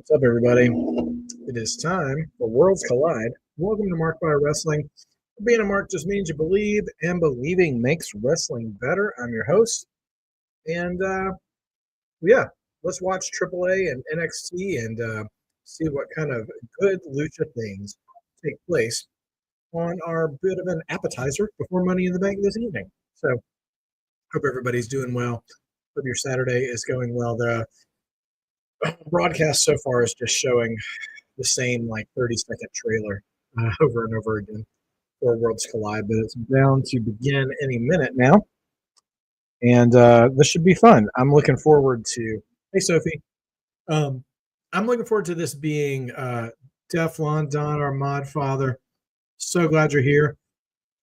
What's up, everybody? It is time for Worlds Collide. Welcome to Mark by Wrestling. Being a Mark just means you believe, and believing makes wrestling better. I'm your host, and yeah, let's watch AAA and NXT and see what kind of good lucha things take place on our bit of an appetizer before Money in the Bank this evening. So, hope everybody's doing well. Hope your Saturday is going well. The broadcast so far is just showing the same like 30-second trailer over and over again for Worlds Collide, but it's bound to begin any minute now. And this should be fun. I'm looking forward to, hey, Sophie. I'm looking forward to this being Teflon Don, our mod father. So glad you're here.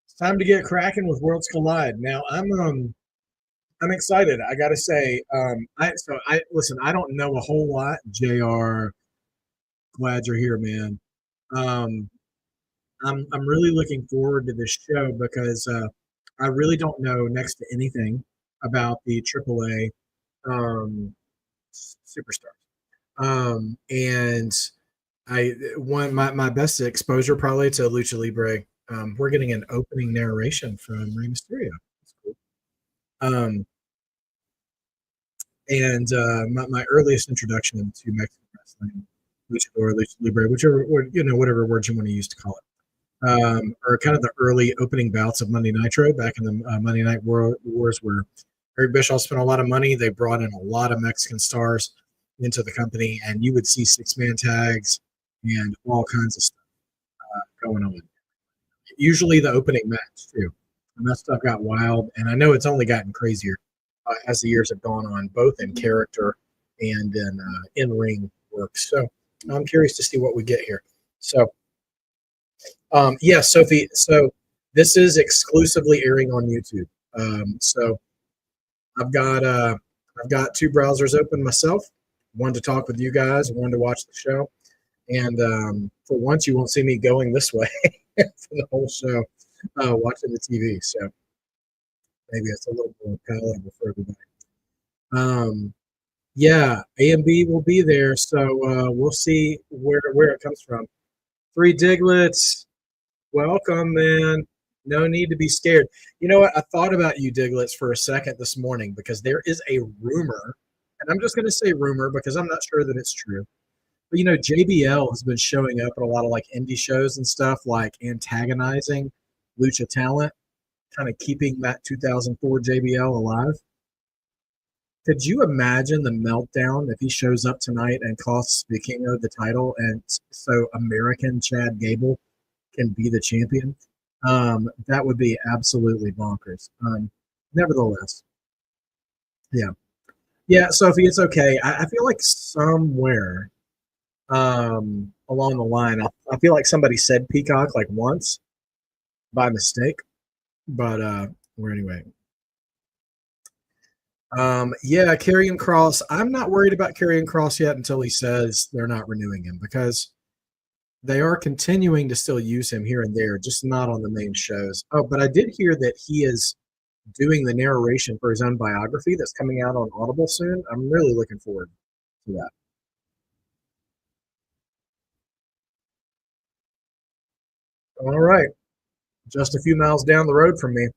It's time to get cracking with Worlds Collide. Now, I'm excited. I got to say, listen, I don't know a whole lot. JR, glad you're here, man. Um, I'm really looking forward to this show because I really don't know next to anything about the AAA superstars. And my best exposure probably to Lucha Libre. We're getting an opening narration from Rey Mysterio. That's cool. Um, and my earliest introduction to Mexican wrestling, luchador, Lucha Libre, whichever whatever word you want to use to call it. Or kind of the early opening bouts of Monday Nitro back in the Monday Night Wars, where Eric Bischoff spent a lot of money. They brought in a lot of Mexican stars into the company, and you would see six-man tags and all kinds of stuff going on. Usually the opening match, too. And that stuff got wild, and I know it's only gotten crazier as the years have gone on, both in character and in-ring work. So I'm curious to see what we get here. So, yeah, Sophie. So this is exclusively airing on YouTube. So I've got two browsers open myself. One to talk with you guys, one to watch the show. And for once, you won't see me going this way for the whole show, watching the TV. So maybe it's a little more palatable for everybody. Yeah, A and B will be there, so we'll see where it comes from. Three Diglets. Welcome, man. No need to be scared. You know what? I thought about you, Diglets, for a second this morning because there is a rumor, and I'm just going to say rumor because I'm not sure that it's true. But JBL has been showing up at a lot of like indie shows and stuff, like antagonizing Lucha talent, kind of keeping that 2004 JBL alive. Could you imagine the meltdown if he shows up tonight and costs Vikingo the title, and so American Chad Gable can be the champion? That would be absolutely bonkers. Nevertheless, yeah, Sophie, it's okay. I feel like somewhere along the line, I feel like somebody said Peacock like once by mistake, but or anyway. Yeah, Karrion Kross. I'm not worried about Karrion Kross yet until he says they're not renewing him, because they are continuing to still use him here and there, just not on the main shows. Oh, but I did hear that he is doing the narration for his own biography that's coming out on Audible soon. I'm really looking forward to that. All right. Just a few miles down the road from me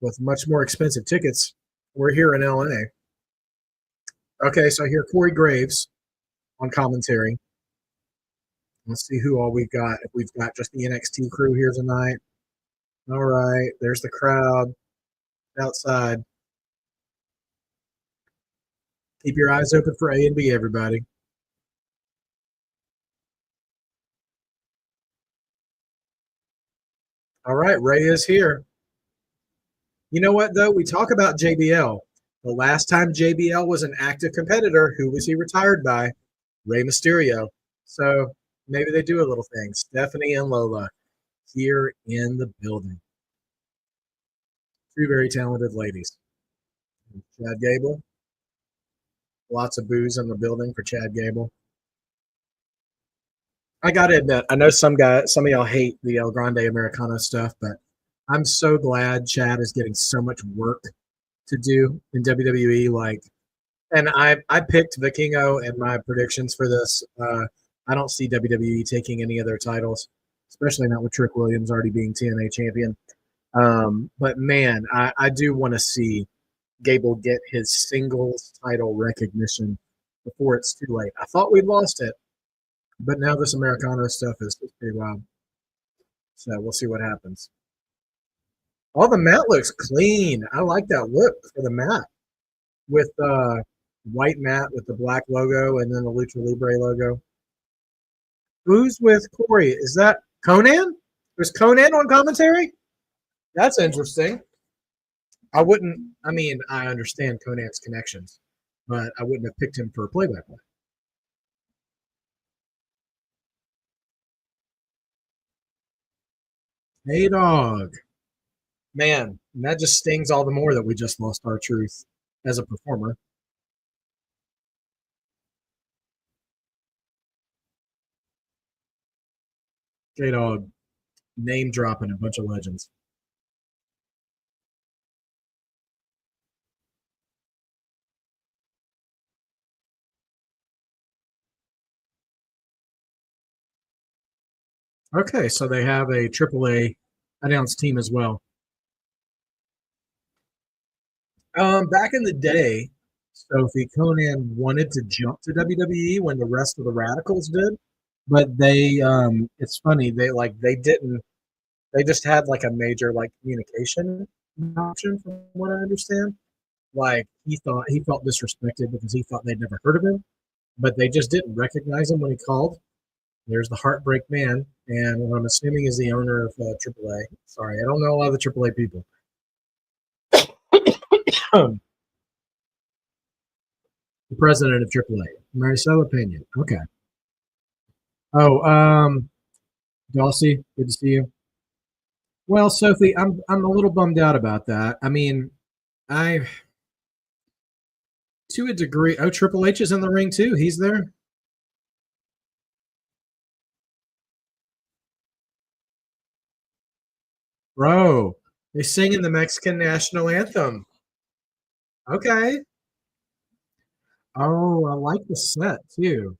with much more expensive tickets. We're here in LA. Okay, so I hear Corey Graves on commentary. Let's see who all we've got. If we've got just the NXT crew here tonight. All right, there's the crowd outside. Keep your eyes open for A and B, everybody. All right, Ray is here. You know what, though? We talk about JBL. The last time JBL was an active competitor, who was he retired by? Rey Mysterio. So maybe they do a little thing. Stephanie and Lola here in the building. Two very talented ladies. Chad Gable. Lots of booze in the building for Chad Gable. I got to admit, I know some of y'all hate the El Grande Americano stuff, but I'm so glad Chad is getting so much work to do in WWE. Like, And I picked Vikingo in my predictions for this. I don't see WWE taking any of their titles, especially not with Trick Williams already being TNA champion. But man, I do want to see Gable get his singles title recognition before it's too late. I thought we'd lost it, but now this Americano stuff is pretty wild. So we'll see what happens. Oh, the mat looks clean. I like that look for the mat with white mat with the black logo and then the Lucha Libre logo. Who's with Corey? Is that Conan? There's Conan on commentary? That's interesting. I wouldn't, I mean, I understand Conan's connections, but I wouldn't have picked him for a play by play. Hey, dog. Man, that just stings all the more that we just lost our truth as a performer. J Dog name dropping a bunch of legends. Okay, so they have a AAA announced team as well. Back in the day, Sophie Conan wanted to jump to WWE when the rest of the Radicals did, but it's funny they didn't. They just had like a major like communication option, from what I understand. Like he felt disrespected because he thought they'd never heard of him, but they just didn't recognize him when he called. There's the Heartbreak Man, and what I'm assuming is the owner of AAA. Sorry, I don't know a lot of the AAA people. The president of AAA, Marcelo Pena. Okay. Oh, Dulcie, good to see you. Well, Sophie, I'm a little bummed out about that. I mean, I to a degree. Oh, Triple H is in the ring too. He's there. Bro, they sing in the Mexican national anthem. Okay. Oh, I like the set too.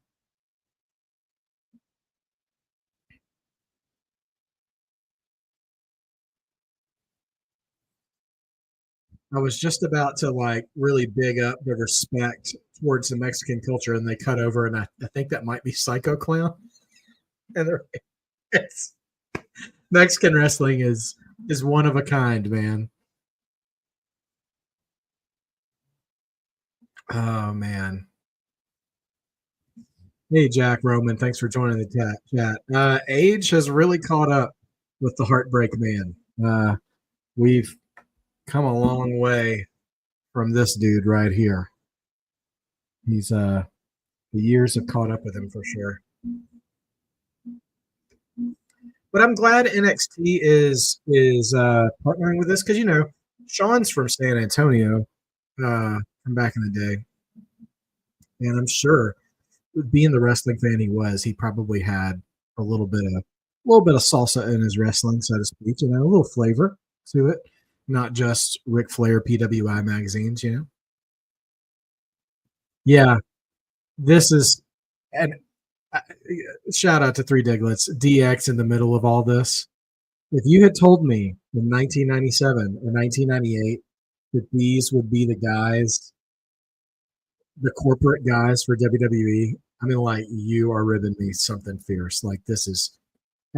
I was just about to like really big up the respect towards the Mexican culture, and they cut over, and I think that might be Psycho Clown. And it's, Mexican wrestling is one of a kind, man. Oh man. Hey, Jack Roman, thanks for joining the chat. Age has really caught up with the Heartbreak Man. We've come a long way from this dude right here. He's the years have caught up with him for sure. But I'm glad NXT is partnering with this because Sean's from San Antonio from back in the day, and I'm sure being the wrestling fan he was, he probably had a little bit of salsa in his wrestling, so to speak. A little flavor to it, not just Ric Flair PWI magazines. Yeah, this is and uh, shout out to Three Diglets DX in the middle of all this. If you had told me in 1997 or 1998 that these would be the guys, the corporate guys for WWE, I mean, like, you are ribbing me something fierce. Like, this is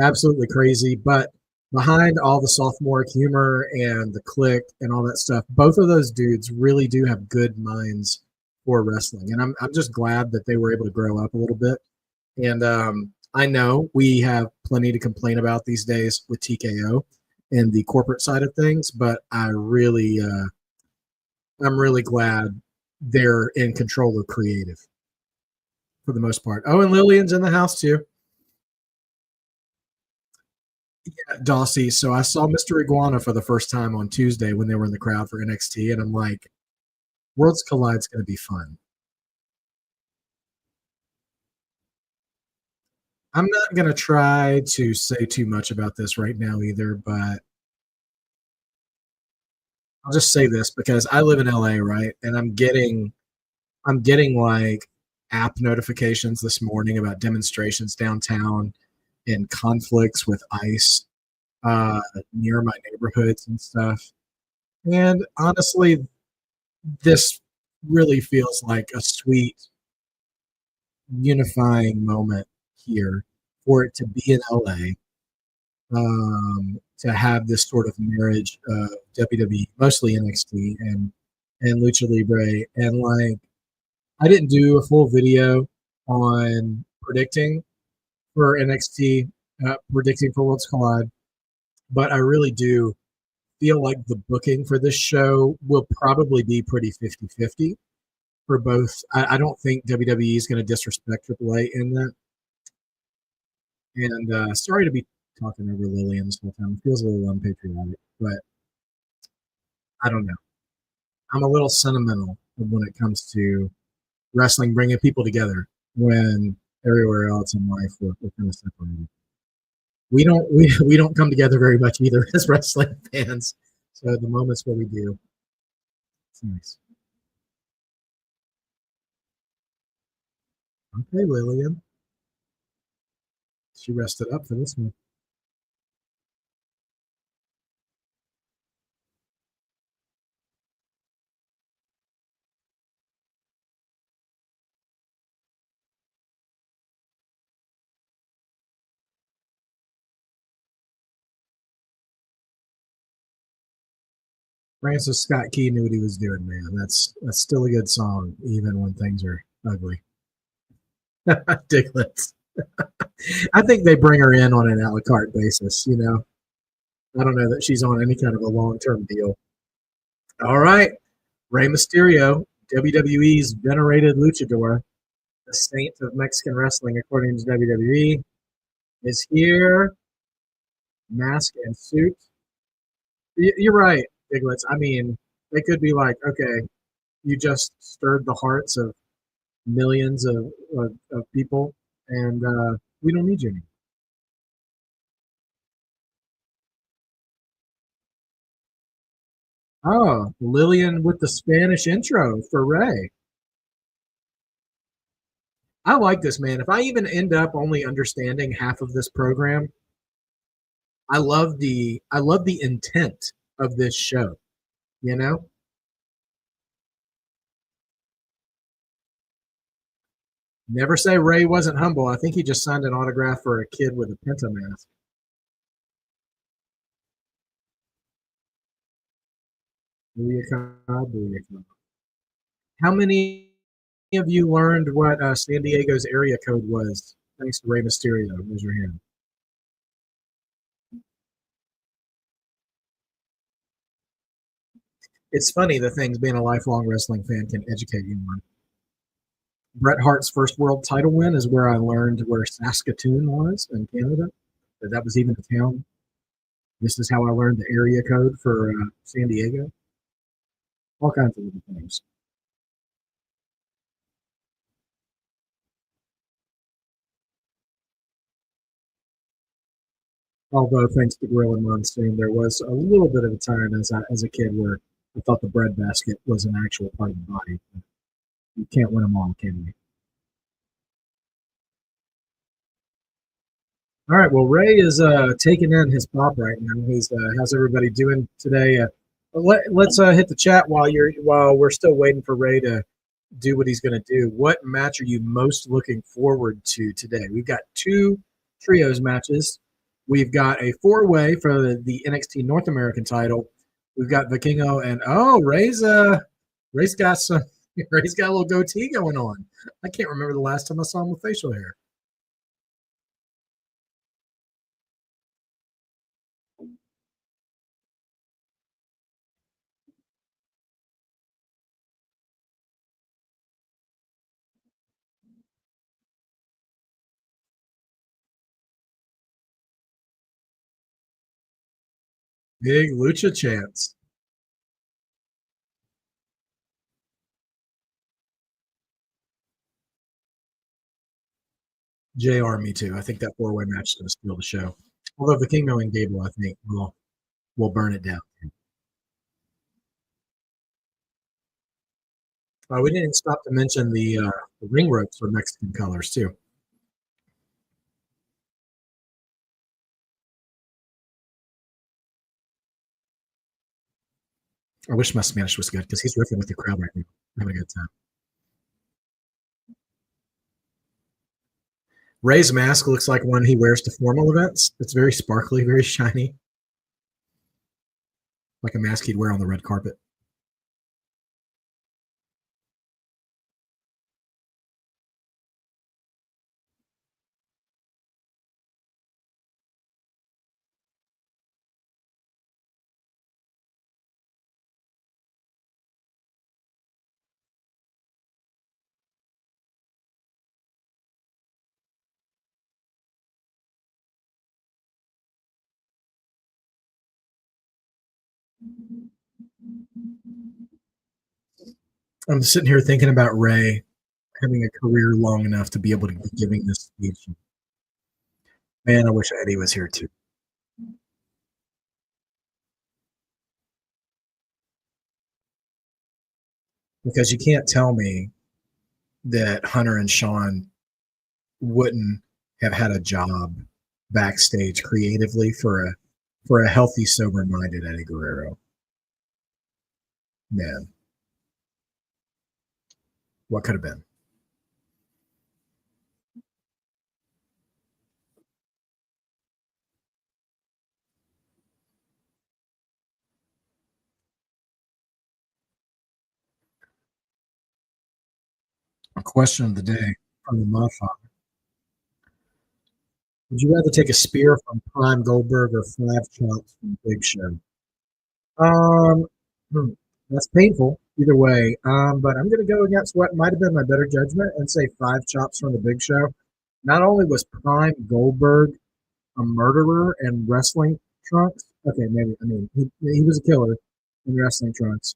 absolutely crazy. But behind all the sophomore humor and the click and all that stuff, both of those dudes really do have good minds for wrestling. And I'm just glad that they were able to grow up a little bit. And I know we have plenty to complain about these days with TKO and the corporate side of things, but I'm really glad they're in control of creative for the most part. Oh, and Lillian's in the house too. Yeah, Dossie. So I saw Mr. Iguana for the first time on Tuesday when they were in the crowd for NXT, and I'm like, Worlds Collide's going to be fun. I'm not going to try to say too much about this right now either, but I'll just say this because I live in LA, right? And I'm getting I'm getting like app notifications this morning about demonstrations downtown and conflicts with ICE uh, near my neighborhoods and stuff. And honestly, this really feels like a sweet unifying moment here for it to be in LA, to have this sort of marriage of WWE, mostly NXT and Lucha Libre, and like I didn't do a full video on predicting for NXT, predicting for Worlds Collide, but I really do feel like the booking for this show will probably be pretty 50-50 for both. I don't think WWE is going to disrespect AAA in that. And sorry to be talking over Lillian this whole time. It feels a little unpatriotic, but I don't know. I'm a little sentimental when it comes to wrestling bringing people together when everywhere else in life we're kind of separated. We don't come together very much either as wrestling fans. So the moments where we do, it's nice. Okay, Lillian. She rested up for this one. Francis Scott Key knew what he was doing, man. That's still a good song, even when things are ugly. Dicklets. I think they bring her in on an a la carte basis. I don't know that she's on any kind of a long term deal. All right, Rey Mysterio, WWE's venerated luchador, the saint of Mexican wrestling, according to WWE, is here, mask and suit. You're right, Diglets. I mean, they could be like, okay, you just stirred the hearts of millions of people, and we don't need you anymore. Oh, Lillian with the Spanish intro for Ray. I like this, man. If I even end up only understanding half of this program, I love the intent of this show. You know, never say Ray wasn't humble. I think he just signed an autograph for a kid with a Penta mask. Booyakah, booyakah. How many of you learned what San Diego's area code was thanks to Rey Mysterio? Raise your hand. It's funny the things being a lifelong wrestling fan can educate you on. Bret Hart's first world title win is where I learned where Saskatoon was in Canada. That was even a town. This is how I learned the area code for San Diego. All kinds of little things. Although, thanks to Grill and Monsoon, there was a little bit of a time as a kid where I thought the bread basket was an actual part of the body. You can't win them all, can you? All right. Well, Ray is taking in his pop right now. How's everybody doing today? Let's hit the chat while we're still waiting for Ray to do what he's going to do. What match are you most looking forward to today? We've got two trios matches. We've got a four-way for the NXT North American title. We've got Vikingo and Ray's got some Ray's got a little goatee going on. I can't remember the last time I saw him with facial hair. Big lucha chance. JR, me too. I think that four-way match is going to steal the show. Although Vikingo and Gable, I think, will burn it down. We didn't stop to mention the ring ropes are Mexican colors too. I wish my Spanish was good because he's riffing with the crowd right now, having a good time. Ray's mask looks like one he wears to formal events. It's very sparkly, very shiny, like a mask he'd wear on the red carpet. I'm sitting here thinking about Ray having a career long enough to be able to be giving this speech. Man, I wish Eddie was here too. Because you can't tell me that Hunter and Sean wouldn't have had a job backstage creatively for a healthy, sober-minded Eddie Guerrero. Man, what could have been? A question of the day from the Modfather. Would you rather take a spear from Prime Goldberg or 5 chops from Big Show? Um, hmm, that's painful either way. But I'm going to go against what might have been my better judgment and say 5 chops from the Big Show. Not only was Prime Goldberg a murderer in wrestling trunks. Okay, maybe. I mean, he was a killer in wrestling trunks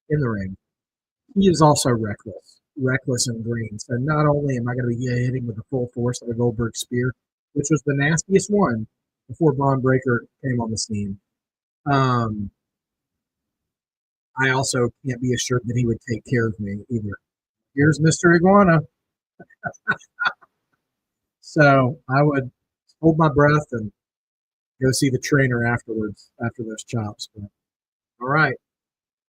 in the ring. He is also reckless and green. So not only am I going to be hitting with the full force of a Goldberg spear, which was the nastiest one before Braun Breaker came on the scene, um, I also can't be assured that he would take care of me either. Here's Mr. Iguana. So I would hold my breath and go see the trainer afterwards after those chops. But, all right.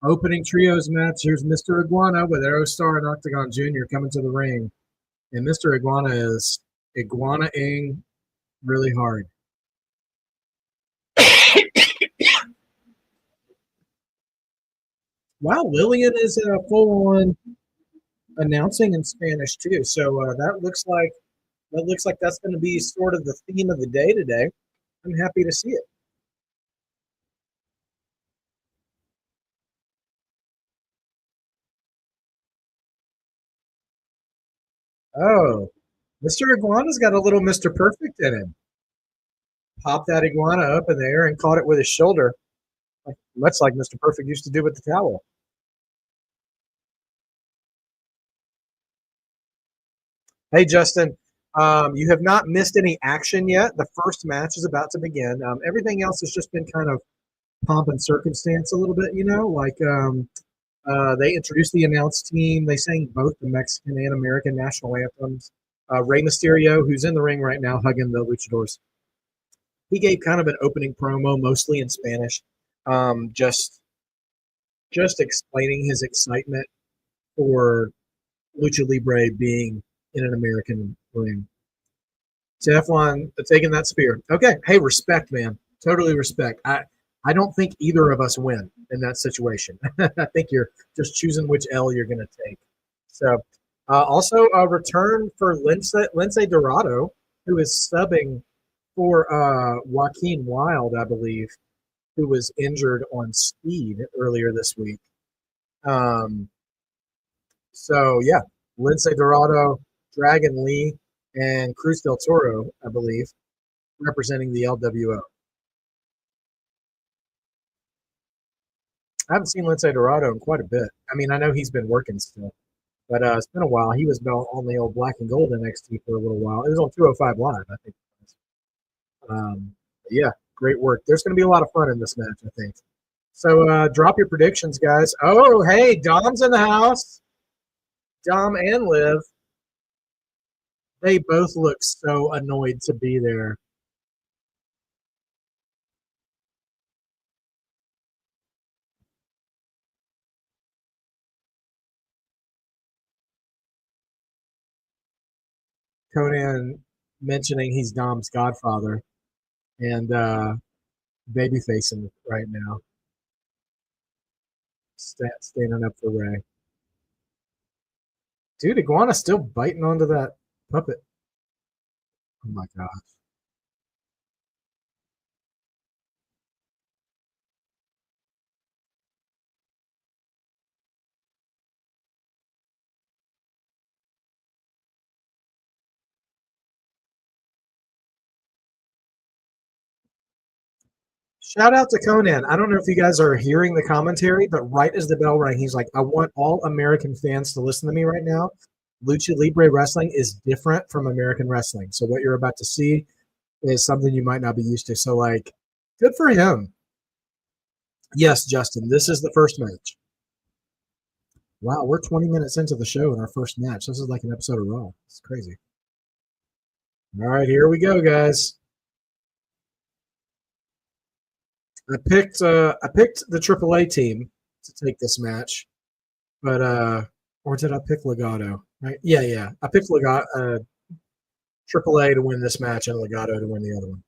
Opening trios match. Here's Mr. Iguana with Aerostar and Octagon Jr. coming to the ring. And Mr. Iguana is iguana-ing really hard. Wow, Lillian is full-on announcing in Spanish too. So that looks like that's going to be sort of the theme of the day today. I'm happy to see it. Oh, Mr. Iguana's got a little Mr. Perfect in him. Popped that iguana up in the air and caught it with his shoulder, much like Mr. Perfect used to do with the towel. Hey, Justin, you have not missed any action yet. The first match is about to begin. Everything else has just been kind of pomp and circumstance a little bit, they introduced the announced team. They sang both the Mexican and American national anthems. Rey Mysterio, who's in the ring right now, hugging the luchadors, he gave kind of an opening promo, mostly in Spanish, just explaining his excitement for Lucha Libre being in an American ring. Teflon taking that spear. Okay, hey, respect, man. Totally respect. I don't think either of us win in that situation. I think you're just choosing which L you're going to take. So, also a return for Lince Dorado, who is subbing for Joaquin Wild, I believe, who was injured on Speed earlier this week. Um, so, yeah, Lince Dorado, Dragon Lee, and Cruz del Toro, I believe, representing the LWO. I haven't seen Lince Dorado in quite a bit. I mean, I know he's been working still, but it's been a while. He was on the old Black and Gold NXT for a little while. It was on 205 Live, I think. Yeah, great work. There's going to be a lot of fun in this match, I think. So drop your predictions, guys. Oh, hey, Dom's in the house. Dom and Liv, they both look so annoyed to be there. Conan mentioning he's Dom's godfather and baby facing right now, standing up for Ray. Dude, Iguana's still biting onto that puppet. Oh my gosh. Shout out to Conan. I don't know if you guys are hearing the commentary, but right as the bell rang, he's like, I want all American fans to listen to me right now. Lucha Libre Wrestling is different from American wrestling. So what you're about to see is something you might not be used to. So, like, good for him. Yes, Justin, this is the first match. Wow, we're 20 minutes into the show in our first match. This is like an episode of Raw. It's crazy. All right, here we go, guys. I picked the AAA team to take this match, but or did I pick Legato? Right? Yeah. I picked Legato, AAA to win this match and Legato to win the other one.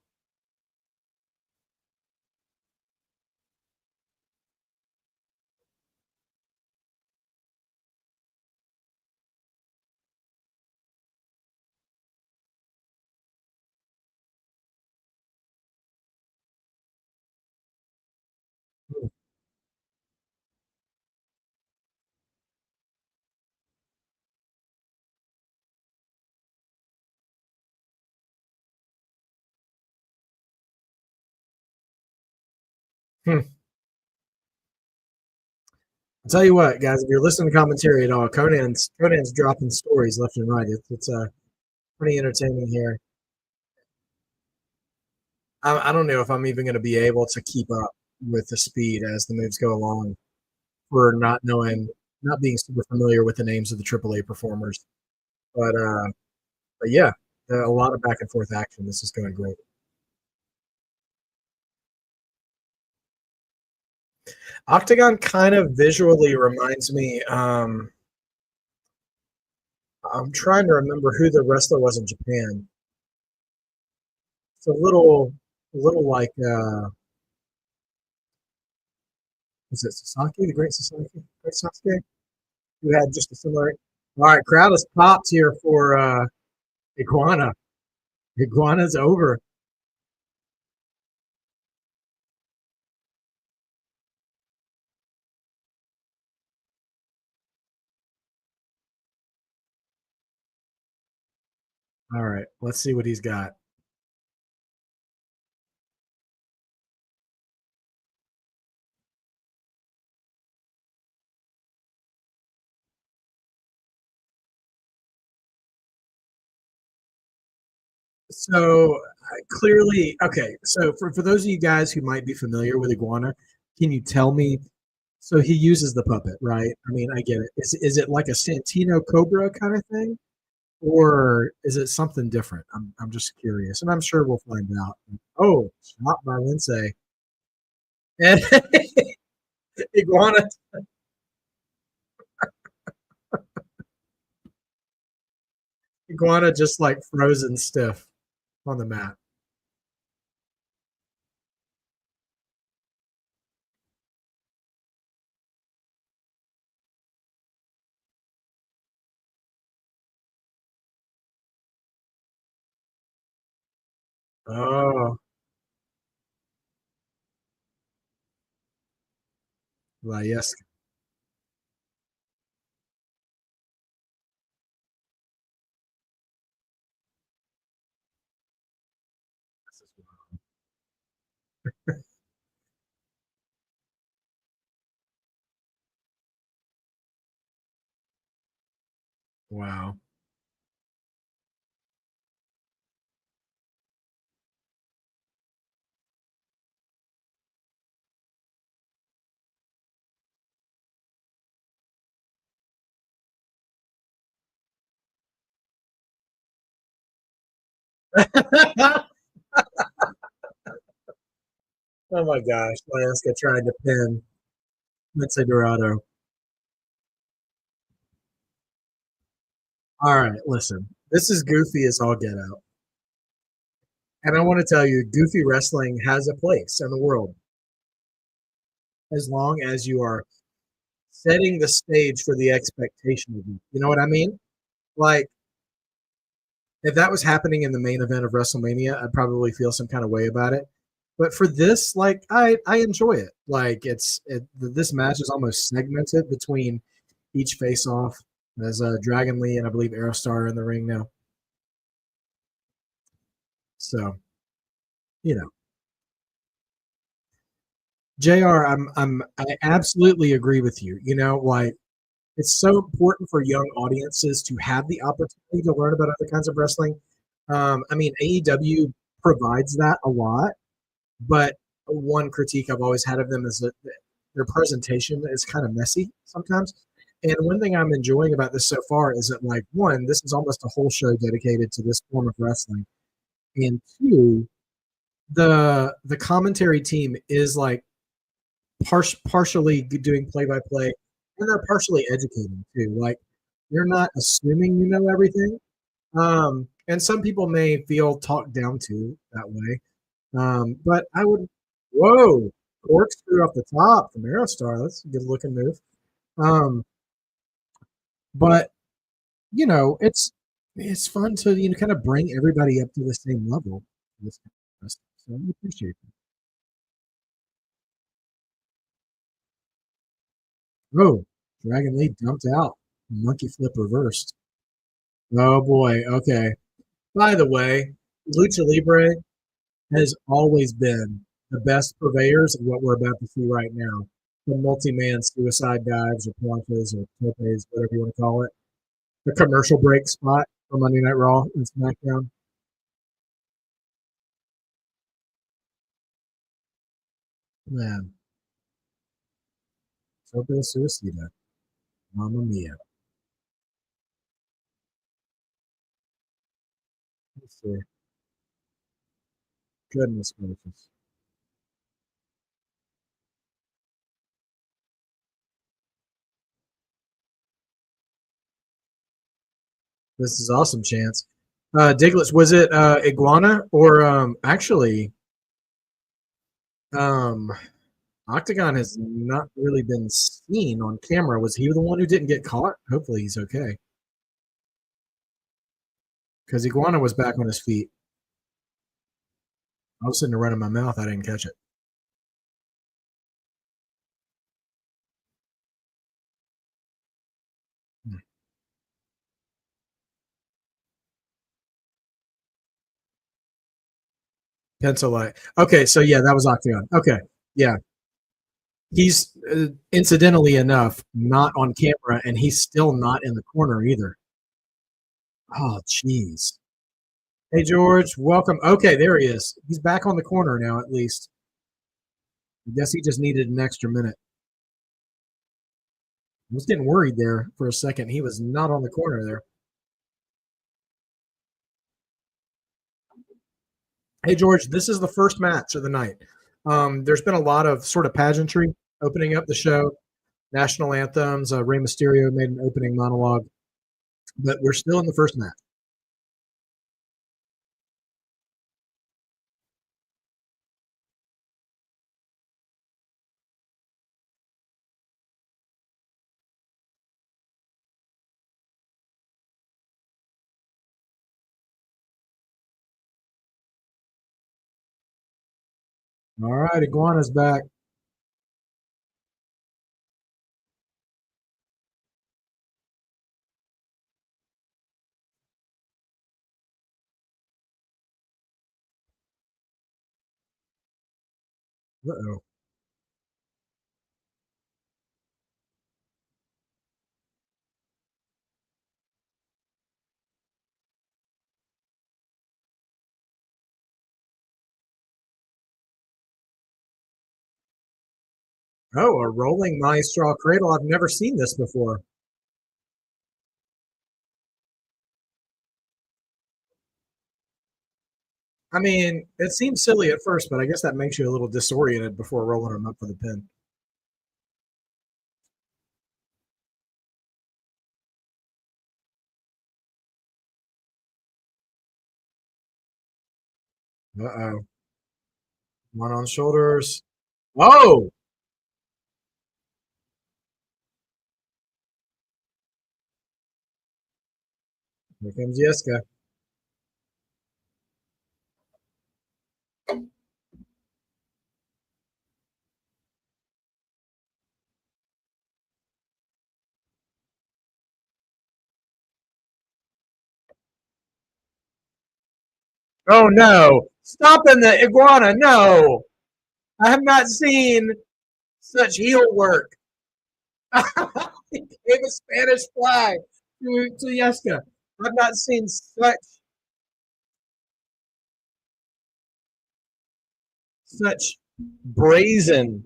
Hmm. I'll tell you what, guys, if you're listening to commentary at all, Conan's dropping stories left and right. It's pretty entertaining here. I don't know if I'm even going to be able to keep up with the speed as the moves go along for not being super familiar with the names of the AAA performers. But yeah, a lot of back and forth action. This is going great. Octagon kind of visually reminds me. I'm trying to remember who the wrestler was in Japan. It's a little like is it Sasaki, the Great Sasaki, Great Sasuke, who had just a similar. All right, crowd is popped here for Iguana. Iguana's over. All right, let's see what he's got. So clearly, okay. So for those of you guys who might be familiar with Iguana, can you tell me? So he uses the puppet, right? I mean, I get it. Is it like a Santino Cobra kind of thing, or is it something different? I'm just curious, and I'm sure we'll find out. Oh, shot by Lindsay. And Iguana, Iguana just like frozen stiff on the mat. Oh, well, yes. Wow. Oh my gosh, Alaska tried to pin Lince Dorado. All right, listen. This is goofy as all get out. And I want to tell you, goofy wrestling has a place in the world as long as you are setting the stage for the expectation of you. You know what I mean? Like, if that was happening in the main event of WrestleMania, I'd probably feel some kind of way about it. But for this, like, I enjoy it. Like, this match is almost segmented between each face off. There's Dragon Lee and I believe Aerostar in the ring now. So, you know, Jr. I absolutely agree with you. You know, like it's so important for young audiences to have the opportunity to learn about other kinds of wrestling. I mean, AEW provides that a lot, but one critique I've always had of them is that their presentation is kind of messy sometimes. And one thing I'm enjoying about this so far is that, like, one, this is almost a whole show dedicated to this form of wrestling, and two, the commentary team is like partially doing play by play, and they're partially educating too. Like, you're not assuming you know everything, and some people may feel talked down to that way. But I would, whoa, corkscrew off the top from Aerostar. That's a good looking move. Um, but you know, it's fun to kind of bring everybody up to the same level. This kind of stuff. So I appreciate it. Oh, Dragon Lee dumped out. Monkey flip reversed. Oh boy. Okay. By the way, Lucha Libre has always been the best purveyors of what we're about to see right now. The multi-man suicide dives or planches or topes, whatever you want to call it. The commercial break spot for Monday Night Raw and SmackDown. Man, tope suicida. Mamma mia. Let's see. Goodness gracious. This is awesome, Chance. Diglets, was it Iguana or actually um, Octagon has not really been seen on camera. Was he the one who didn't get caught? Hopefully he's okay. Because Iguana was back on his feet. I was sitting there running my mouth. I didn't catch it. Hmm. Pencil light. Okay, so yeah, that was Octagon. Okay, yeah. He's incidentally enough not on camera, and he's still not in the corner either. Oh, jeez. Hey, George, welcome. Okay, there he is. He's back on the corner now, at least. I guess he just needed an extra minute. I was getting worried there for a second. He was not on the corner there. Hey, George, this is the first match of the night. There's been a lot of sort of pageantry opening up the show, national anthems. Rey Mysterio made an opening monologue, but we're still in the first match. All right, Iguana's back. Uh-oh. Oh, a rolling maestro cradle. I've never seen this before. I mean, it seems silly at first, but I guess that makes you a little disoriented before rolling them up for the pin. Uh-oh. One on shoulders. Oh! Here comes Yeska. Oh no! Stop in the iguana! No! I have not seen such heel work. He gave a Spanish fly to Yeska. I've not seen such brazen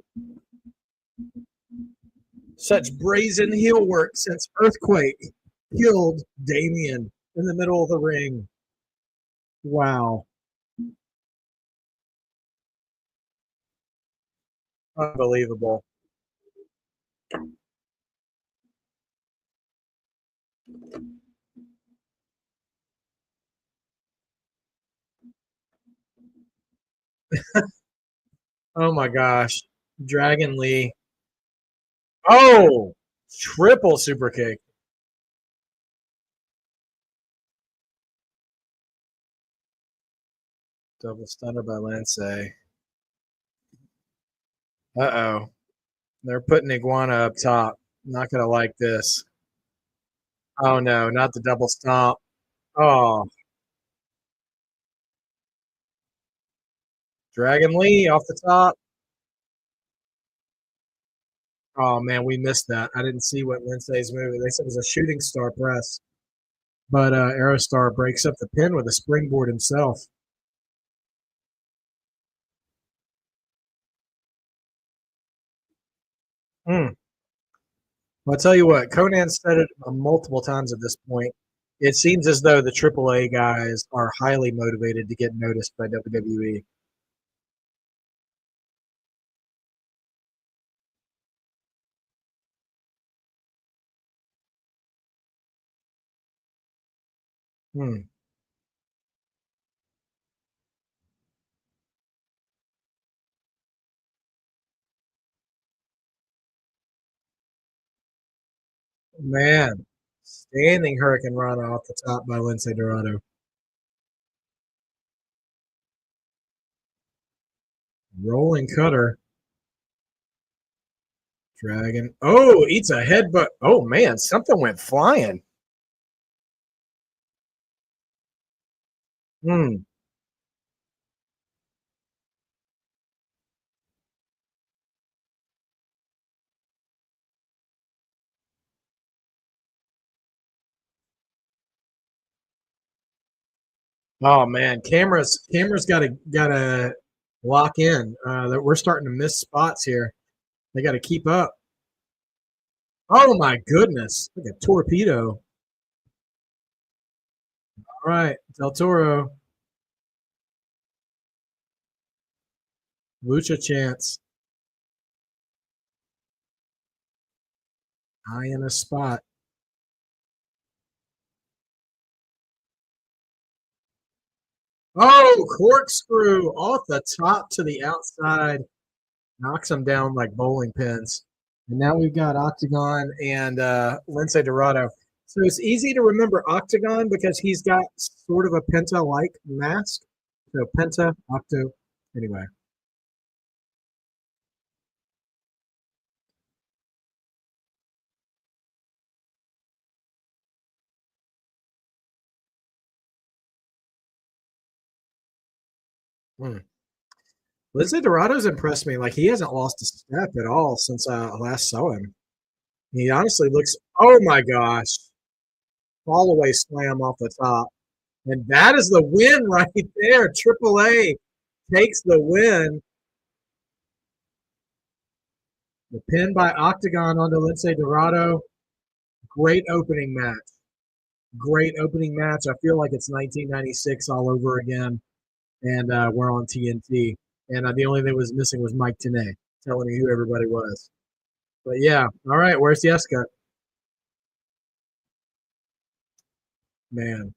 brazen heel work since Earthquake killed Damien in the middle of the ring. Wow. Unbelievable. Oh my gosh. Dragon Lee. Oh, triple super kick. Double stunner by Lindsay. Uh-oh. They're putting Iguana up top. Not going to like this. Oh, no, not the double stomp. Oh, Dragon Lee off the top. Oh, man, we missed that. I didn't see what Lindsay's movie. They said it was a shooting star press. But Aerostar breaks up the pin with a springboard himself. Hmm. Well, I'll tell you what, Conan said it multiple times at this point. It seems as though the AAA guys are highly motivated to get noticed by WWE. Hmm. Man, standing Hurricane Rana off the top by Lindsay Dorado. Rolling cutter. Dragon. Oh, eats a headbutt. Oh, man, something went flying. Hmm. Oh man, cameras gotta lock in. That we're starting to miss spots here. They got to keep up. Oh my goodness, like a torpedo. All right, Del Toro, Lucha chance, eye in a spot. Oh, corkscrew off the top to the outside, knocks them down like bowling pins. And now we've got Octagon and Lince Dorado. So it's easy to remember Octagon because he's got sort of a penta-like mask. So penta, octo. Anyway. Hmm. Lince Dorado's impressed me. Like he hasn't lost a step at all since I last saw him. He honestly looks. Oh my gosh! Fall away slam off the top, and that is the win right there. AAA takes the win. The pin by Octagon onto Lince Dorado. Great opening match. Great opening match. I feel like it's 1996 all over again. and we're on TNT. And the only thing that was missing was Mike Tenay telling me who everybody was. But yeah, all right. Where's Jessica? Man,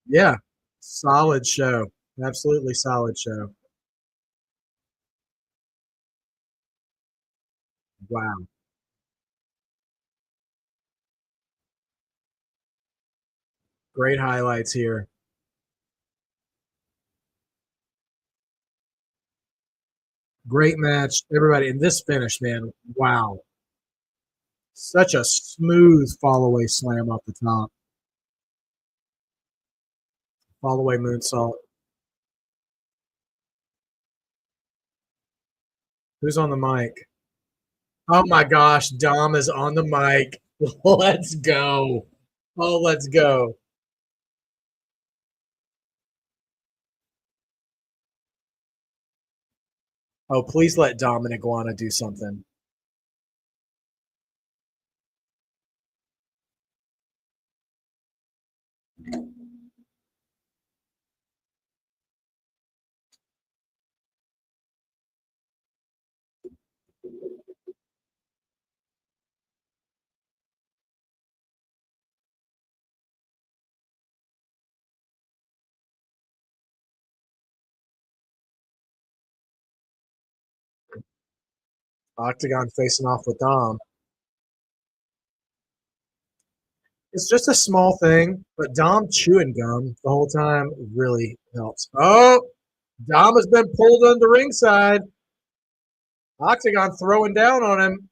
yeah, solid show. Absolutely solid show. Wow, great highlights here. Great match, everybody. And this finish, man, wow, such a smooth fall away slam off the top. Fall away moonsault. Who's on the mic? Oh my gosh, Dom is on the mic. Let's go. Oh, let's go. Oh, please let Dom and Iguana do something. Octagon facing off with Dom. It's just a small thing, but Dom chewing gum the whole time really helps. Oh, Dom has been pulled under ringside. Octagon throwing down on him.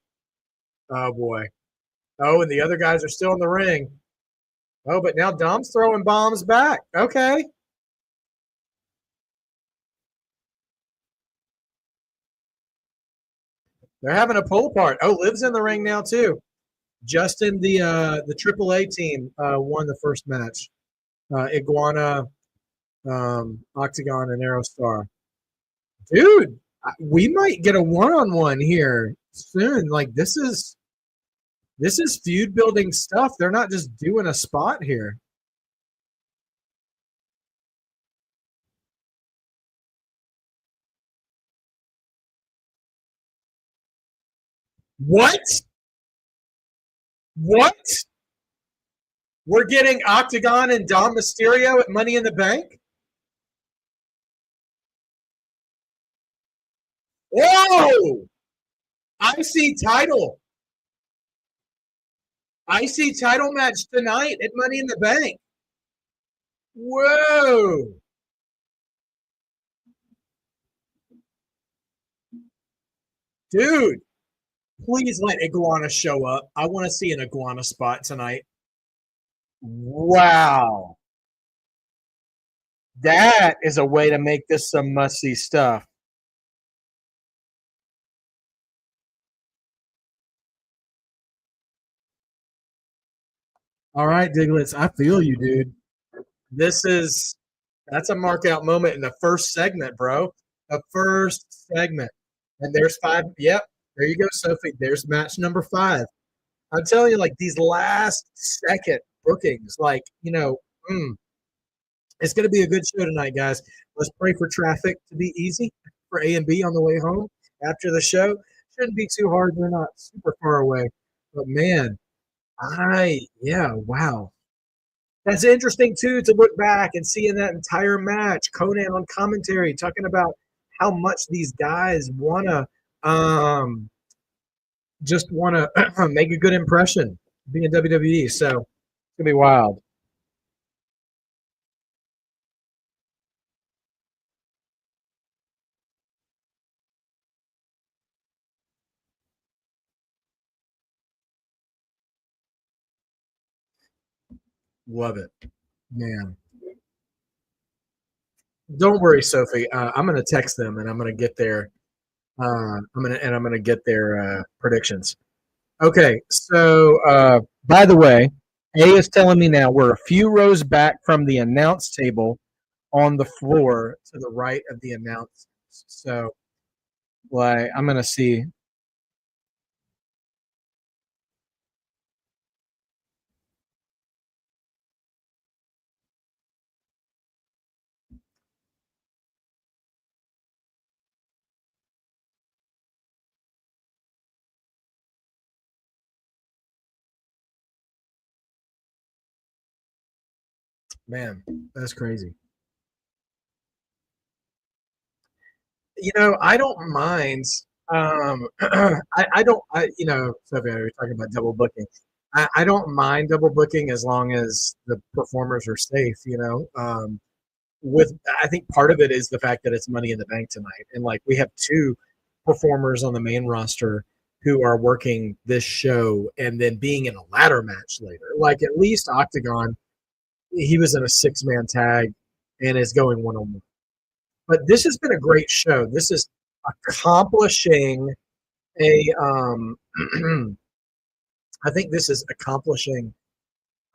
Oh boy. Oh, and the other guys are still in the ring. Oh, but now Dom's throwing bombs back. Okay. They're having a pull apart. Oh, Liv's in the ring now too. Justin, the AAA team won the first match. Iguana, Octagon, and Aerostar. Dude, we might get a one-on-one here soon. Like this is feud building stuff. They're not just doing a spot here. What? What? We're getting Octagon and Dom Mysterio at Money in the Bank? Whoa! IC title. IC title match tonight at Money in the Bank. Whoa! Dude, please let Iguana show up. I want to see an Iguana spot tonight. Wow. That is a way to make this some must see stuff. All right, Diglets, I feel you, dude. This is that's a mark out moment in the first segment, bro. The first segment. And there's five. Yep. There you go, Sophie. There's match number 5. I'm telling you, like these last second bookings, like, it's going to be a good show tonight, guys. Let's pray for traffic to be easy for A and B on the way home after the show. Shouldn't be too hard. We're not super far away. But man, yeah, wow. That's interesting too to look back and see in that entire match, Conan on commentary talking about how much these guys um want to make a good impression being WWE. So it's gonna be wild. Love it, man. Don't worry, Sophie. I'm gonna text them and I'm gonna get their predictions. Okay, so by the way, A is telling me now we're a few rows back from the announce table on the floor to the right of the announce. So, like, I'm gonna see. Man, that's crazy. I don't mind. I don't. Sophia, you're talking about double booking. I don't mind double booking as long as the performers are safe. With I think part of it is the fact that it's Money in the Bank tonight, and like we have two performers on the main roster who are working this show and then being in a ladder match later. Like at least Octagon, he was in a 6-man tag and is going 1-on-1. But this has been a great show. This is accomplishing a I think this is accomplishing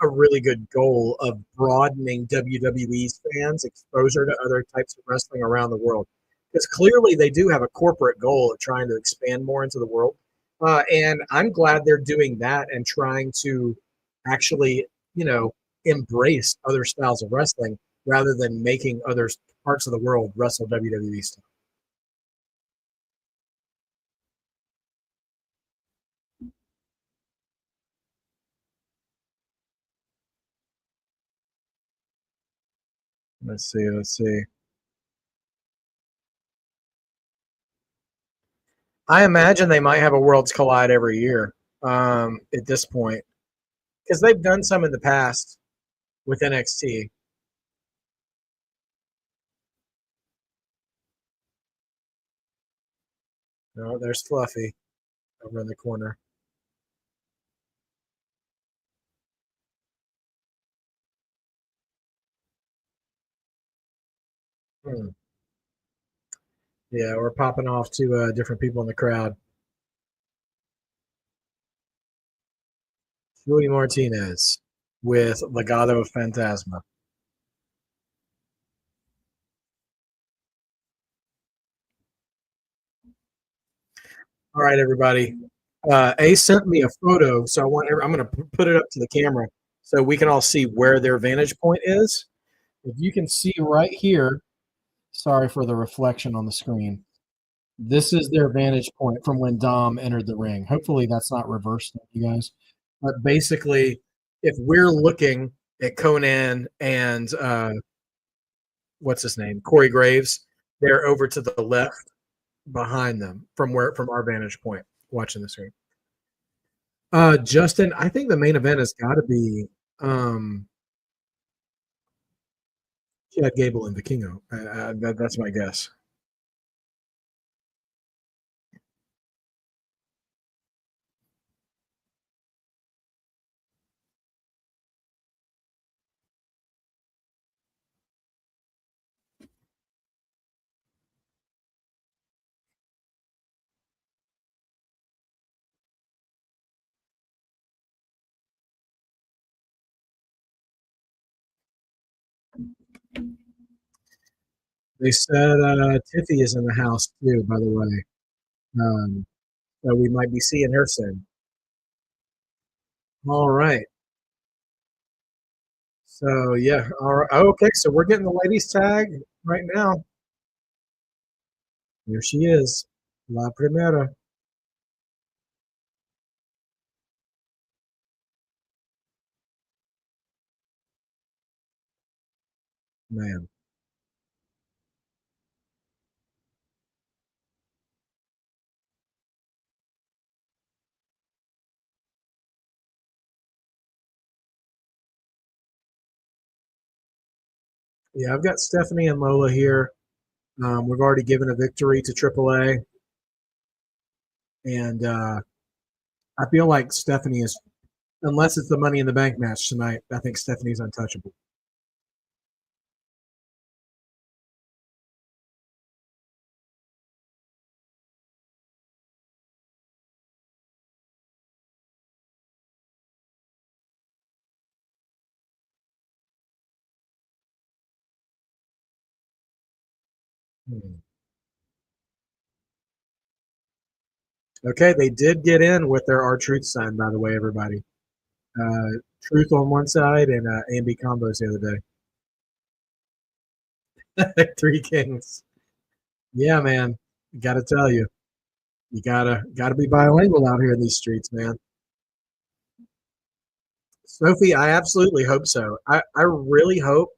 a really good goal of broadening WWE's fans exposure to other types of wrestling around the world. Because clearly they do have a corporate goal of trying to expand more into the world. And I'm glad they're doing that and trying to actually, embrace other styles of wrestling rather than making other parts of the world wrestle WWE stuff. Let's see. Let's see. I imagine they might have a Worlds Collide every year at this point because they've done some in the past with NXT. No, there's Fluffy over in the corner. Hmm. Yeah, we're popping off to different people in the crowd. Julie Martinez with Legado of Fantasma. All right, everybody. A sent me a photo, so I'm going to put it up to the camera so we can all see where their vantage point is. If you can see right here, sorry for the reflection on the screen. This is their vantage point from when Dom entered the ring. Hopefully, that's not reversed, you guys. But basically, if we're looking at Conan and what's his name, Corey Graves, they're over to the left behind them from our vantage point watching the screen. Justin, I think the main event has got to be um, Chad Gable and Vikingo. That's my guess. They said Tiffy is in the house too, by the way. Um, so we might be seeing her soon. All right. So yeah. All right. Oh, okay. So we're getting the ladies tag right now. Here she is, La Primera. Man. Yeah, I've got Stephanie and Lola here. We've already given a victory to AAA, and I feel like Stephanie is, unless it's the Money in the Bank match tonight. I think Stephanie's untouchable. Hmm. Okay, they did get in with their R Truth sign, by the way, everybody. Truth on one side and AMB combos the other day. Three Kings. Yeah, man. Got to tell you, you gotta be bilingual out here in these streets, man. Sophie, I absolutely hope so. I really hope.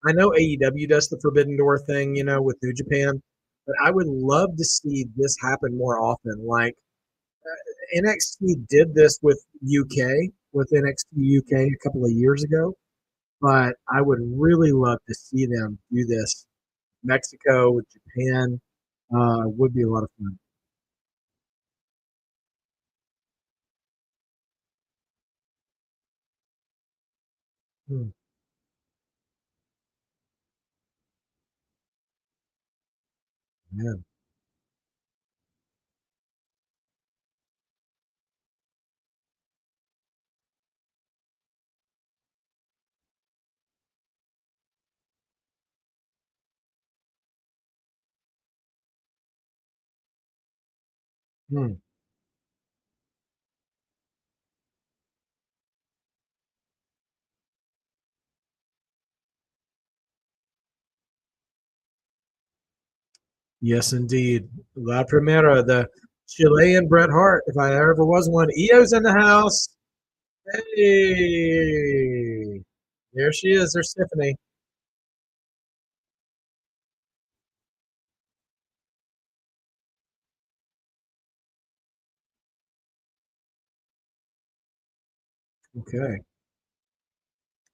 I know AEW does the Forbidden Door thing, with New Japan, but I would love to see this happen more often. Like NXT did this with UK, with NXT UK a couple of years ago, but I would really love to see them do this. Mexico with Japan would be a lot of fun. Hmm, man. Hmm. Yes, indeed. La Primera, the Chilean Bret Hart, if I ever was one. Io's in the house. Hey, there she is. There's Stephanie. Okay.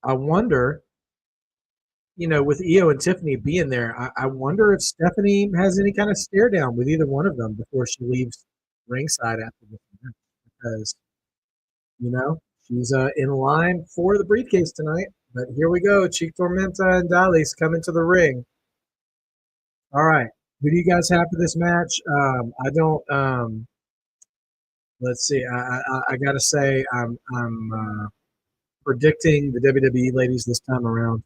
I wonder, with Io and Tiffany being there, I wonder if Stephanie has any kind of stare down with either one of them before she leaves ringside after this match. Because, she's in line for the briefcase tonight. But here we go. Cheek Tormenta and Dallas come into the ring. All right. Who do you guys have for this match? I don't. Let's see. I gotta say, I'm predicting the WWE ladies this time around.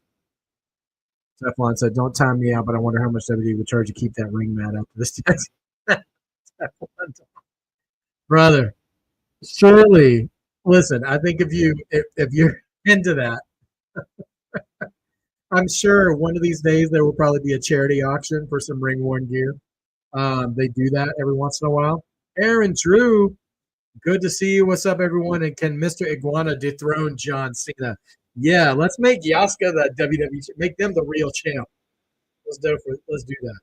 Teflon said, "Don't time me out, but I wonder how much WWE would charge to keep that ring mat up this time." Brother, surely. Listen, I think if you're into that, I'm sure one of these days there will probably be a charity auction for some ring worn gear. They do that every once in a while. Aaron Drew, good to see you. What's up, everyone? And can Mr. Iguana dethrone John Cena? Yeah, let's make Yaska the WWE. Make them the real champ. Let's do that.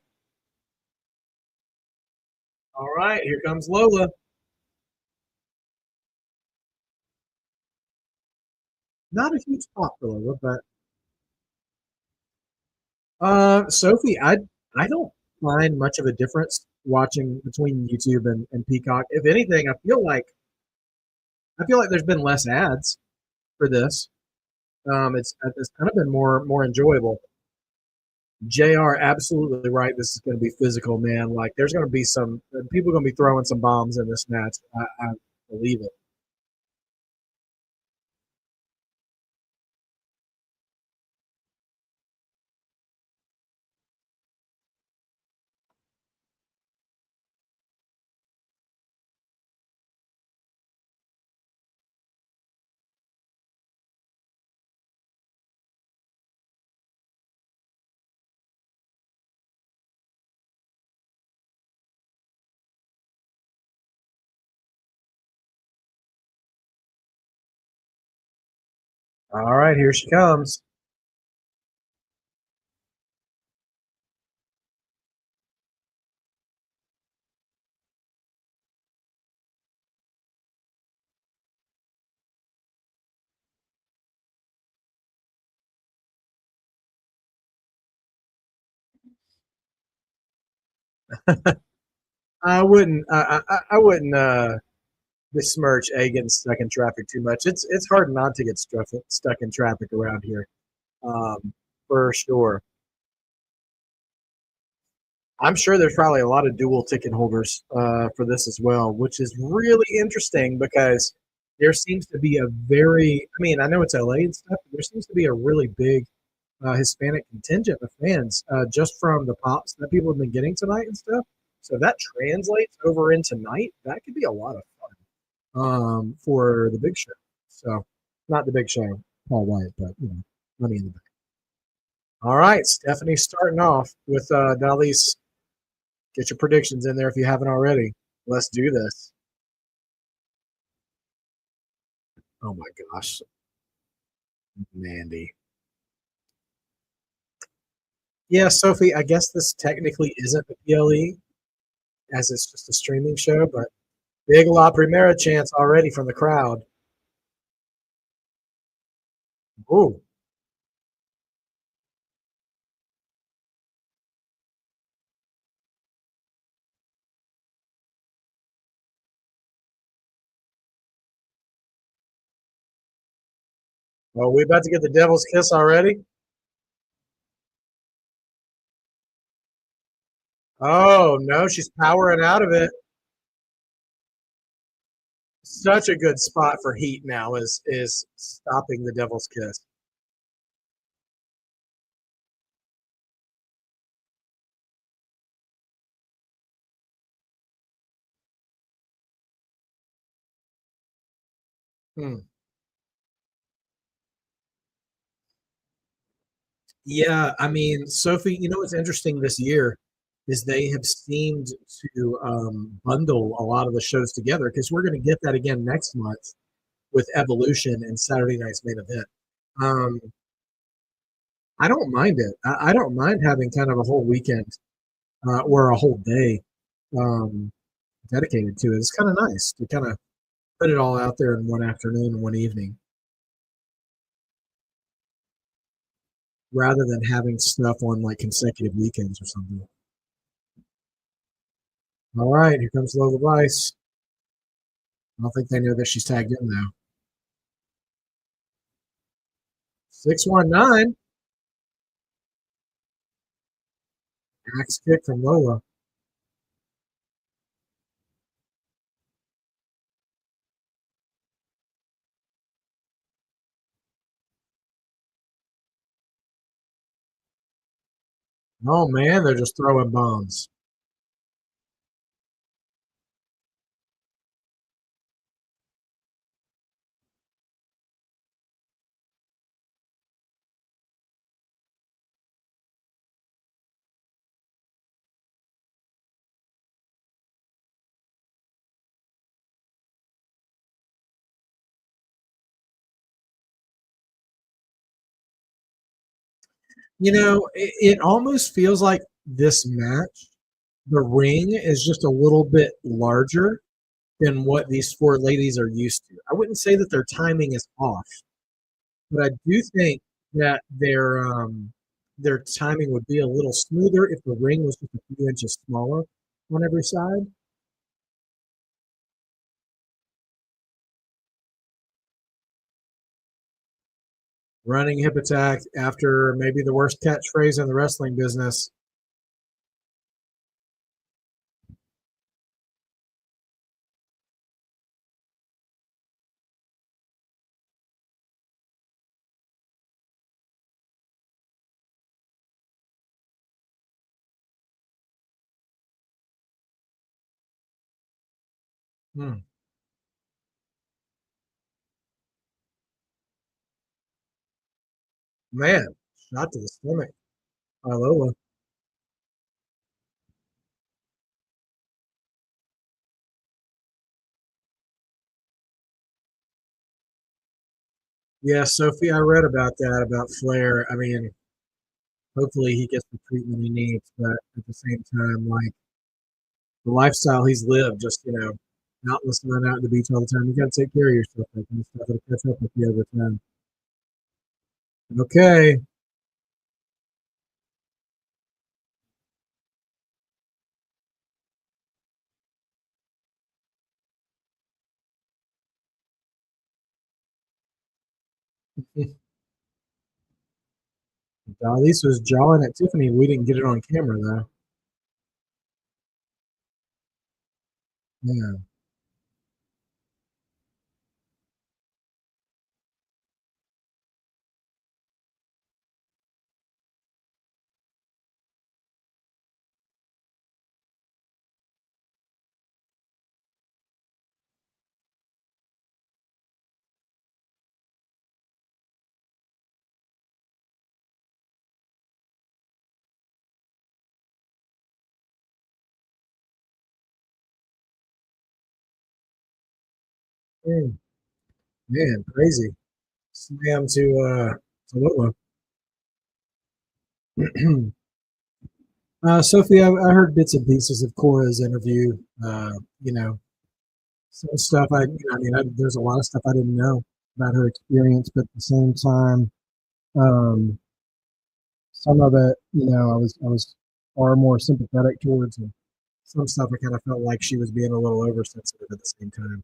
All right, here comes Lola. Not a huge pop for Lola, but Sophie, I don't find much of a difference watching between YouTube and Peacock. If anything, I feel like there's been less ads for this. It's kind of been more enjoyable. Jr. Absolutely right. This is going to be physical, man. Like there's going to be some people going to be throwing some bombs in this match. I believe it. All right, here she comes. I wouldn't besmirch A getting stuck in traffic too much. It's hard not to get stuck in traffic around here, for sure. I'm sure there's probably a lot of dual ticket holders for this as well, which is really interesting because there seems to be a very, I mean, I know it's LA and stuff, but there seems to be a really big Hispanic contingent of fans just from the pops that people have been getting tonight and stuff. So if that translates over into night, that could be a lot of fun for the big show. So, not the big show, Paul White, but, money in the bank. All right, Stephanie starting off with Dali's. Get your predictions in there if you haven't already. Let's do this. Oh my gosh. Mandy. Yeah, Sophie, I guess this technically isn't the PLE as it's just a streaming show, but Big La Primera chance already from the crowd. Ooh. Oh, we about to get the devil's kiss already? Oh no, she's powering out of it. Such a good spot for heat now is stopping the devil's kiss. Hmm. Yeah, I mean, Sophie, you know what's interesting this year is they have seemed to bundle a lot of the shows together because we're going to get that again next month with Evolution and Saturday Night's Main Event. Um, I don't mind it. I don't mind having kind of a whole weekend or a whole day um, dedicated to it. It's kind of nice to kind of put it all out there in one afternoon and one evening rather than having stuff on like consecutive weekends or something. All right, here comes Lola Vice. I don't think they know that she's tagged in now. 619. Axe kick from Lola. Oh man, they're just throwing bombs. You know, it almost feels like this match, the ring is just a little bit larger than what these four ladies are used to. I wouldn't say that their timing is off, but I do think that their timing would be a little smoother if the ring was just a few inches smaller on every side. Running hip attack after maybe the worst catchphrase in the wrestling business. Hmm. Man, shot to the stomach by Lola. Yeah, Sophie, I read about that, about Flair. I mean, hopefully he gets the treatment he needs, but at the same time, like the lifestyle he's lived, just, not listening out on the beach all the time, you got to take care of yourself. Like, and stuff will catch up with you over time. Okay. Dalisa was jawing at Tiffany. We didn't get it on camera, though. Yeah. Mm, man, crazy. Slam to Lola. Sophie, I heard bits and pieces of Cora's interview. You know, some stuff there's a lot of stuff I didn't know about her experience, but at the same time, um, some of it, I was far more sympathetic towards, and some stuff I kind of felt like she was being a little oversensitive at the same time.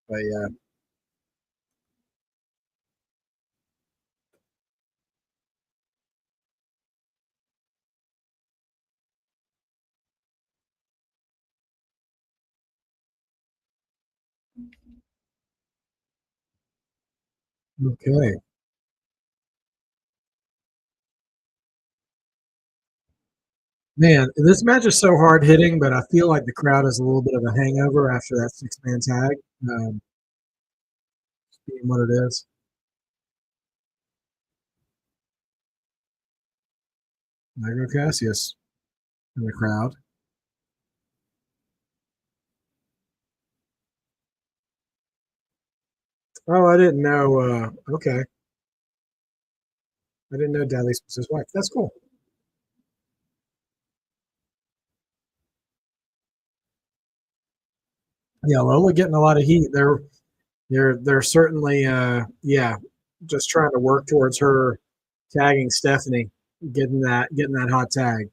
But yeah, okay, man, this match is so hard hitting, but I feel like the crowd has a little bit of a hangover after that 6-man tag. Being what it is. Nigro Cassius in the crowd. Oh, I didn't know. Okay, I didn't know Dudley was his wife. That's cool. Yeah, Lola getting a lot of heat. They're certainly yeah, just trying to work towards her tagging Stephanie, getting that hot tag.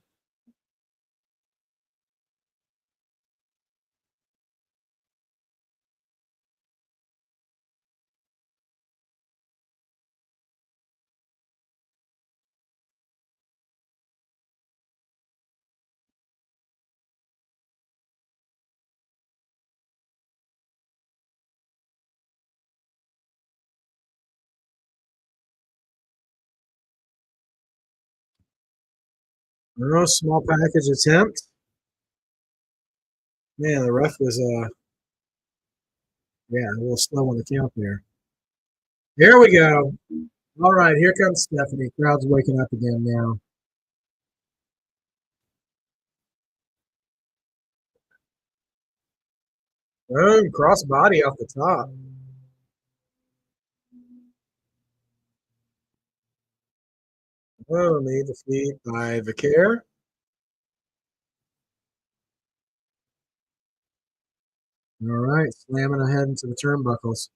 Oh, small package attempt. Man, the ref was yeah, a little slow on the count there. Here we go. All right, here comes Stephanie. Crowd's waking up again now. Boom, cross body off the top. Oh, made the feet by Vicaire. All right, slamming ahead into the turnbuckles.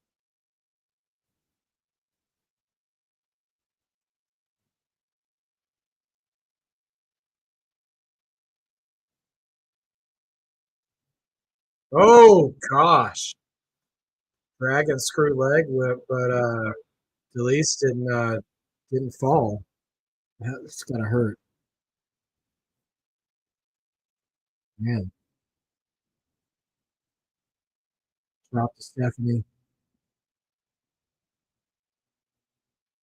Oh gosh, dragon screw leg whip, but Delise didn't fall. That's gotta hurt, man. Drop to Stephanie,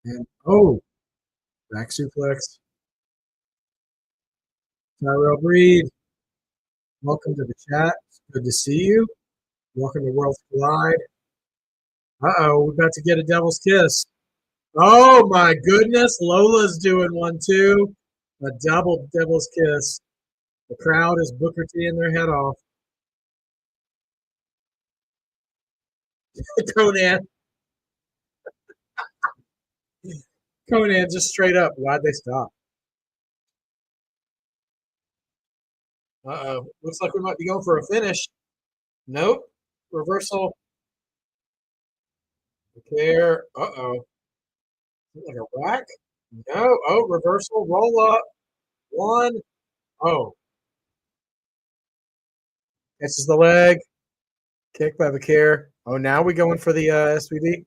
and oh, back suplex. Tyrell Breed, welcome to the chat. Good to see you. Welcome to Worlds Collide. We're about to get a devil's kiss. Oh my goodness, Lola's doing one too. A double devil's kiss. The crowd is Booker T in their head off. Conan, Conan, just straight up. Why'd they stop? Looks like we might be going for a finish. Nope. Reversal. Care. Like a whack? No. Oh, reversal. Roll up. One. Oh, this is the leg. Kick by the care. Oh, now we going for the SVB?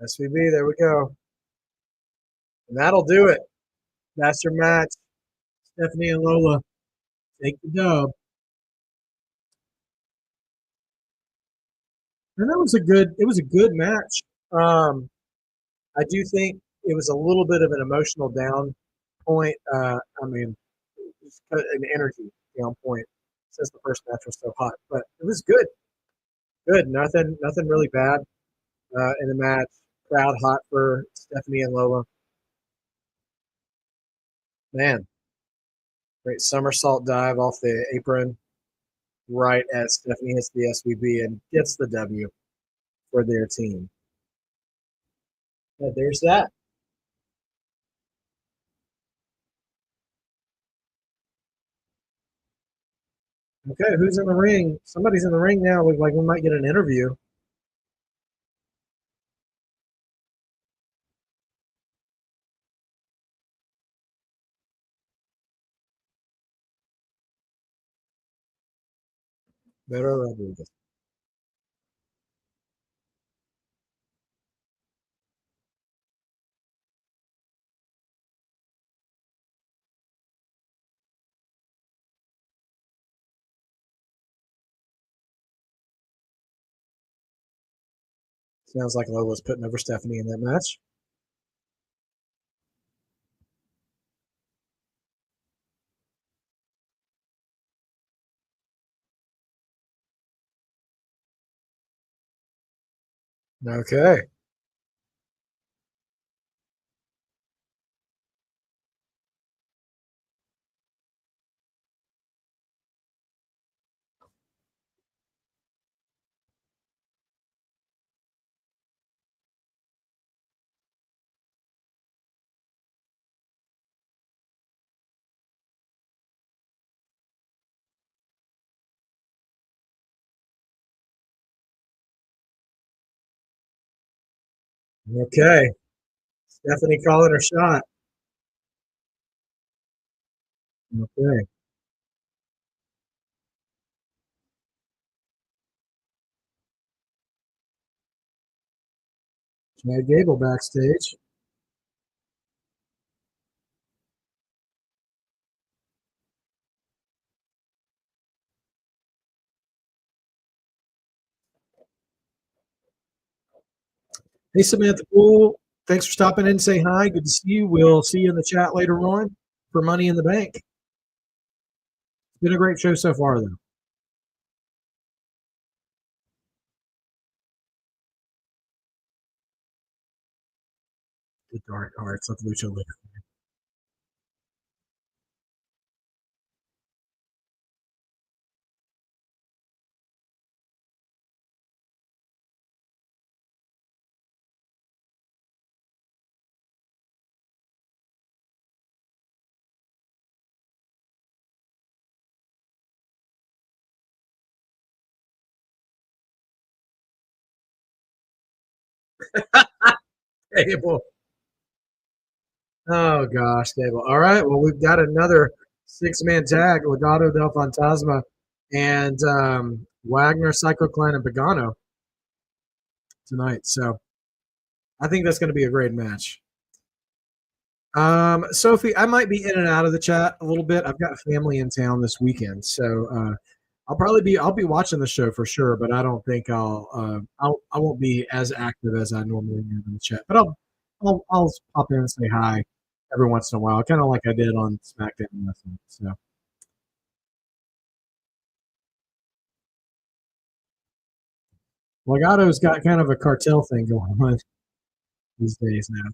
SVB, there we go. And that'll do it. That's your match. Stephanie and Lola take the dub. And it was a good match. Um, I do think it was a little bit of an emotional down point. I mean, just an energy down point since the first match was so hot, but it was good. Good. Nothing really bad in the match. Crowd hot for Stephanie and Lola. Man, great somersault dive off the apron. right as Stephanie hits the SVB and gets the W for their team. But there's that. Okay, who's in the ring? Somebody's in the ring now. Looks like we might get an interview. Better Rodriguez. Sounds like Lola's putting over Stephanie in that match. Okay. Okay. Stephanie calling her shot. Okay. Chad Gable backstage. Hey, Samantha Poole. Thanks for stopping in and say hi. Good to see you. We'll see you in the chat later on for Money in the Bank. It's been a great show so far, though. The Dark Hearts of Lucha Libre. Gable. Oh, gosh, Gable. All right. Well, we've got another six-man tag, Legado del Fantasma and Wagner, Psycho Clan, and Pagano tonight. So I think that's going to be a great match. Sophie, I might be in and out of the chat a little bit. I've got family in town this weekend, so I'll be watching the show for sure, but I don't think I won't be as active as I normally am in the chat. But I'll pop in and say hi every once in a while, kind of like I did on SmackDown Wrestling. So Legato's got kind of a cartel thing going on these days now.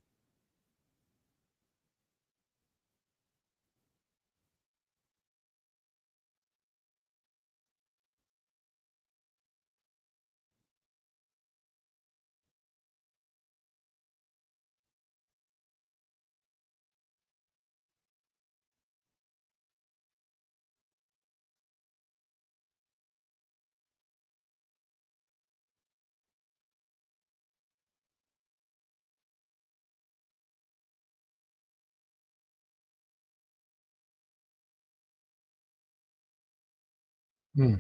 Hmm.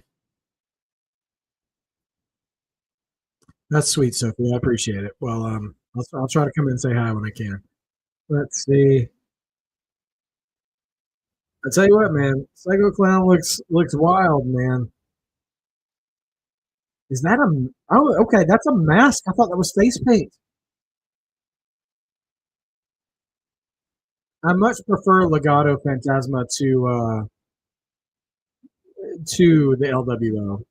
That's sweet, Sophie. I appreciate it. Well, I'll try to come in and say hi when I can. Let's see. I tell you what, man, Psycho Clown looks wild, man. Is that a? Oh, okay, that's a mask. I thought that was face paint. I much prefer Legato Phantasma to the LWO.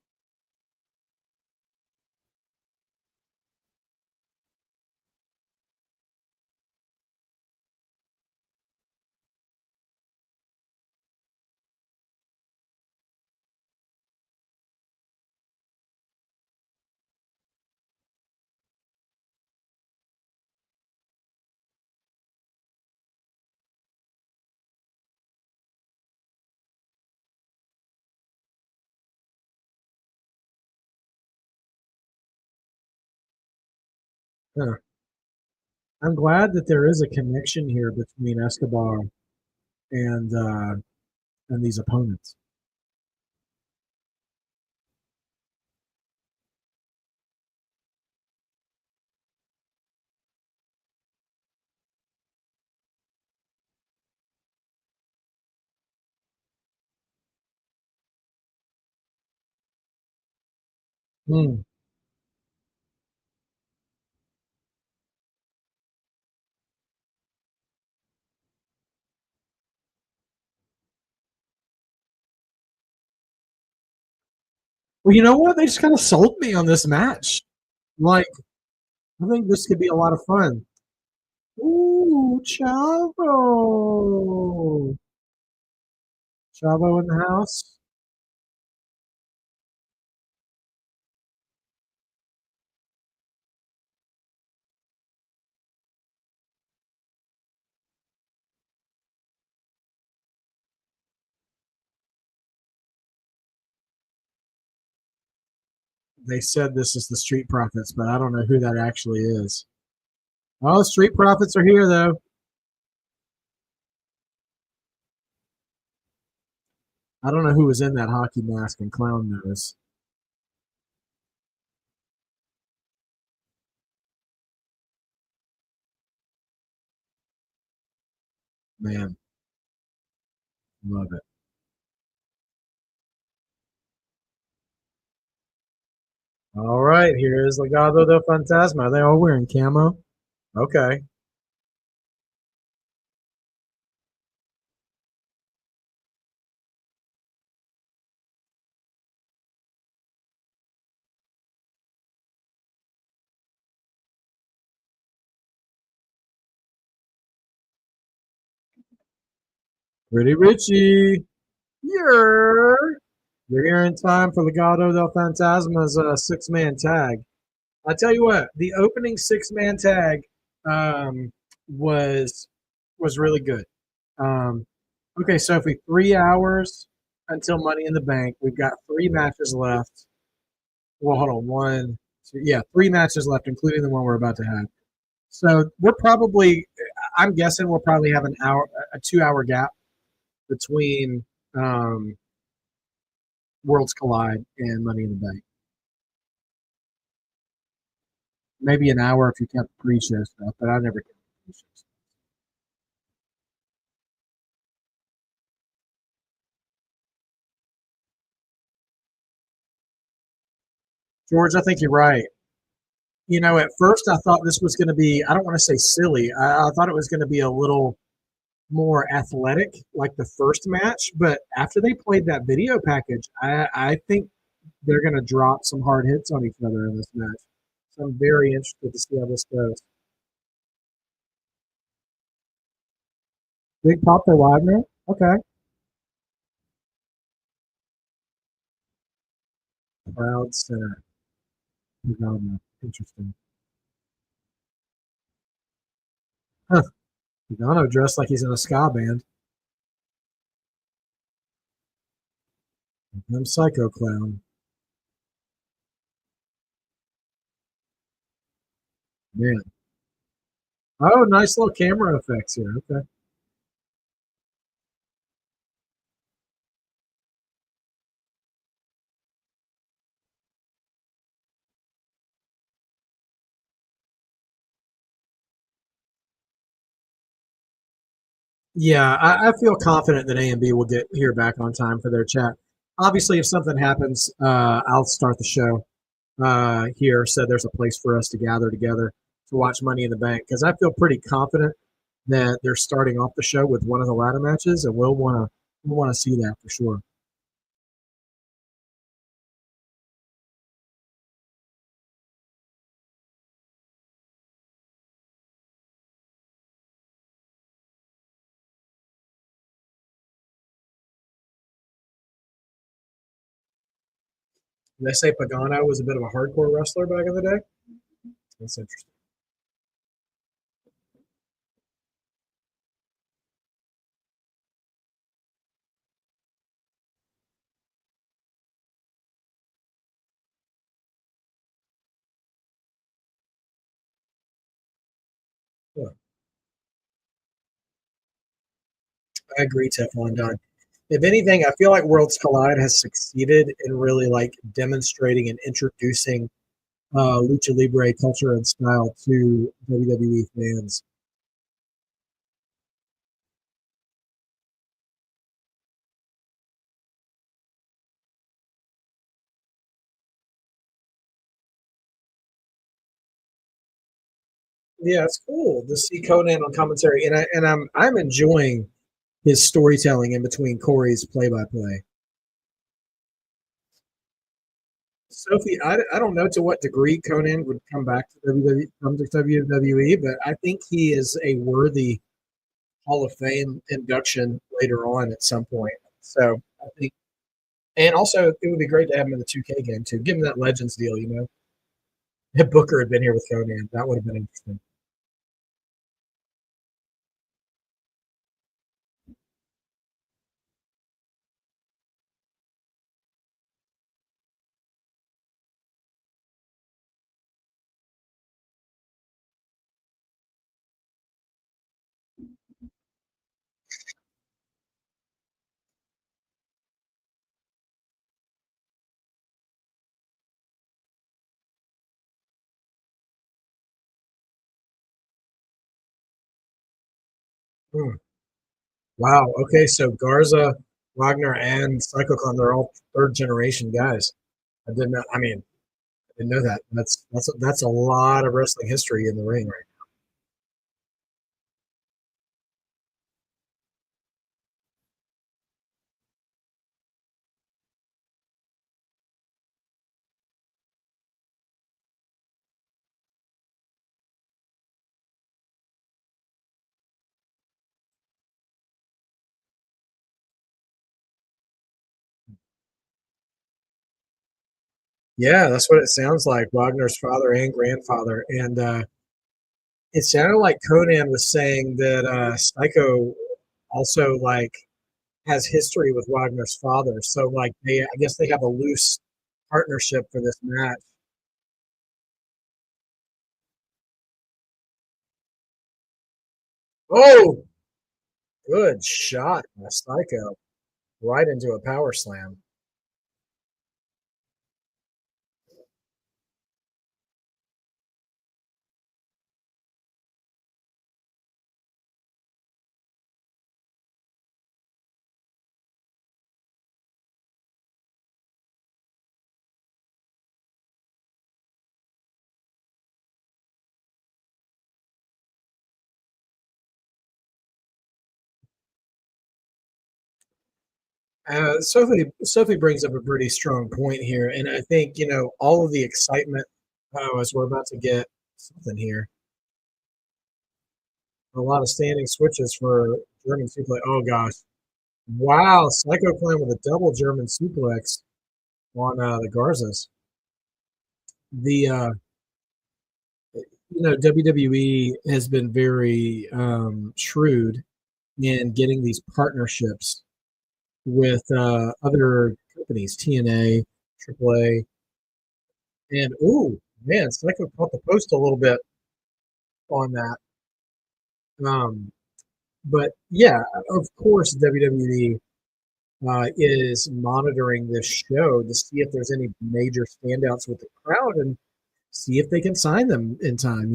Huh. I'm glad that there is a connection here between Escobar and these opponents. Hmm. Well, you know what? They just kind of sold me on this match. Like, I think this could be a lot of fun. Ooh, Chavo. Chavo in the house. They said this is the Street Profits, but I don't know who that actually is. Oh, Street Profits are here, though. I don't know who was in that hockey mask and clown nose. Man, love it. All right, here is Legado del Fantasma. Are they all wearing camo? Okay. Pretty Richie. You're here in time for Legado del Fantasma's six-man tag. I tell you what, the opening six-man tag um, was was really good. Um, okay, Sophie, 3 hours until Money in the Bank. We've got three matches left. Well, hold on, one, two, yeah, three matches left, including the one we're about to have. So we're probably, I'm guessing we'll probably have a 2 hour gap between um, Worlds Collide and Money in the Bank. Maybe an hour if you count the pre-show stuff, but I never count the pre-show stuff. George, I think you're right. You know, at first I thought this was going to be, I don't want to say silly. I thought it was going to be a little more athletic, like the first match. But after they played that video package, I think they're going to drop some hard hits on each other in this match. So I'm very interested to see how this goes. Big pop for Wagner. Okay. Proud center. Pagano. Interesting. Huh. Pagano dressed like he's in a ska band. I'm Psycho Clown. Man. Oh, nice little camera effects here. Okay. Yeah, I feel confident that A and B will get here back on time for their chat. Obviously, if something happens, I'll start the show here. So there's a place for us to gather together to watch Money in the Bank because I feel pretty confident that they're starting off the show with one of the ladder matches, and we'll want to see that for sure. They say Pagano was a bit of a hardcore wrestler back in the day. That's interesting. Yeah, I agree, Teflon Don. If anything, I feel like Worlds Collide has succeeded in really like demonstrating and introducing lucha libre culture and style to WWE fans. Yeah, it's cool to see Conan on commentary, and I'm enjoying his storytelling in between Corey's play by play. Sophie, I don't know to what degree Conan would come back to WWE, but I think he is a worthy Hall of Fame induction later on at some point. So I think, and also it would be great to have him in the 2K game too. Give him that Legends deal, you know. If Booker had been here with Conan, that would have been interesting. Hmm. Wow. Okay, so Garza, Wagner, and Psychocon—they're all third generation guys. I didn't know. I mean, I didn't know that. That's a lot of wrestling history in the ring, right? Yeah, that's what it sounds like. Wagner's father and grandfather, and it sounded like Conan was saying that Psycho also like has history with Wagner's father. So like I guess they have a loose partnership for this match. Oh, good shot by Psycho, right into a power slam. Sophie brings up a pretty strong point here, and I think all of the excitement. Oh, as we're about to get something here, a lot of standing switches for German suplex. Oh gosh, wow! Psycho Clown with a double German suplex on the Garzas. The WWE has been very shrewd in getting these partnerships with other companies, TNA, AAA, and ooh, man, Psycho caught the post a little bit on that. Um, but yeah, of course, WWE is monitoring this show to see if there's any major standouts with the crowd and see if they can sign them in time,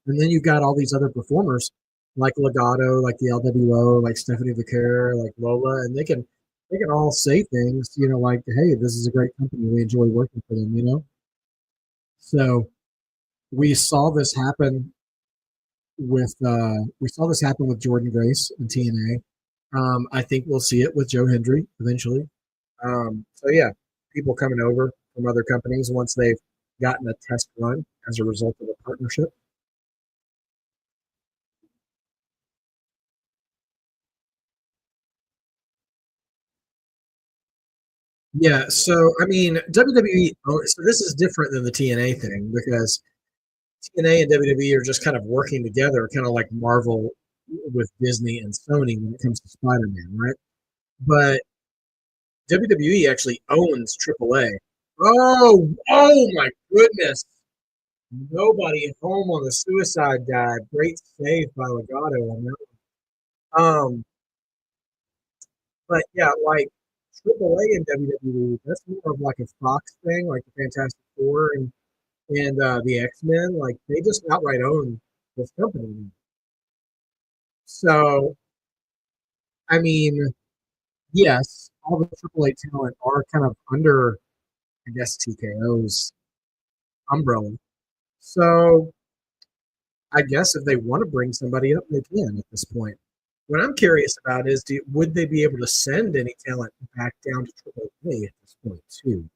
And then you've got all these other performers like Legato, like the LWO, like Stephanie Vicker, like Lola, and they can all say things, like, hey, this is a great company. We enjoy working for them. So we saw this happen with Jordan Grace and TNA. I think we'll see it with Joe Hendry eventually. So yeah, people coming over from other companies once they've gotten a test run as a result of a partnership. Yeah, so I mean WWE. So this is different than the TNA thing because TNA and WWE are just kind of working together, kind of like Marvel with Disney and Sony when it comes to Spider-Man, right? But WWE actually owns AAA. Oh, oh my goodness! Nobody at home on the suicide dive. Great save by Legato on that one. But yeah, like AAA and WWE, that's more of like a Fox thing, like the Fantastic Four and the X Men. Like they just outright own this company. So I mean, yes, all the AAA talent are kind of under, I guess, TKO's umbrella. So I guess if they want to bring somebody up, they can at this point. What I'm curious about is, would they be able to send any talent back down to AAA at this point too?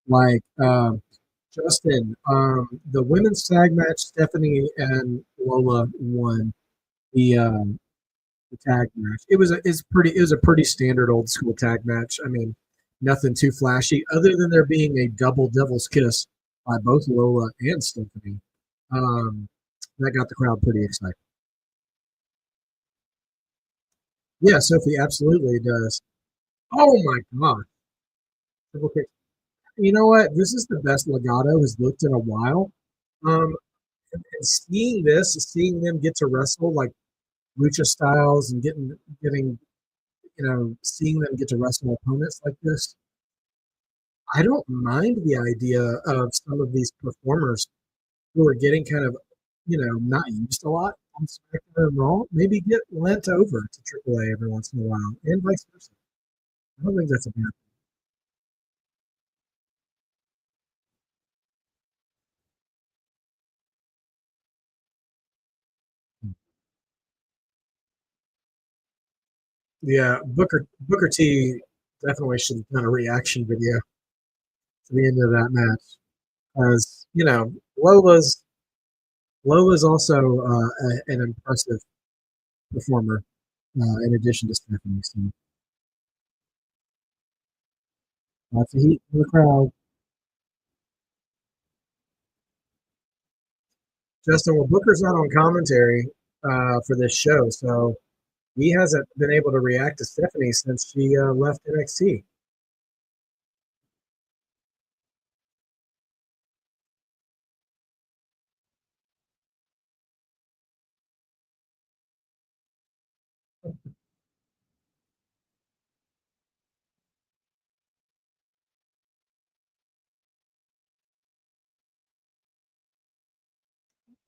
Like Justin, the women's tag match, Stephanie and Lola won the tag match. It was a pretty standard old school tag match. I mean, nothing too flashy, other than there being a double devil's kiss by both Lola and Stephanie. Um, that got the crowd pretty excited. Yeah, Sophie absolutely does. Oh my god! Okay, you know what? This is the best Legato has looked in a while. Um, and seeing them get to wrestle like lucha styles and getting seeing them get to wrestle opponents like this, I don't mind the idea of some of these performers who are getting kind of, not used a lot on SmackDown and Raw, maybe get lent over to AAA every once in a while, and vice versa. I don't think that's a bad thing. Yeah, Booker T definitely should have done a reaction video to the end of that match, because Lola's also an impressive performer, in addition to Stephanie. So lots of heat in the crowd. Justin, well, Booker's not on commentary for this show, so he hasn't been able to react to Stephanie since she left NXT.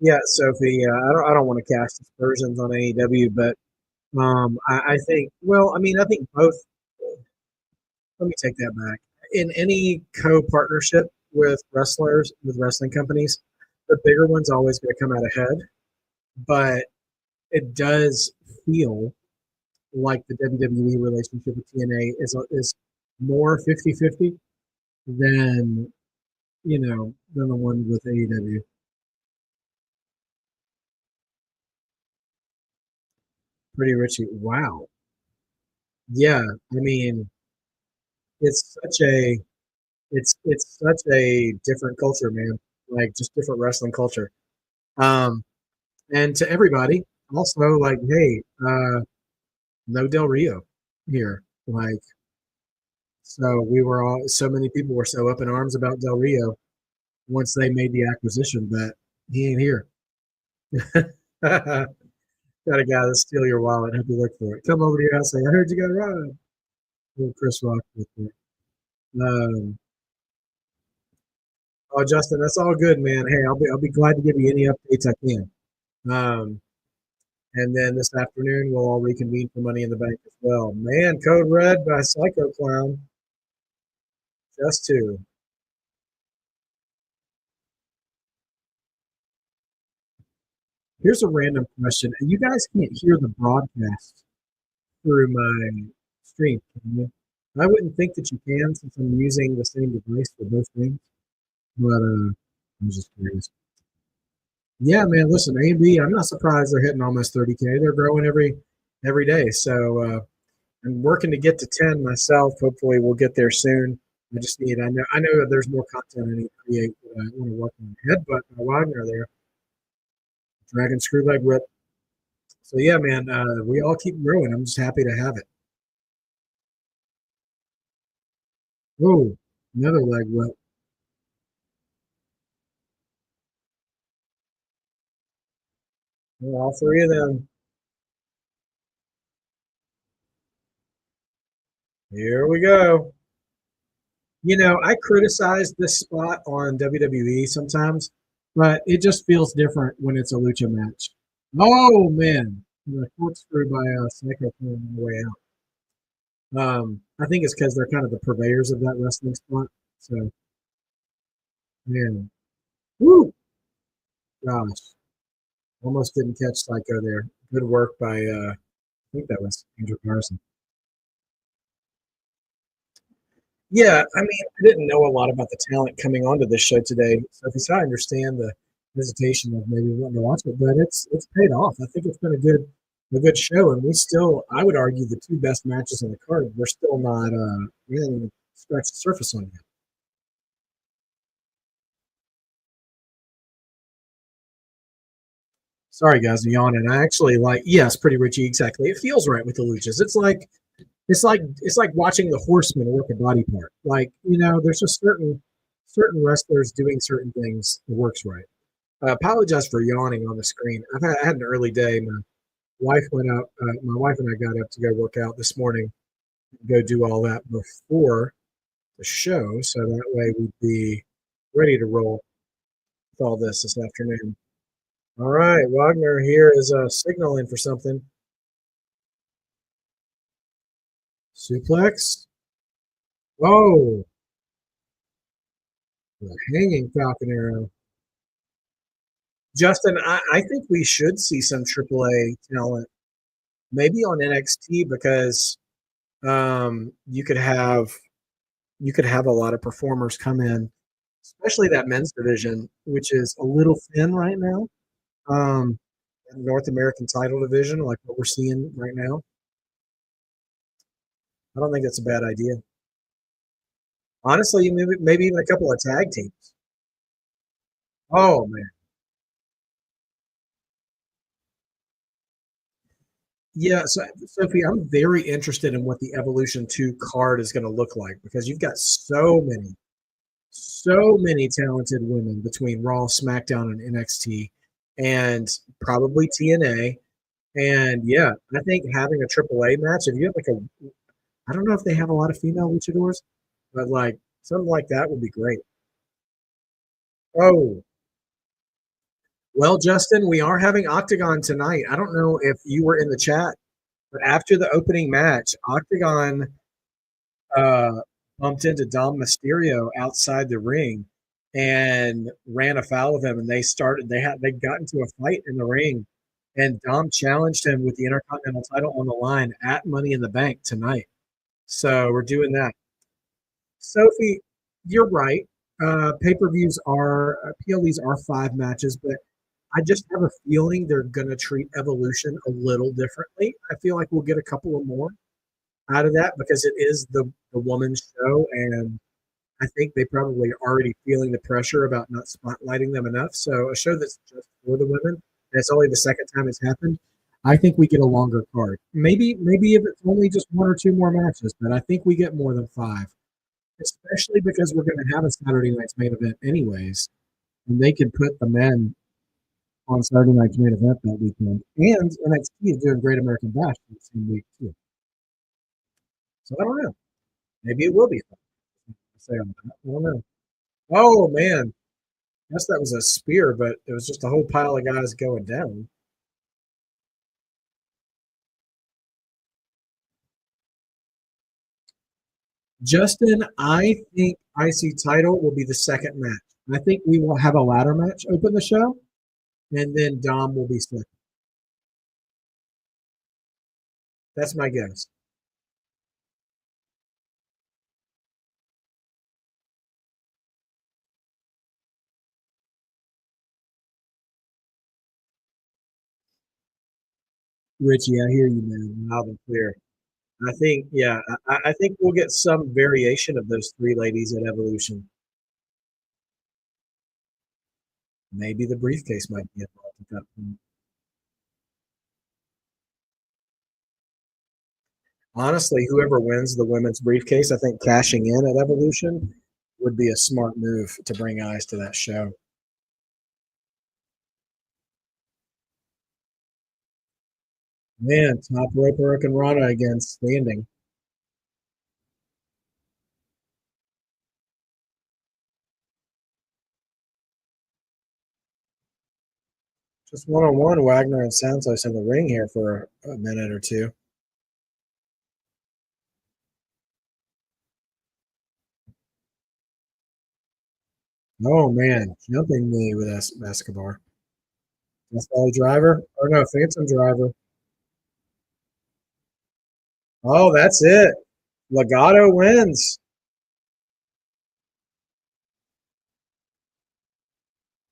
Yeah, Sophie. I don't want to cast aspersions on AEW, but I think. Well, I mean, I think both. Let me take that back. In any co-partnership with wrestlers, with wrestling companies, the bigger one's always going to come out ahead. But it does feel like the WWE relationship with TNA is more 50-50 than than the one with AEW. Pretty Richie. Wow. Yeah. I mean, it's such a it's such a different culture, man. Like just different wrestling culture. Um, and to everybody, also like, hey, no Del Rio here. Like, so we were all so many people were so up in arms about Del Rio once they made the acquisition, but he ain't here. Got a guy that steal your wallet. Help you look for it. Come over to your house. Say, I heard you got a ride. Little Chris Rock with it. Oh, Justin, that's all good, man. Hey, I'll be glad to give you any updates I can. Um, and then this afternoon we'll all reconvene for Money in the Bank as well. Man, Code Red by Psycho Clown. Just two. Here's a random question. You guys can't hear the broadcast through my stream, can you? I wouldn't think that you can since I'm using the same device for both things, but I'm just curious. Yeah, man. Listen, A and B. I'm not surprised they're hitting almost 30K. They're growing every day. So I'm working to get to 10 myself. Hopefully, we'll get there soon. I know that there's more content I need to create. But I want to work on Headbutt by Wagner there. Dragon Screw Leg Rip. So yeah, man. We all keep growing. I'm just happy to have it. Whoa, another leg rip. All three of them. Here we go. I criticize this spot on WWE sometimes, but it just feels different when it's a lucha match. Oh man, the corkscrew by Psycho on the way out. I think it's because they're kind of the purveyors of that wrestling spot. So, man, woo, gosh, almost didn't catch Psycho there. Good work by I think that was Andrew Carson. Yeah, I mean, I didn't know a lot about the talent coming onto this show today, so I understand the hesitation of maybe wanting to watch it, but it's paid off. I think it's been a good show, and we still, I would argue, the two best matches on the card. We're still not we haven't even scratched the surface on yet. Sorry, guys, I'm yawning. I actually like yes, pretty Richie, exactly. It feels right with the luchas. It's like watching the Horsemen work a body part. Like there's just certain wrestlers doing certain things that works right. I apologize for yawning on the screen. I had an early day. My wife and I got up to go work out this morning, go do all that before the show, so that way we'd be ready to roll with all this afternoon. All right, Wagner here is signaling for something. Suplex. Oh, the hanging Falcon Arrow. Justin, I think we should see some AAA talent, maybe on NXT because you could have a lot of performers come in, especially that men's division, which is a little thin right now. Um, North American title division, like what we're seeing right now. I don't think that's a bad idea. Honestly, maybe even a couple of tag teams. Oh man, yeah. So Sophie, I'm very interested in what the Evolution 2 card is going to look like because you've got so many talented women between Raw, SmackDown, and NXT, and probably TNA. And yeah, I think having a AAA match, if you have like I don't know if they have a lot of female luchadors, but like something like that would be great. Oh, well, Justin, we are having Octagon tonight. I don't know if you were in the chat, but after the opening match, Octagon uh, bumped into Dom Mysterio outside the ring and ran afoul of him, and they got into a fight in the ring, and Dom challenged him with the Intercontinental title on the line at Money in the Bank tonight. So we're doing that. Sophie, you're right. Pay-per-views PLEs are 5 matches, but I just have a feeling they're going to treat Evolution a little differently. I feel like we'll get a couple of more out of that because it is the woman's show, and I think they probably are already feeling the pressure about not spotlighting them enough. So a show that's just for the women, and it's only the second time it's happened. I think we get a longer card. Maybe if it's only just one or two more matches, but I think we get more than 5, especially because we're going to have a Saturday night's main event anyways, and they could put the men on Saturday night's main event that weekend. And NXT is doing Great American Bash the same week too. So I don't know. Maybe it will be fun to say on that. I don't know. Oh man, I guess that was a spear, but it was just a whole pile of guys going down. Justin, I think IC title will be the second match. I think we will have a ladder match open the show, and then Dom will be second. That's my guess. Richie, I hear you, man, loud and clear. I think, yeah, I think we'll get some variation of those three ladies at Evolution. Maybe the briefcase might be involved at that point. Honestly, whoever wins the women's briefcase, I think cashing in at Evolution would be a smart move to bring eyes to that show. Man, top rope Hurricane Rana again, standing. Just one-on-one, Wagner and Santos in the ring here for a minute or two. Oh man, jumping knee with Escobar. That's Valley Driver, or no, Phantom Driver. Oh, that's it. Legato wins.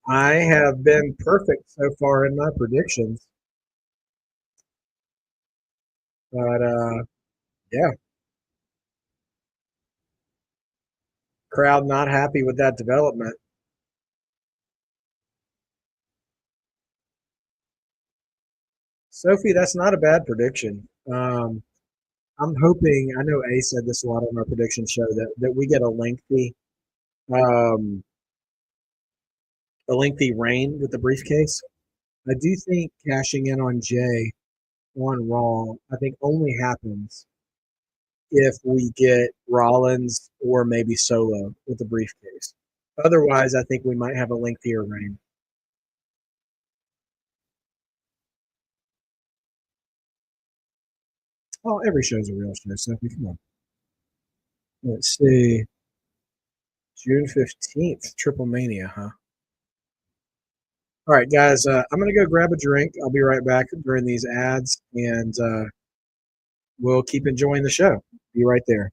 I have been perfect so far in my predictions, but yeah, crowd not happy with that development. Sophie, that's not a bad prediction. I'm hoping. I know A said this a lot on our prediction show that we get um, a lengthy reign with the briefcase. I do think cashing in on Jay on Raw, I think only happens if we get Rollins or maybe Solo with the briefcase. Otherwise, I think we might have a lengthier reign. Oh, every show's a real show, Sophie. Come on. Let's see. June 15th, Triple Mania, huh? All right, guys, I'm going to go grab a drink. I'll be right back during these ads, and we'll keep enjoying the show. Be right there.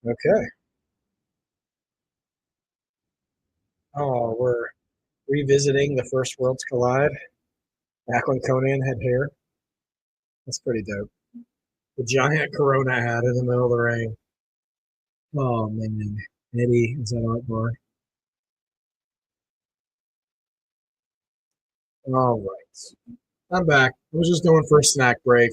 Okay. Oh, we're revisiting the first Worlds Collide back when Conan had hair. That's pretty dope. The giant Corona hat in the middle of the ring. Oh, man. Eddie, is that Art Bar? All right. I'm back. I was just going for a snack break.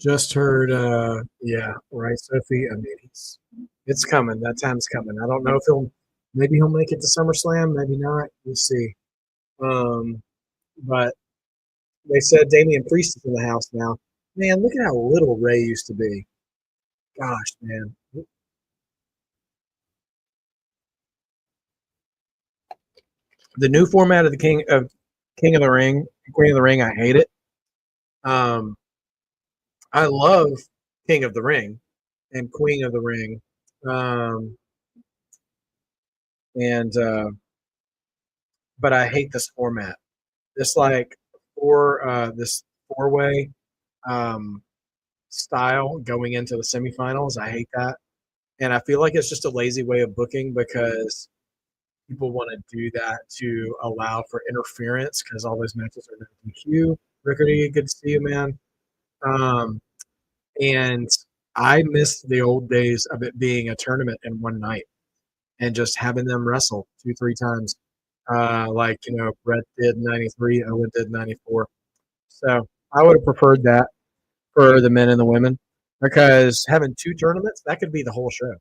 Just heard, yeah, right, Sophie. I mean, it's coming. That time's coming. I don't know if maybe he'll make it to SummerSlam, maybe not. We'll see. Um, but they said Damian Priest is in the house now. Man, look at how little Ray used to be. Gosh, man. The new format of the King of the Ring, Queen of the Ring, I hate it. Um, I love King of the Ring and Queen of the Ring. Um, and but I hate this format. This like this 4-way um, style going into the semifinals. I hate that, and I feel like it's just a lazy way of booking because people want to do that to allow for interference because all those matches are no DQ. Rickety, good to see you, man. Um, and I miss the old days of it being a tournament in one night and just having them wrestle 2, 3 times. Like, Brett did 93, Owen did 94. So I would have preferred that for the men and the women because having two tournaments, that could be the whole show.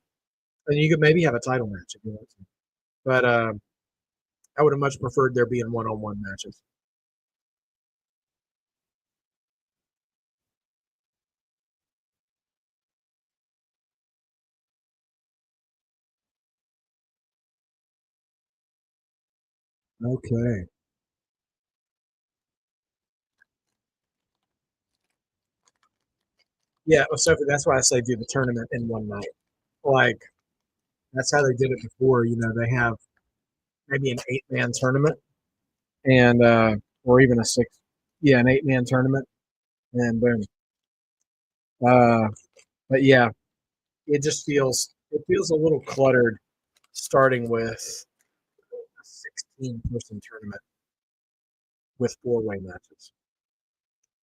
And you could maybe have a title match if you want to. But I would have much preferred there being one-on-one matches. Okay. Yeah, well, Sophie, that's why I say do the tournament in one night. Like, that's how they did it before. They have maybe an 8-man tournament and or even a six, yeah, an 8-man tournament, and boom. Uh, but yeah, it feels a little cluttered starting with a 16-person tournament with 4-way matches.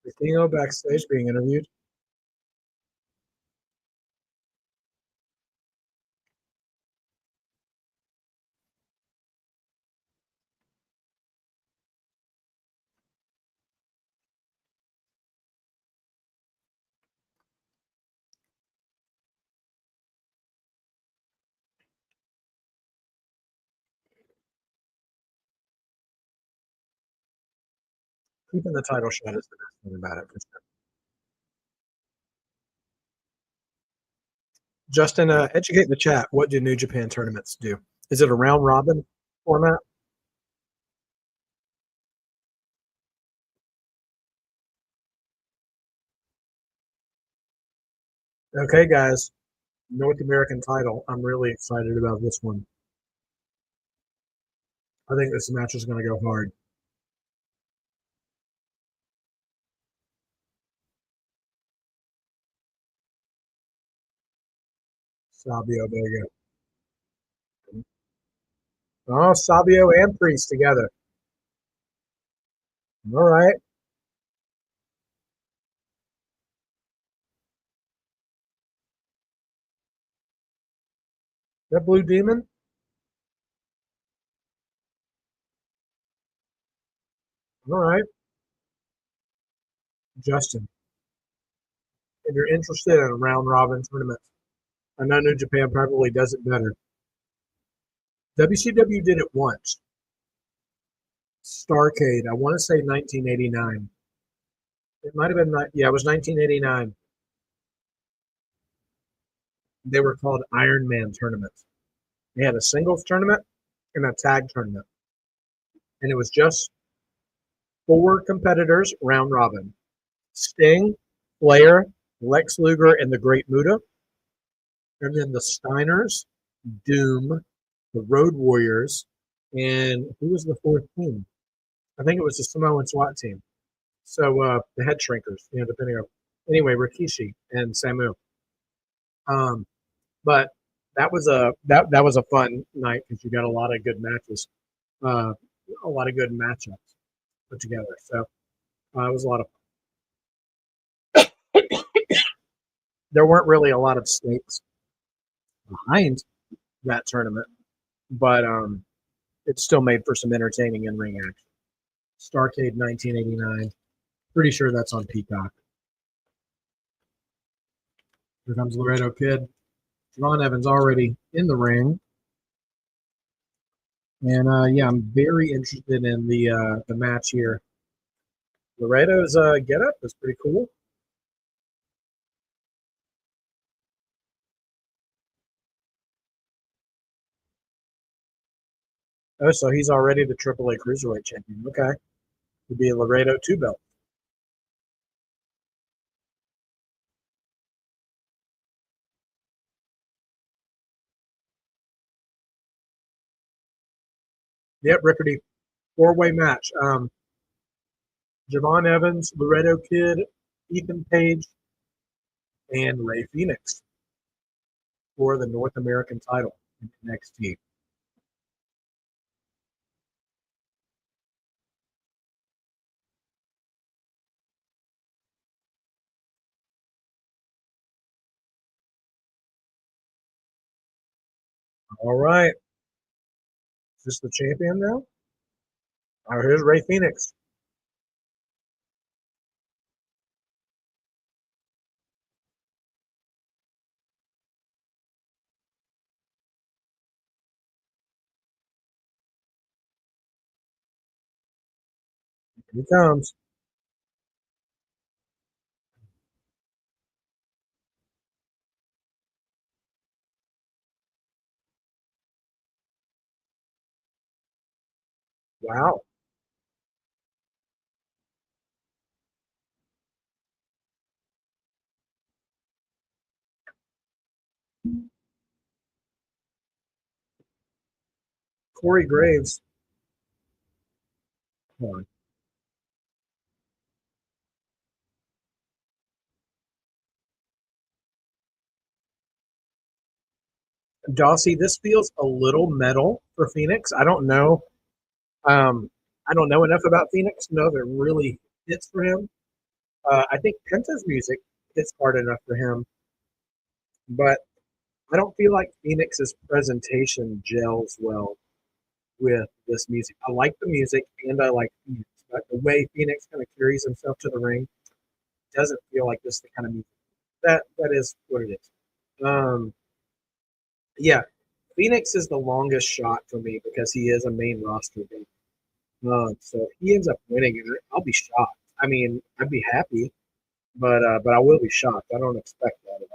Is Dino backstage being interviewed? Keeping the title shot is the best thing about it for sure. Justin, educate the chat. What do New Japan tournaments do? Is it a round robin format? Okay, guys, North American title. I'm really excited about this one. I think this match is going to go hard. Sabio Vega. Oh, Sabio and Priest together. All right. That Blue Demon. All right. Justin, if you're interested in a round robin tournament, I know New Japan probably does it better. WCW did it once. Starcade. I want to say 1989. It might have been, yeah, it was 1989. They were called Iron Man tournaments. They had a singles tournament and a tag tournament. And it was just 4 competitors round robin. Sting, Flair, Lex Luger, and the Great Muta. And then the Steiners, Doom, the Road Warriors, and who was the fourth team? I think it was the Samoan SWAT team. So the Head Shrinkers, depending on. Anyway, Rikishi and Samu. Um, but that was a fun night because you got a lot of good matches, uh, a lot of good matchups put together. So it was a lot of fun. There weren't really a lot of stakes behind that tournament, but it still made for some entertaining in ring action. Starcade 1989. Pretty sure that's on Peacock. Here comes Laredo Kid. Ron Evans already in the ring. And yeah, I'm very interested in the match here. Laredo's getup is pretty cool. Oh, so he's already the AAA Cruiserweight champion. Okay. He'd be a Laredo 2 belt. Yep, Rickerty. 4-way match. Javon Evans, Laredo Kid, Ethan Page, and Ray Phoenix for the North American title in NXT. All right. Is this the champion now? All right, here's Ray Phoenix. Here he comes. Wow. Corey Graves. Hold on. Dossie, this feels a little metal for Phoenix. I don't know. I don't know enough about Phoenix to know that it really hits for him. I think Penta's music hits hard enough for him, but I don't feel like Phoenix's presentation gels well with this music. I like the music and I like Phoenix, but the way Phoenix kind of carries himself to the ring doesn't feel like this the kind of music. That is what it is. Yeah, Phoenix is the longest shot for me because he is a main roster guy. So if he ends up winning it, I'll be shocked. I mean, I'd be happy, but I will be shocked. I don't expect that at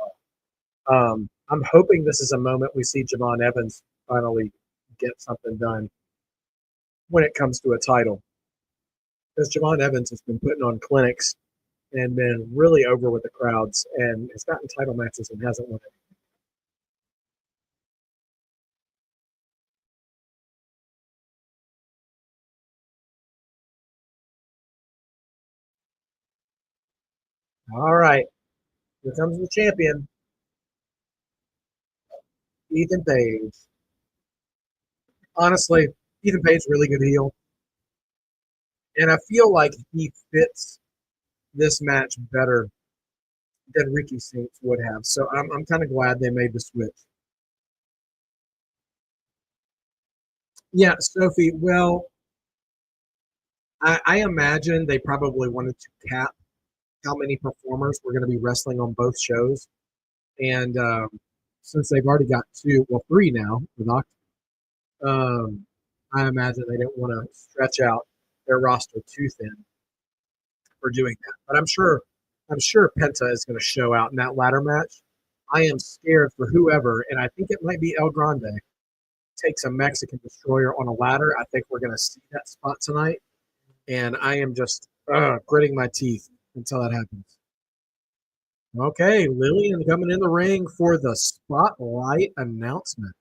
all. I'm hoping this is a moment we see Javon Evans finally get something done when it comes to a title. Because Javon Evans has been putting on clinics and been really over with the crowds and has gotten title matches and hasn't won it. All right, here comes the champion, Ethan Page. Honestly, Ethan Page really good heel, and I feel like he fits this match better than Ricky Saints would have. So I'm kind of glad they made the switch. Yeah, Sophie. Well, I imagine they probably wanted to cap how many performers were going to be wrestling on both shows, and since they've already got two, well, three now with I imagine they didn't want to stretch out their roster too thin for doing that. But I'm sure Penta is going to show out in that ladder match. I am scared for whoever, and I think it might be El Grande, takes a Mexican destroyer on a ladder. I think we're going to see that spot tonight, and I am just gritting my teeth until that happens. Okay, Lillian coming in the ring for the spotlight announcement.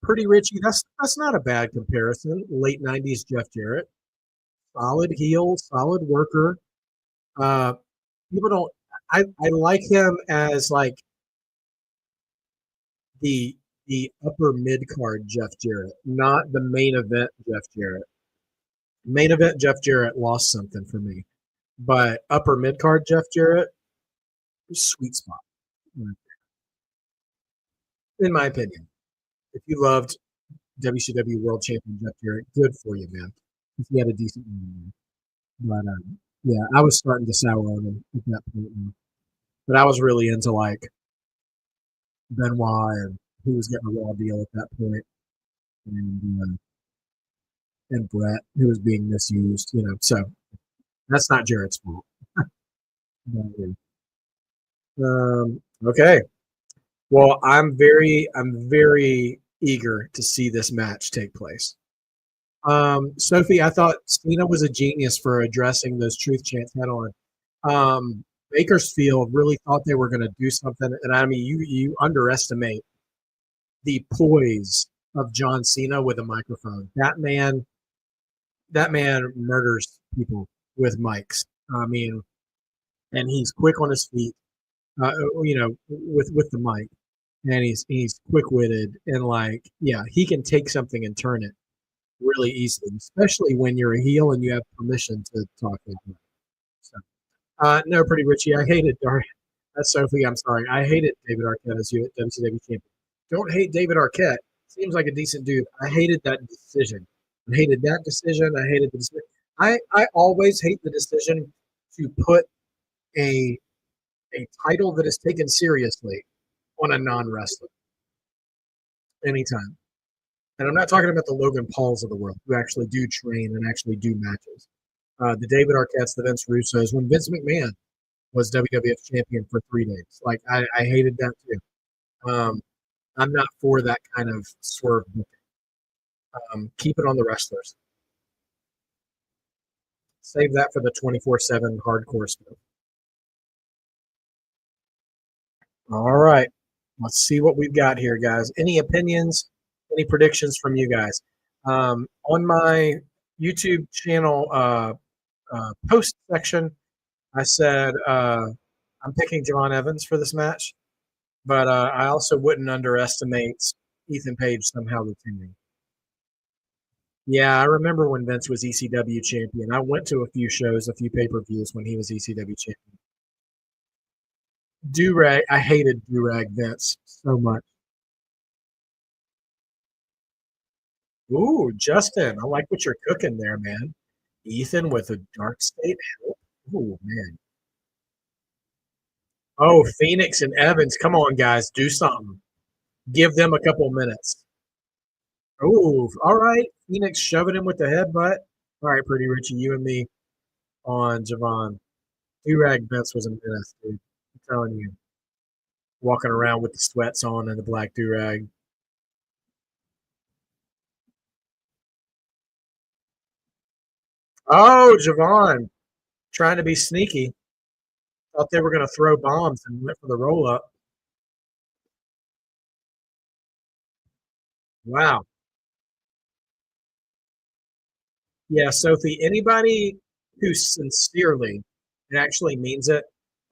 Pretty Richie, that's not a bad comparison. Late '90s Jeff Jarrett, solid heel, solid worker. Uh, people don't. I like him as like the the upper mid card Jeff Jarrett, not the main event Jeff Jarrett. Main event Jeff Jarrett lost something for me, but upper mid card Jeff Jarrett, sweet spot, in my opinion. If you loved WCW World Champion Jeff Jarrett, good for you, man. If he had a decent one. But yeah, I was starting to sour on him at that point. Now. But I was really into like Benoit and who was getting a raw deal at that point, and and Brett who was being misused. So that's not Jarrett's fault. But, yeah. Okay. Well, I'm very eager to see this match take place. Sophie, I thought Cena was a genius for addressing those truth chants head on. Bakersfield really thought they were going to do something, and I mean, you underestimate the poise of John Cena with a microphone. That man murders people with mics. I mean, and he's quick on his feet. With the mic, and he's quick witted, and like, yeah, he can take something and turn it really easily, especially when you're a heel and you have permission to talk like that. So, no, Pretty Richie, I hated That's Sophie. I'm sorry, I hated David Arquette as you WCW champion. Don't hate David Arquette. Seems like a decent dude. I hated that decision. I hated that decision. I hated the decision. I always hate the decision to put a a title that is taken seriously on a non-wrestler anytime. And I'm not talking about the Logan Pauls of the world who actually do train and actually do matches. The David Arquettes, the Vince Russos, when Vince McMahon was WWF champion for 3 days. Like, I hated that too. I'm not for that kind of swerve booking. Keep it on the wrestlers. Save that for the 24/7 hardcore stuff. All right. Let's see what we've got here, guys. Any opinions, any predictions from you guys? On my YouTube channel post section, I said I'm picking Javon Evans for this match, but I also wouldn't underestimate Ethan Page somehow retaining. Yeah, I remember when Vince was ECW champion. I went to a few shows, a few pay-per-views when he was ECW champion. Durag, I hated Durag Vince so much. Ooh, Justin, I like what you're cooking there, man. Ethan with a dark state help. Ooh, man. Oh, Phoenix and Evans. Come on, guys. Do something. Give them a couple minutes. Ooh, all right. Phoenix shoving him with the headbutt. All right, Pretty Richie, you and me on Javon. Durag Vince was a menace, dude. I'm telling you. Walking around with the sweats on and the black durag. Oh, Javon. Trying to be sneaky. Thought they were going to throw bombs and went for the roll up. Wow. Yeah, Sophie, anybody who sincerely and actually means it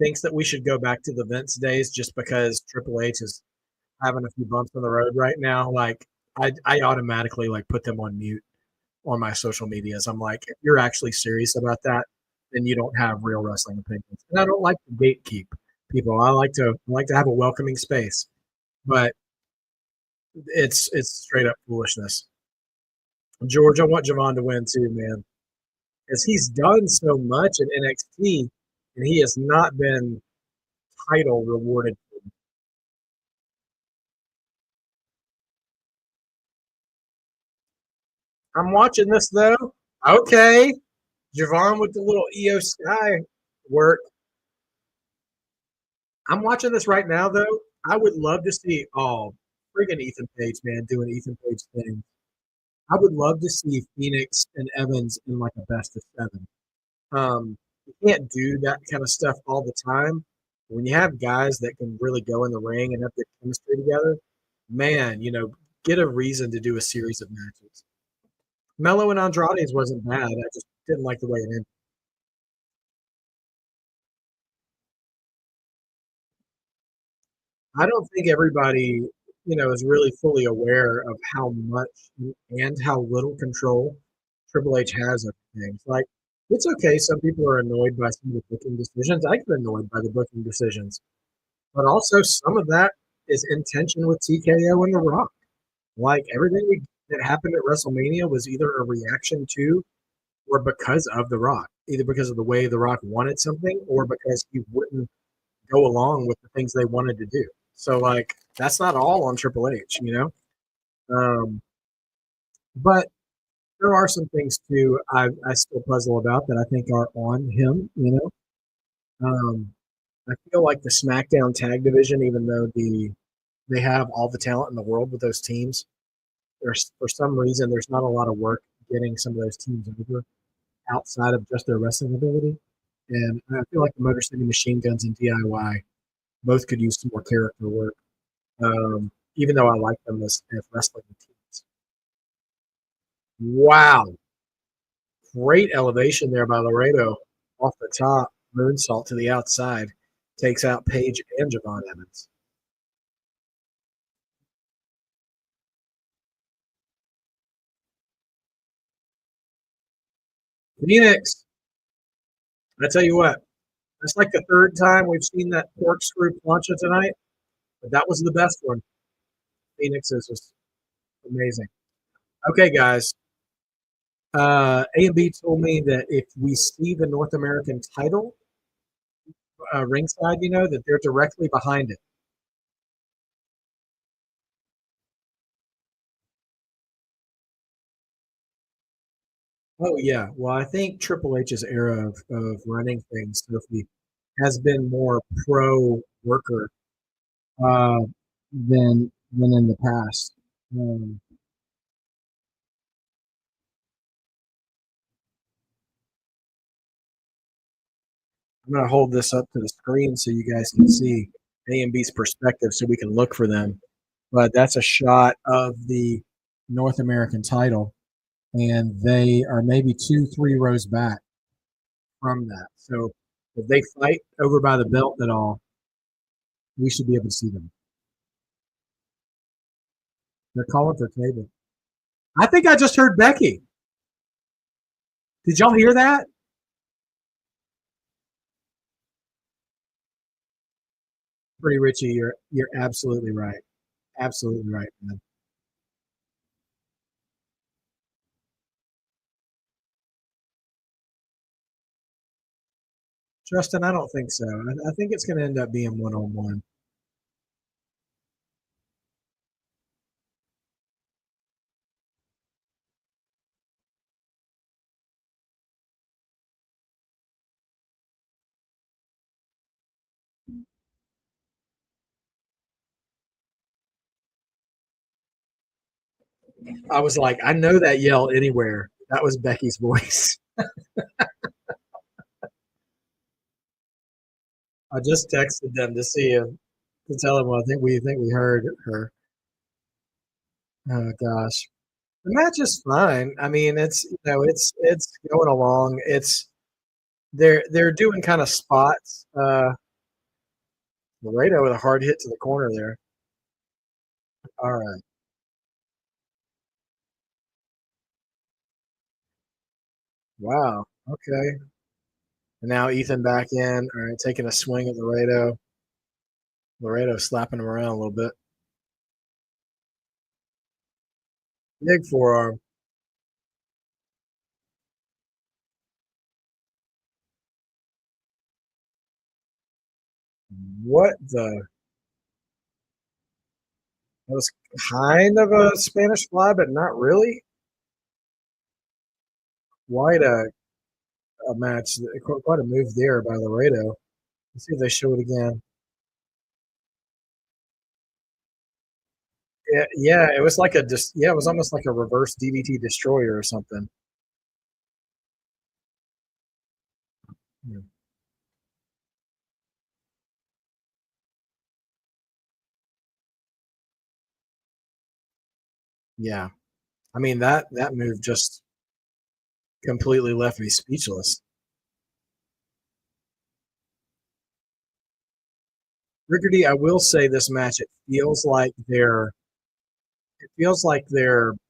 thinks that we should go back to the Vince days just because Triple H is having a few bumps on the road right now. Like, I automatically like put them on mute on my social medias. I'm like, if you're actually serious about that, then you don't have real wrestling opinions. And I don't like to gatekeep people. I like to have a welcoming space, but it's straight up foolishness. George, I want Javon to win too, man, because he's done so much in NXT, and he has not been title rewarded. I'm watching this though. Okay, Javon with the little EO Sky work. I'm watching this right now though. I would love to see friggin' Ethan Page, man, doing Ethan Page things. I would love to see Phoenix and Evans in like a best of seven. You can't do that kind of stuff all the time. When you have guys that can really go in the ring and have good chemistry together, man, get a reason to do a series of matches. Mello and Andrade's wasn't bad. I just didn't like the way it ended. I don't think everybody, is really fully aware of how much and how little control Triple H has of things. Like, it's okay. Some people are annoyed by some of the booking decisions. I get annoyed by the booking decisions, but also some of that is in tension with TKO and The Rock. Like, that happened at WrestleMania was either a reaction to or because of The Rock, either because of the way The Rock wanted something or because he wouldn't go along with the things they wanted to do. So, like, that's not all on Triple H. Um, but there are some things too I still puzzle about that I think are on him. I feel like the SmackDown tag division, even though they have all the talent in the world with those teams, there's for some reason there's not a lot of work getting some of those teams over outside of just their wrestling ability. And I feel like the Motor City Machine Guns and DIY both could use some more character work, even though I like them as wrestling teams. Wow. Great elevation there by Laredo off the top. Moonsault to the outside. Takes out Paige and Javon Evans. Phoenix, I tell you what, that's like the third time we've seen that corkscrew plancha tonight, but that was the best one. Phoenix is just amazing. Okay, guys. A and B told me that if we see the North American title ringside, that they're directly behind it. Oh yeah. Well, I think Triple H's era of running things has been more pro worker uh, than in the past. I'm going to hold this up to the screen so you guys can see A and B's perspective so we can look for them. But that's a shot of the North American title, and they are maybe 2-3 rows back from that. So if they fight over by the belt at all, we should be able to see them. They're calling for table. I think I just heard Becky. Did y'all hear that? Pretty Richie, you're absolutely right. Absolutely right, man. Justin, I don't think so. I think it's going to end up being one-on-one. I was like, I know that yell anywhere. That was Becky's voice. I just texted them to see if to tell them what I think we heard her. Oh gosh, the match is fine. I mean, it's going along. They're doing kind of spots. Laredo with a hard hit to the corner there. All right. Wow. Okay. And now Ethan back in. All right, taking a swing at Laredo. Laredo slapping him around a little bit. Big forearm. What the? That was kind of a Spanish fly, but not really. Quite a match, quite a move there by Laredo. Let's see if they show it again. Yeah, it was like it was almost like a reverse DDT destroyer or something. Yeah. Yeah. I mean that move just completely left me speechless. Rickety, I will say this match, it feels like they're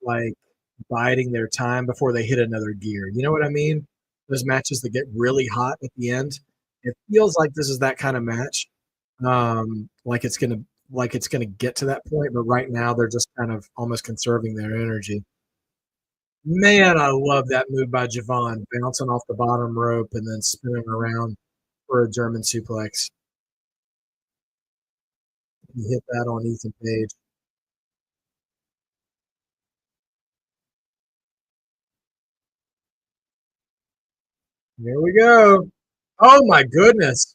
like biding their time before they hit another gear. You know what I mean? Those matches that get really hot at the end. It feels like this is that kind of match. Like it's gonna get to that point, but right now they're just kind of almost conserving their energy. Man, I love that move by Javon, bouncing off the bottom rope and then spinning around for a German suplex. He hit that on Ethan Page. Here we go. Oh my goodness.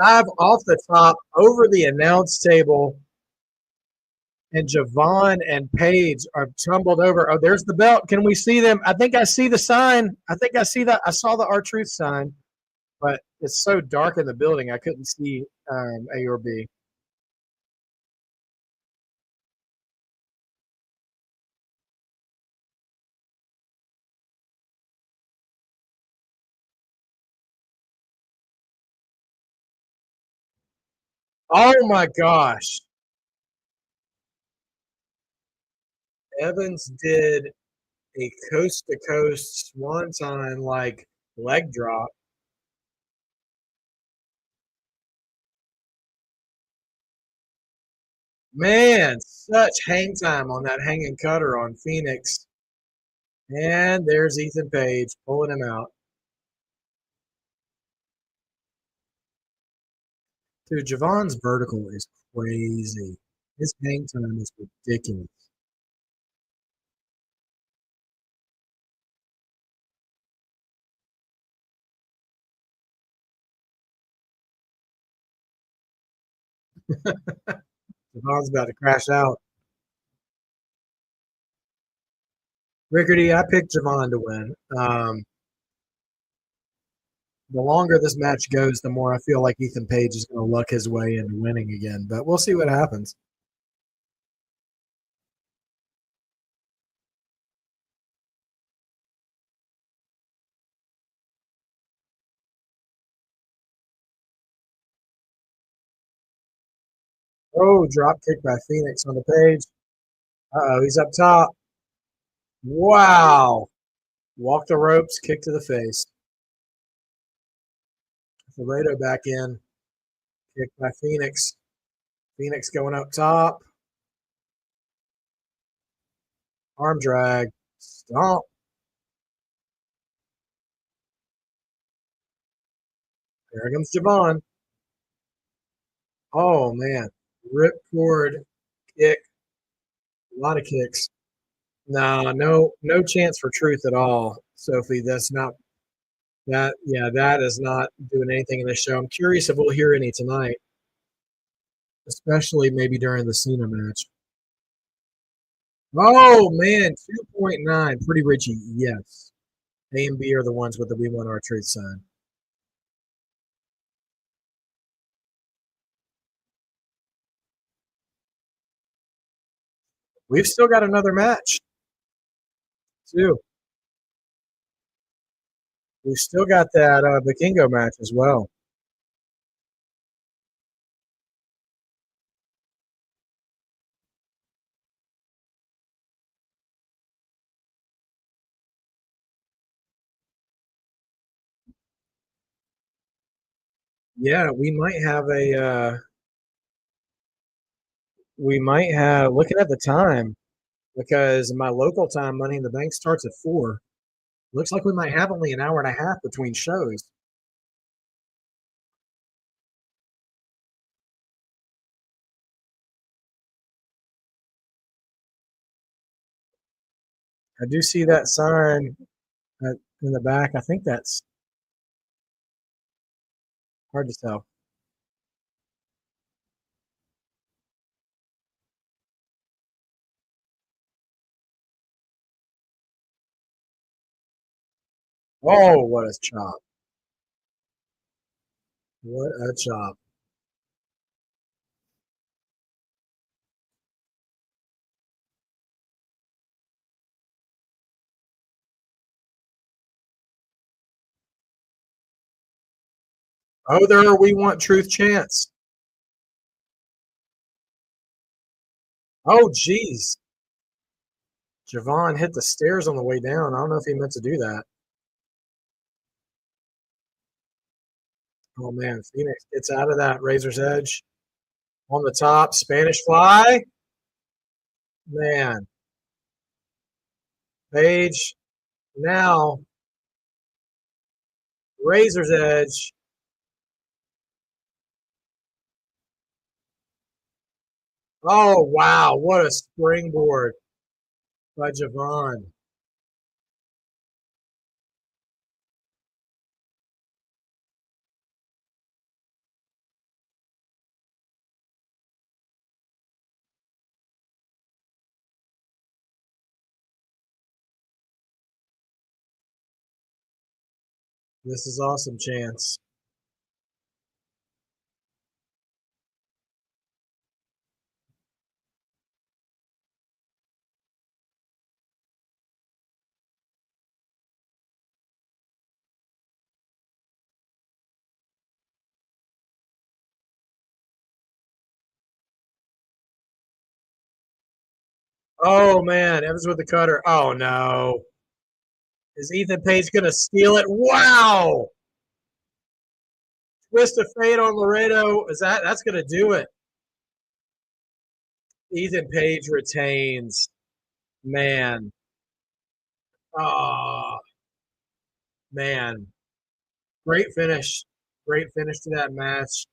Dive off the top over the announce table. And Javon and Paige are tumbled over. Oh, there's the belt. Can we see them? I think I see the sign. I think I see that. I saw the R-Truth sign. but it's so dark in the building I couldn't see A or B. Oh my gosh. Evans did a coast to coast swanton like leg drop. Man, such hang time on that hanging cutter on Phoenix. And there's Ethan Page pulling him out. Dude, Javon's vertical is crazy. His hang time is ridiculous. Javon's about to crash out. Rickardy, I picked Javon to win. The longer this match goes, the more I feel like Ethan Page is going to luck his way into winning again. But we'll see what happens. Oh, drop kick by Phoenix on the Page. Uh-oh, he's up top. Wow. Walk the ropes, kick to the face. Laredo back in. Kick by Phoenix. Phoenix going up top. Arm drag. Stomp. There comes Javon. Oh, man. Ripcord kick. A lot of kicks. No chance for truth at all, Sophie. That's not that. Yeah, that is not doing anything in the show. I'm curious if we'll hear any tonight, especially maybe during the Cena match. Oh man, 2.9. Pretty Richie. Yes. A and B are the ones with the "We Want Our Truth" sign. We've still got another match too. We've still got that Vikingo match as well. Yeah, we might have a. We might have looking at the time because my local time, Money in the Bank starts at 4. Looks like we might have only an hour and a half between shows. I do see that sign in the back. I think that's hard to tell. Oh, what a chop. What a chop. Oh, there are We Want Truth chants. Oh, geez. Javon hit the stairs on the way down. I don't know if he meant to do that. Oh, man. Phoenix gets out of that Razor's Edge on the top. Spanish fly. Man. Page. Now, Razor's Edge. Oh, wow. What a springboard by Javon. This is awesome, Chance. Oh man, Evans with the cutter. Oh no. Is Ethan Page gonna steal it? Wow. Twist of fate on Laredo. That's gonna do it. Ethan Page retains. Man. Oh man. Great finish. Great finish to that match.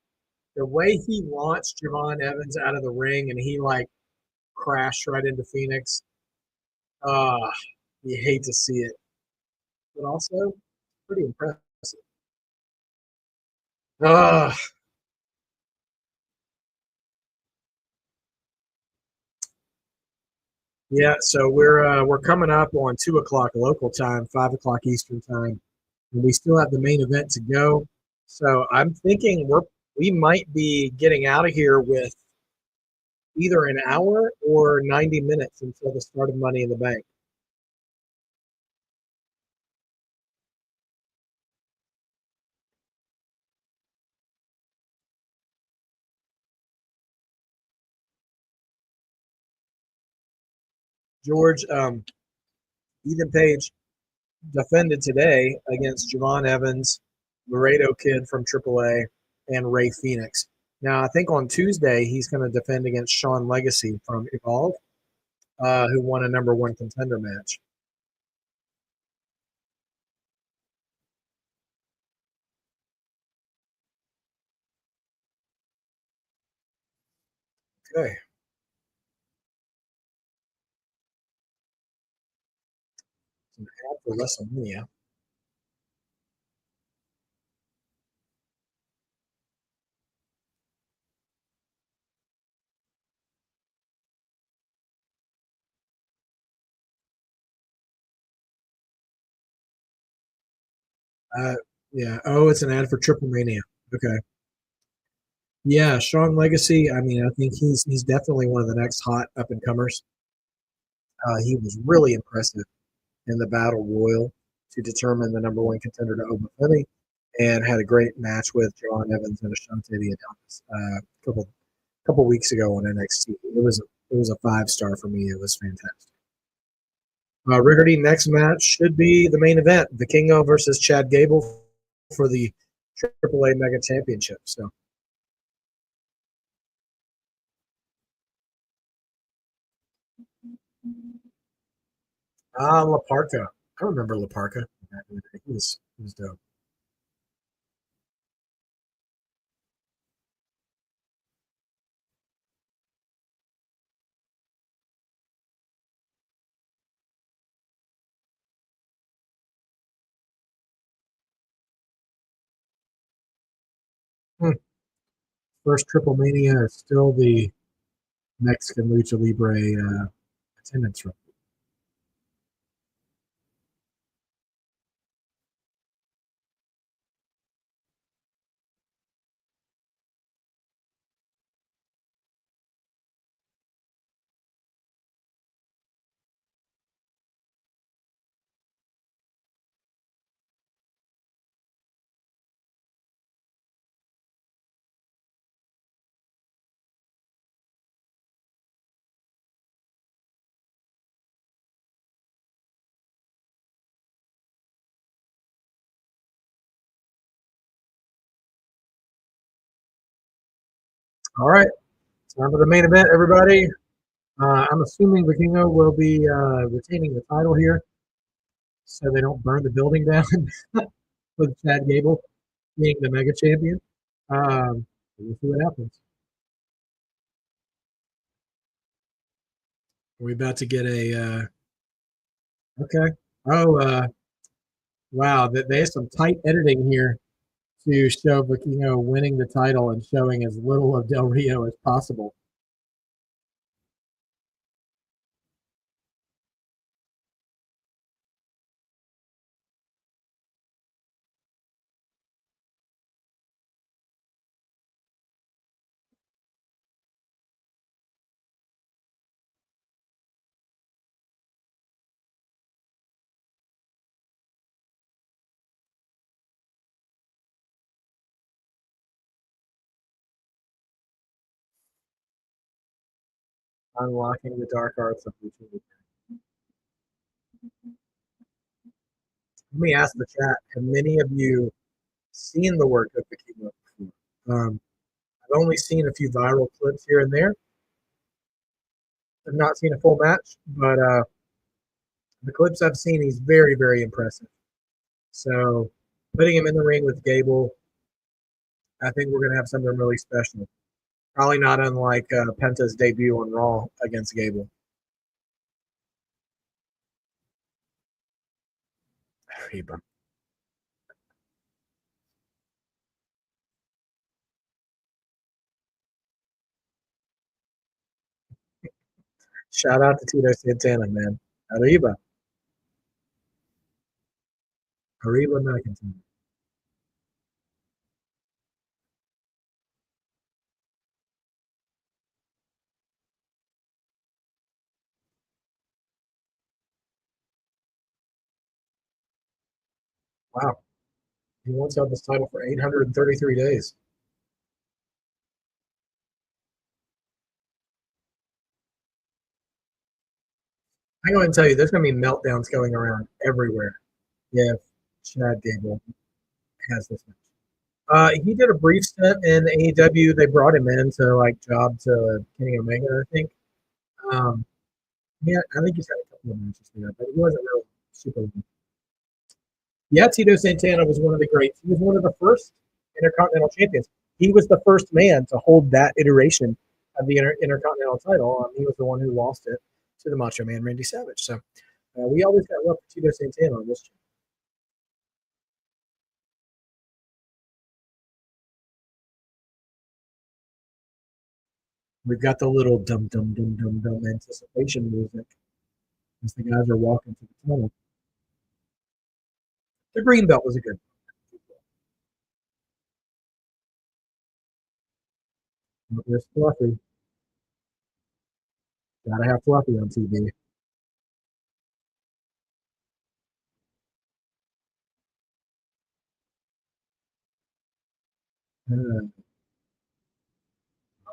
The way he launched Javon Evans out of the ring and he like crashed right into Phoenix. Uh, you hate to see it, but also pretty impressive. Uh, yeah, so we're coming up on 2 o'clock local time, 5 o'clock Eastern time, and we still have the main event to go. So I'm thinking we might be getting out of here with either an hour or 90 minutes until the start of Money in the Bank. George, Ethan Page defended today against Javon Evans, Laredo Kid from AAA, and Ray Phoenix. Now, I think on Tuesday he's going to defend against Sean Legacy from Evolve, who won a number one contender match. Okay. An ad for WrestleMania. Uh, yeah. Oh, it's an ad for Triple Mania. Okay. Yeah, Sean Legacy. I mean, I think he's definitely one of the next hot up and comers. He was really impressive in the Battle Royal to determine the number one contender to Open Philly, and had a great match with John Evans and Ashante the Adonis couple weeks ago on NXT. It was a 5 star for me. It was fantastic. Riggerty, next match should be the main event: the Kingo versus Chad Gable for the AAA Mega Championship. So, Laparca. I remember Laparca. He was dope. Hmm. First Triple Mania is still the Mexican Lucha Libre attendance rate. All right, time for the main event, everybody. I'm assuming Vikingo will be retaining the title here, so they don't burn the building down with Chad Gable being the mega champion. We'll see what happens. Are we about to get a okay? Oh, wow! There's some tight editing here to show Vikingo winning the title and showing as little of Del Rio as possible. Unlocking the dark arts of Lucha Libre. Let me ask the chat: have many of you seen the work of Vikingo before? I've only seen a few viral clips here and there. I've not seen a full match, but the clips I've seen, he's very, very impressive. So putting him in the ring with Gable, I think we're going to have something really special. Probably not unlike Penta's debut on Raw against Gable. Reba. Shout out to Tito Santana, man. Arriba. Arriba McIntyre. Wow. He once held this title for 833 days. I'm going to tell you, there's going to be meltdowns going around everywhere if Chad Gable has this match. He did a brief stint in AEW. They brought him in to like job to Kenny Omega, I think. Um, yeah, I think he's had a couple of matches there, but he wasn't really super. Yeah, Tito Santana was one of the greats. He was one of the first Intercontinental champions. He was the first man to hold that iteration of the Intercontinental title. He was the one who lost it to the Macho Man Randy Savage. So we always got love for Tito Santana on this channel. We've got the little dum dum dum dum dum anticipation music as the guys are walking to the tunnel. The green belt was a good. There's Fluffy. Gotta have Fluffy on TV. Uh,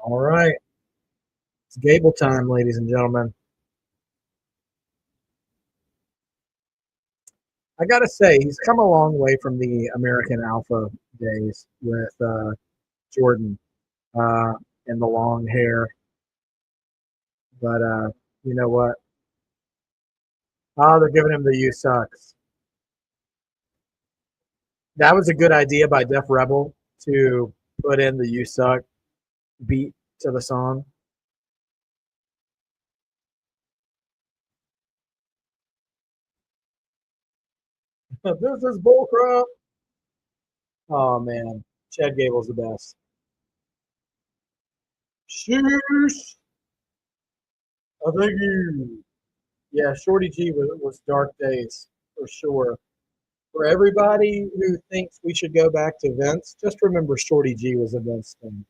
all right. It's Gable time, ladies and gentlemen. I gotta say, he's come a long way from the American Alpha days with Jordan uh, and the long hair. But you know what? Oh, they're giving him the "You Sucks." That was a good idea by Def Rebel to put in the "You Suck" beat to the song. This is bullcrap. Oh man, Chad Gable's the best. Sheesh. I think you. Yeah, Shorty G was dark days for sure. For everybody who thinks we should go back to Vince, just remember Shorty G was a Vince thing.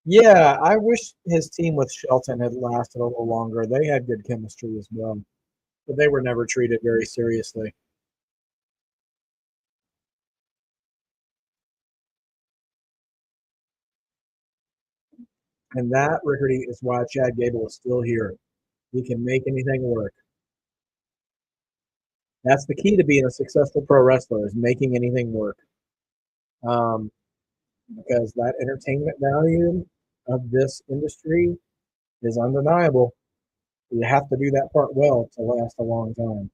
Yeah, I wish his team with Shelton had lasted a little longer. They had good chemistry as well, but they were never treated very seriously. And that, Rickardy, is why Chad Gable is still here. He can make anything work. That's the key to being a successful pro wrestler is making anything work. Um, because that entertainment value of this industry is undeniable. You have to do that part well to last a long time.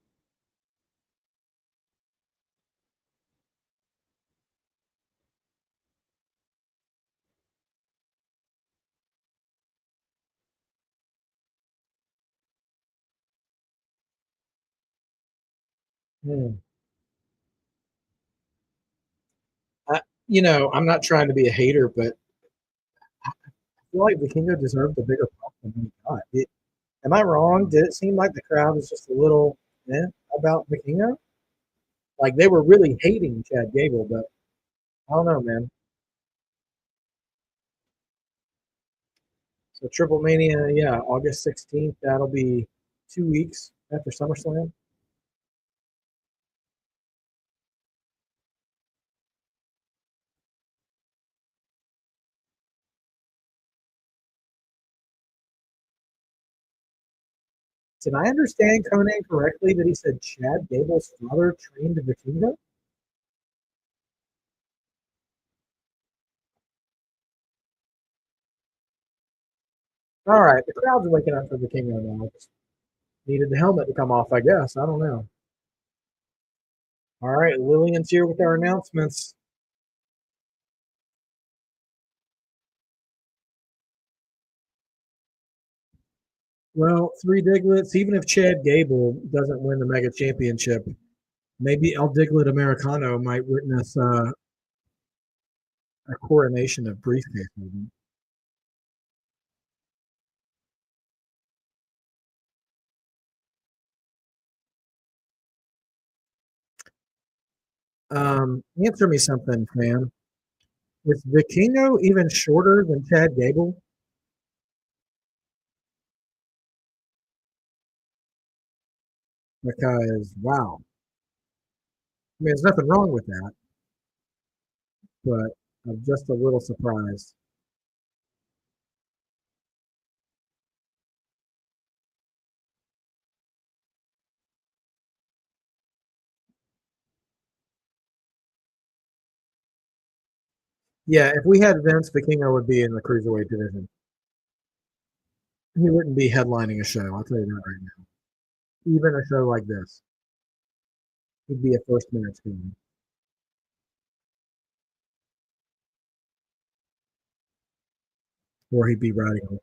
Hmm. I'm not trying to be a hater, but I feel like Vikingo deserved a bigger pop than he got. Am I wrong? Did it seem like the crowd was just a little about Vikingo? Like they were really hating Chad Gable, but I don't know, man. So Triple Mania, yeah, August 16th. That'll be 2 weeks after SummerSlam. Did I understand Conan correctly that he said Chad Gable's father trained Vikingo? All right, the crowd's waking up for Vikingo now. Just needed the helmet to come off, I guess. I don't know. All right, Lillian's here with our announcements. Well, three Diglets, even if Chad Gable doesn't win the Mega Championship, maybe El Diglet Americano might witness a coronation of briefcase movement. Answer me something, fan. Is Vikingo even shorter than Chad Gable? Because, wow. I mean, there's nothing wrong with that, but I'm just a little surprised. Yeah, if we had Vince, Vikingo would be in the cruiserweight division. He wouldn't be headlining a show. I'll tell you that right now. Even a show like this, he'd be a first match guy, or he'd be riding a lot.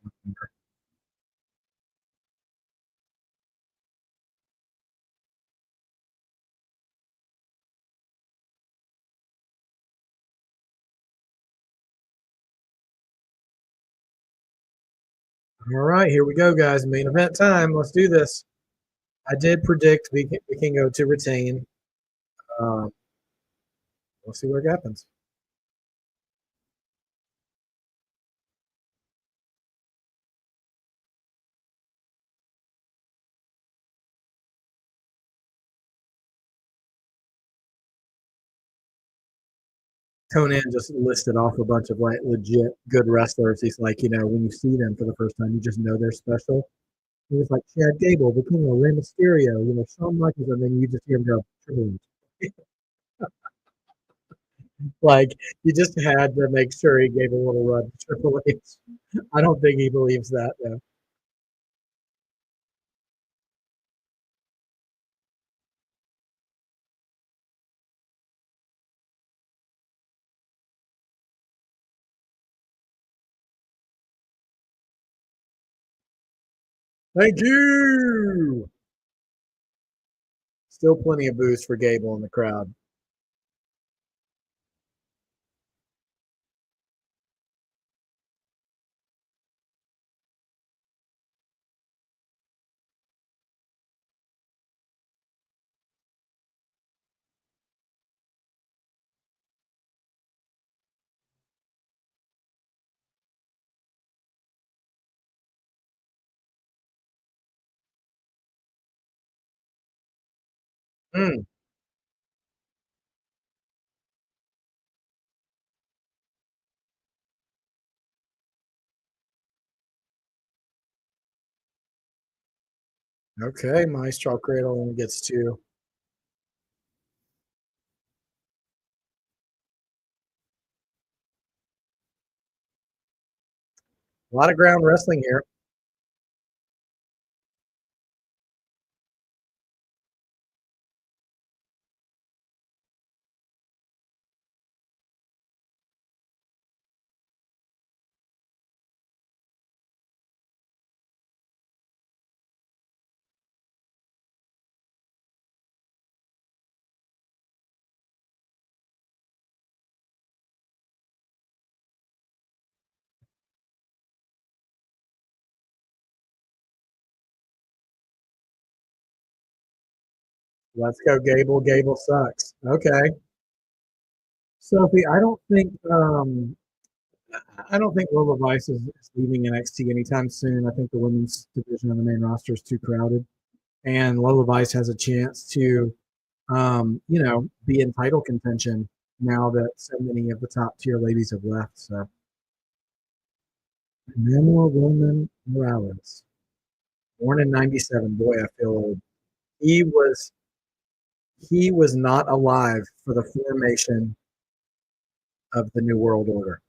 All right, here we go, guys. Main event time. Let's do this. I did predict Vikingo to retain. Um, we'll see what happens. Conan just listed off a bunch of like legit good wrestlers. He's like, when you see them for the first time, you just know they're special. He was like Chad Gable, Vikingo, Rey Mysterio, Shawn Michaels, and then you just hear him go, Triple H. Like you just had to make sure he gave a little run to Triple H. I don't think he believes that though. Thank you. Still plenty of booze for Gable in the crowd. Mm, okay, Maestro Cradle only gets two. A lot of ground wrestling here. Let's go, Gable. Gable sucks. Okay, Sophie. I don't think Lola Vice is leaving NXT anytime soon. I think the women's division on the main roster is too crowded, and Lola Vice has a chance to, be in title contention now that so many of the top tier ladies have left. So, Manuel Roman Morales. Born in '97. Boy, I feel old. He was he was not alive for the formation of the New World Order.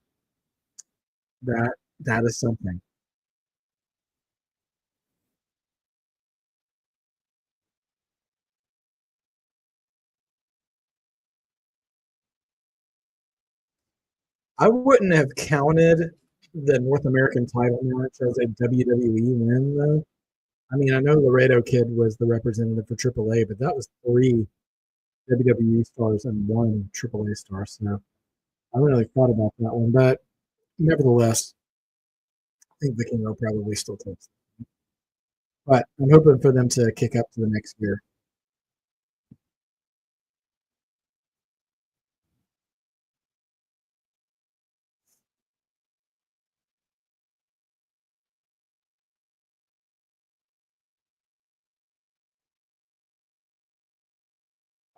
That is something. I wouldn't have counted the North American title match as a WWE win, though. I mean, I know Laredo Kid was the representative for AAA, but that was three WWE stars and one AAA star. So I haven't really thought about that one, but nevertheless, I think the King will probably still takes it. But I'm hoping for them to kick up to the next year.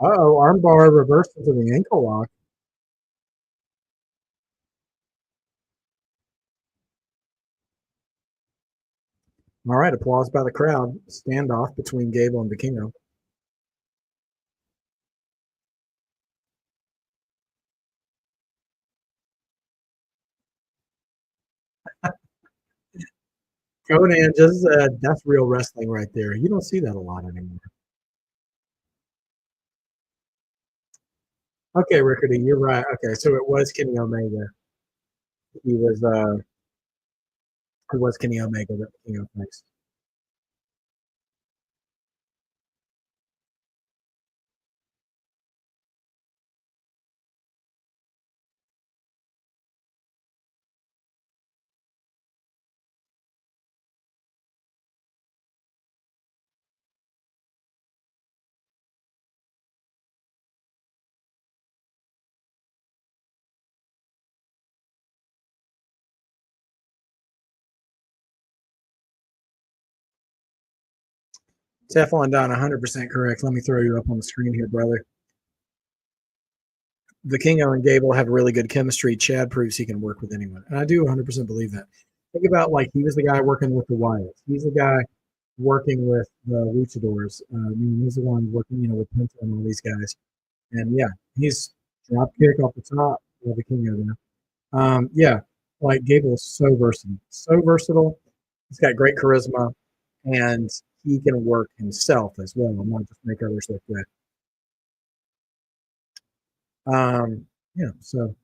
Oh, armbar reversed into the ankle lock. All right, applause by the crowd. Standoff between Gable and Vikingo. Conan just that's real wrestling right there. You don't see that a lot anymore. Okay, Rickardy, you're right. Okay, so it was Kenny Omega. He was it was Kenny Omega that Vikingo faced. Teflon Don, 100% correct. Let me throw you up on the screen here, brother. Vikingo and Gable have really good chemistry. Chad proves he can work with anyone, and I do 100% believe that. Think about like he was the guy working with the Wyatts. He's the guy working with the Luchadors. I mean, he's the one working, with Penta and all these guys. And yeah, he's drop kick off the top of Vikingo there. Yeah, like Gable is so versatile, so versatile. He's got great charisma, and he can work himself as well, not just make others look good. Yeah, so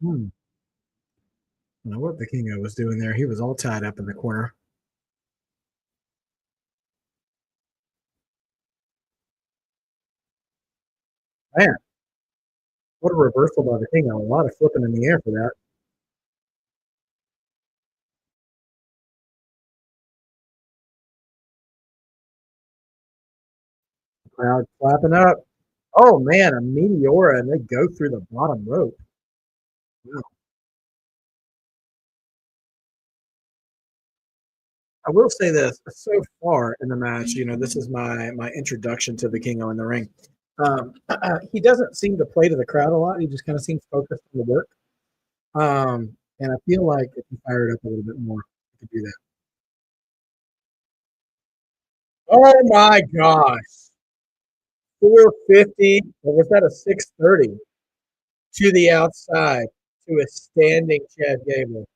hmm, I don't know what Vikingo was doing there. He was all tied up in the corner. Man, what a reversal by Vikingo. A lot of flipping in the air for that. Crowd clapping up. Oh man, a meteora, and they go through the bottom rope. Wow. I will say this: so far in the match, this is my introduction to Vikingo in the ring. He doesn't seem to play to the crowd a lot. He just kind of seems focused on the work. And I feel like if he fired up a little bit more, he could do that. Oh my gosh. 450, or was that a 630 to the outside to a standing Chad Gable?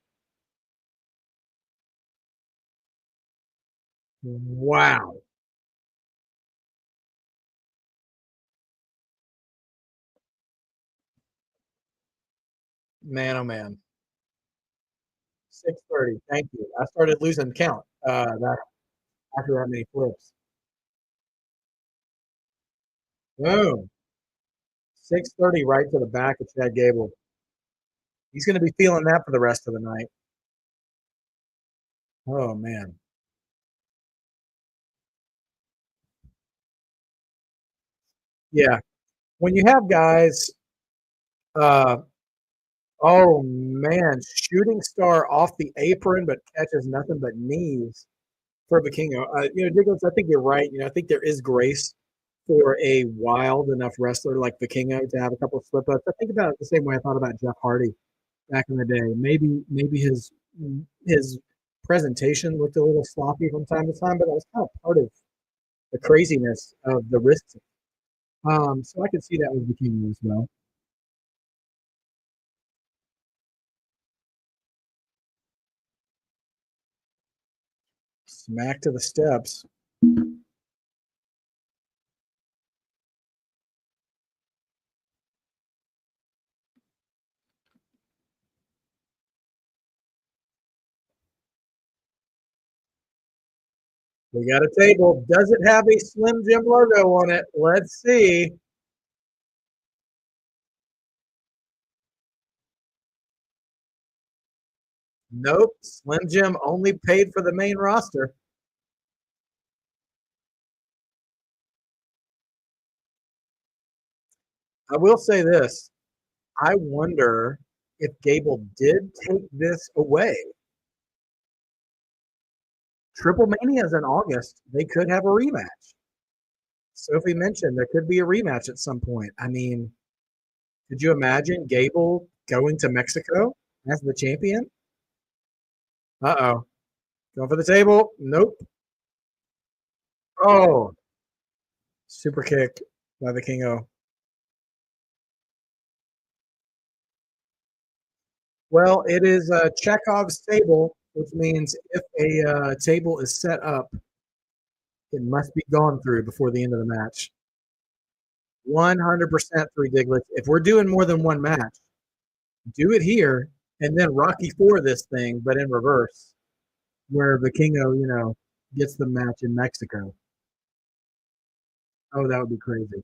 Wow. Man, oh man. 630. Thank you. I started losing count that after that many flips. Boom. 630 right to the back of Chad Gable. He's going to be feeling that for the rest of the night. Oh man. Yeah. When you have guys, uh, oh man, shooting star off the apron, but catches nothing but knees for Vikingo. Diggles, I think you're right. I think there is grace for a wild enough wrestler like Vikingo to have a couple of slip ups. I think about it the same way I thought about Jeff Hardy back in the day. Maybe his presentation looked a little sloppy from time to time, but that was kind of part of the craziness of the risks. So I could see that with Vikingo as well. Smack to the steps. We got a table. Does it have a Slim Jim logo on it? Let's see. Nope. Slim Jim only paid for the main roster. I will say this. I wonder if Gable did take this away. Triple Mania is in August. They could have a rematch. Sophie mentioned there could be a rematch at some point. I mean, could you imagine Gable going to Mexico as the champion? Uh-oh. Going for the table. Nope. Oh, super kick by the Kingo. Well, it is Chekhov's table, which means if a table is set up, it must be gone through before the end of the match. 100% three Diglets. If we're doing more than one match, do it here and then Rocky IV this thing, but in reverse, where Vikingo, gets the match in Mexico. Oh, that would be crazy.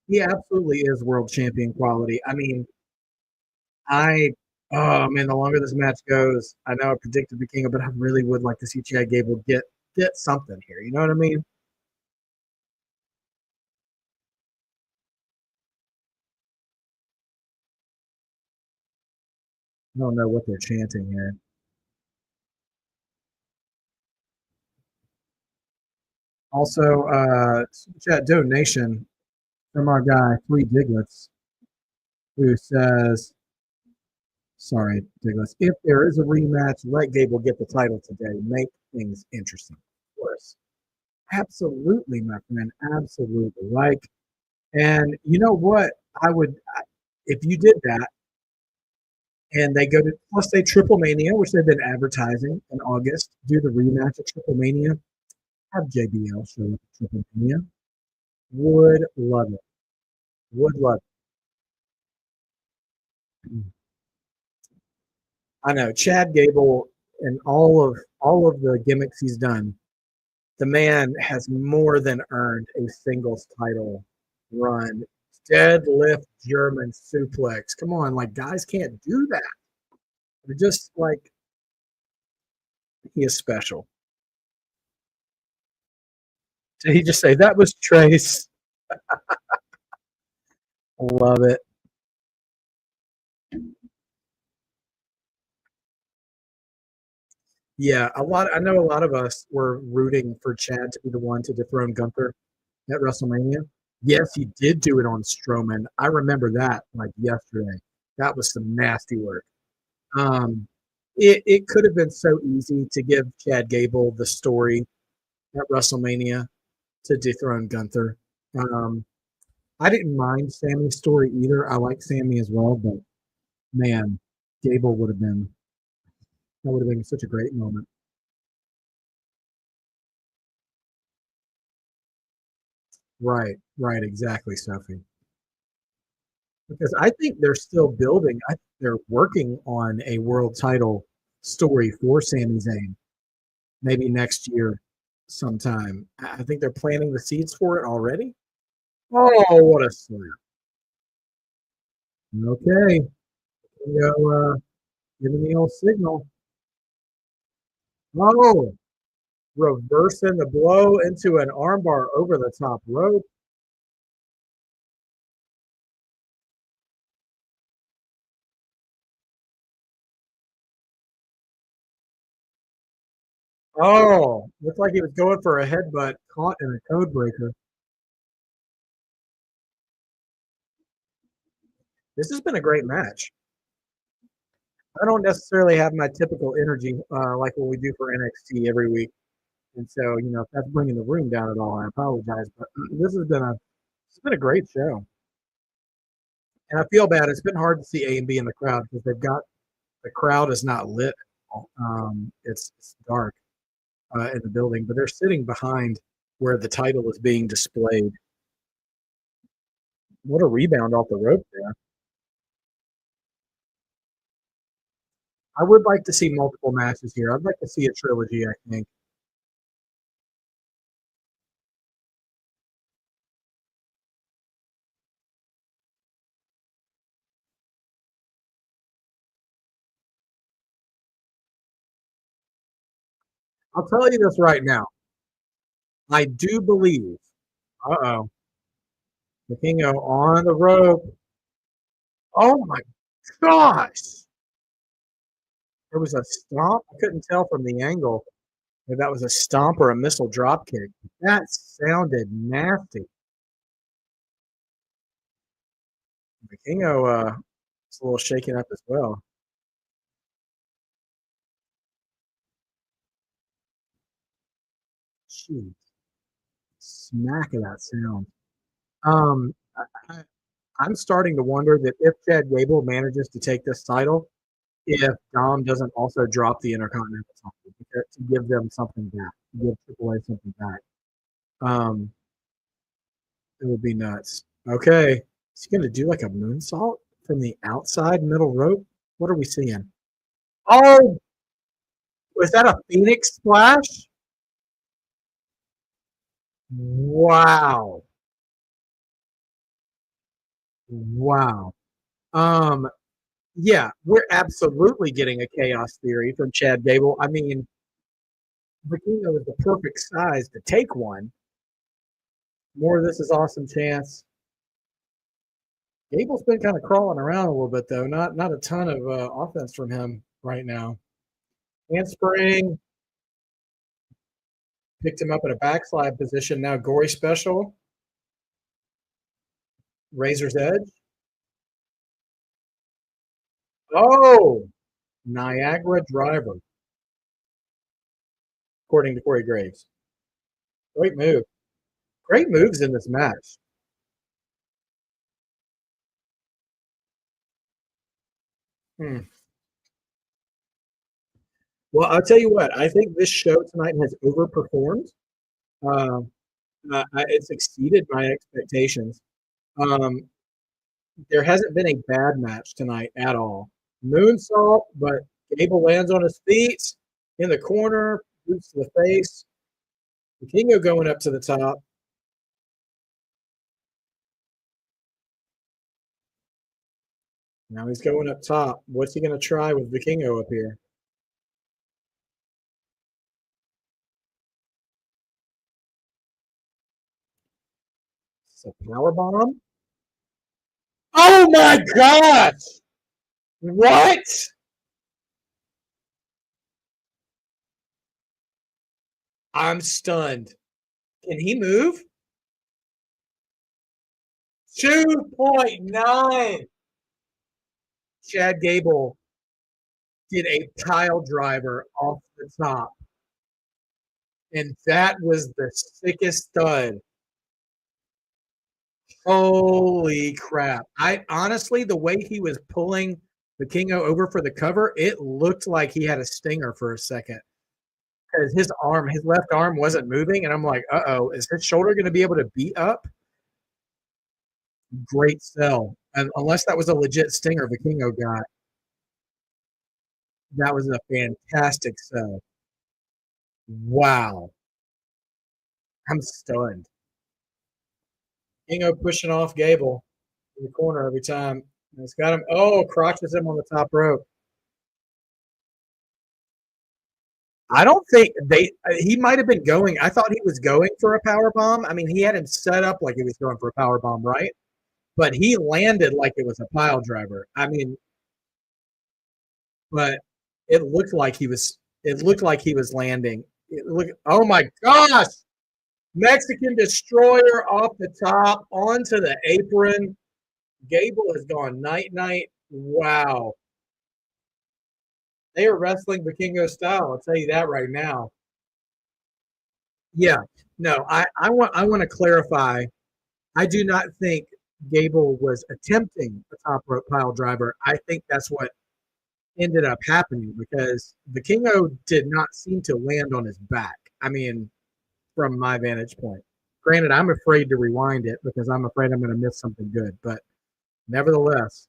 He absolutely is world champion quality. I mean, I oh man, the longer this match goes, I know I predicted Vikingo, but I really would like to see Chad Gable get something here. You know what I mean? I don't know what they're chanting here. Also, chat donation from our guy Three Diglets, who says, "Sorry, Diglets. If there is a rematch, let Gable get the title today. Make things interesting." Of course, absolutely, my friend, absolutely. And you know what? I would if you did that, and they go to let's say Triple Mania, which they've been advertising in August, do the rematch at Triple Mania. Have JBL show up at Triple Mania. Would love it. Would love it. I know Chad Gable and all of the gimmicks he's done. The man has more than earned a singles title run. Deadlift German suplex. Come on, like guys can't do that. They're just like he is special. Did he just say that was Trace? Love it. Yeah, a lot. I know a lot of us were rooting for Chad to be the one to dethrone Gunther at WrestleMania. Yes, he did do it on Strowman. I remember that like yesterday. That was some nasty work. Um, it could have been so easy to give Chad Gable the story at WrestleMania to dethrone Gunther. Um, I didn't mind Sammy's story either. I like Sammy as well, but man, Gable would have been that would have been such a great moment. Right, exactly, Sophie. Because I think they're still building. I think they're working on a world title story for Sami Zayn. Maybe next year, sometime. I think they're planting the seeds for it already. Oh, what a slam! Okay, giving the old signal. Oh, reversing the blow into an armbar over the top rope. Oh, Looked like he was going for a headbutt, caught in a code breaker. This has been a great match. I don't necessarily have my typical energy like what we do for NXT every week, and so if that's bringing the room down at all, I apologize. But this has been a great show, and I feel bad. It's been hard to see A and B in the crowd because the crowd is not lit. It's dark in the building, but they're sitting behind where the title is being displayed. What a rebound off the rope there. I would like to see multiple matches here. I'd like to see a trilogy, I think. I'll tell you this right now. I do believe, uh-oh, Vikingo on the rope. Oh my gosh. There was a stomp. I couldn't tell from the angle if that was a stomp or a missile drop kick. That sounded nasty. Vikingo is a little shaken up as well. Jeez. Smack of that sound. I, I'm starting to wonder that if Chad Gable manages to take this title, if Dom doesn't also drop the Intercontinental title to give them something back, to give AAA something back. It would be nuts. Okay. Is he going to do like a moonsault from the outside middle rope? What are we seeing? Oh, was that a Phoenix splash? Wow. Wow. Um, yeah, we're absolutely getting a chaos theory from Chad Gable. I mean, Vikingo is the perfect size to take one. More of this is awesome chance. Gable's been kind of crawling around a little bit though. Not a ton of offense from him right now. Handspring picked him up in a backslide position. Now gory special. Razor's Edge. Oh, Niagara Driver. According to Corey Graves. Great move. Great moves in this match. Well, I'll tell you what. I think this show tonight has overperformed. Uh, it's exceeded my expectations. Um, there hasn't been a bad match tonight at all. Moonsault, but Gable lands on his feet in the corner, boots to the face. Vikingo going up to the top. Now he's going up top. What's he going to try with Vikingo up here? It's a power bomb. Oh my gosh! What? I'm stunned. Can he move? 2.9. Chad Gable did a pile driver off the top. And that was the sickest stud. Holy crap. I honestly, the way he was pulling Vikingo over for the cover, it looked like he had a stinger for a second. Because his left arm wasn't moving. And I'm like, uh-oh, is his shoulder going to be able to beat up? Great sell. And unless that was a legit stinger Vikingo got. That was a fantastic sell. Wow. I'm stunned. Vikingo pushing off Gable in the corner every time. And it's got him. Oh, crotches him on the top rope. I don't think he might have been going. I thought he was going for a power bomb. I mean, he had him set up like he was going for a power bomb, right? But he landed like it was a pile driver. I mean, but it looked like he was landing. Look, oh my gosh. Mexican Destroyer off the top onto the apron. Gable has gone night-night. Wow. They are wrestling Vikingo style. I'll tell you that right now. Yeah. No, I want to clarify. I do not think Gable was attempting a top rope pile driver. I think that's what ended up happening because Vikingo did not seem to land on his back. I mean, from my vantage point. Granted, I'm afraid to rewind it because I'm afraid I'm going to miss something good, but nevertheless.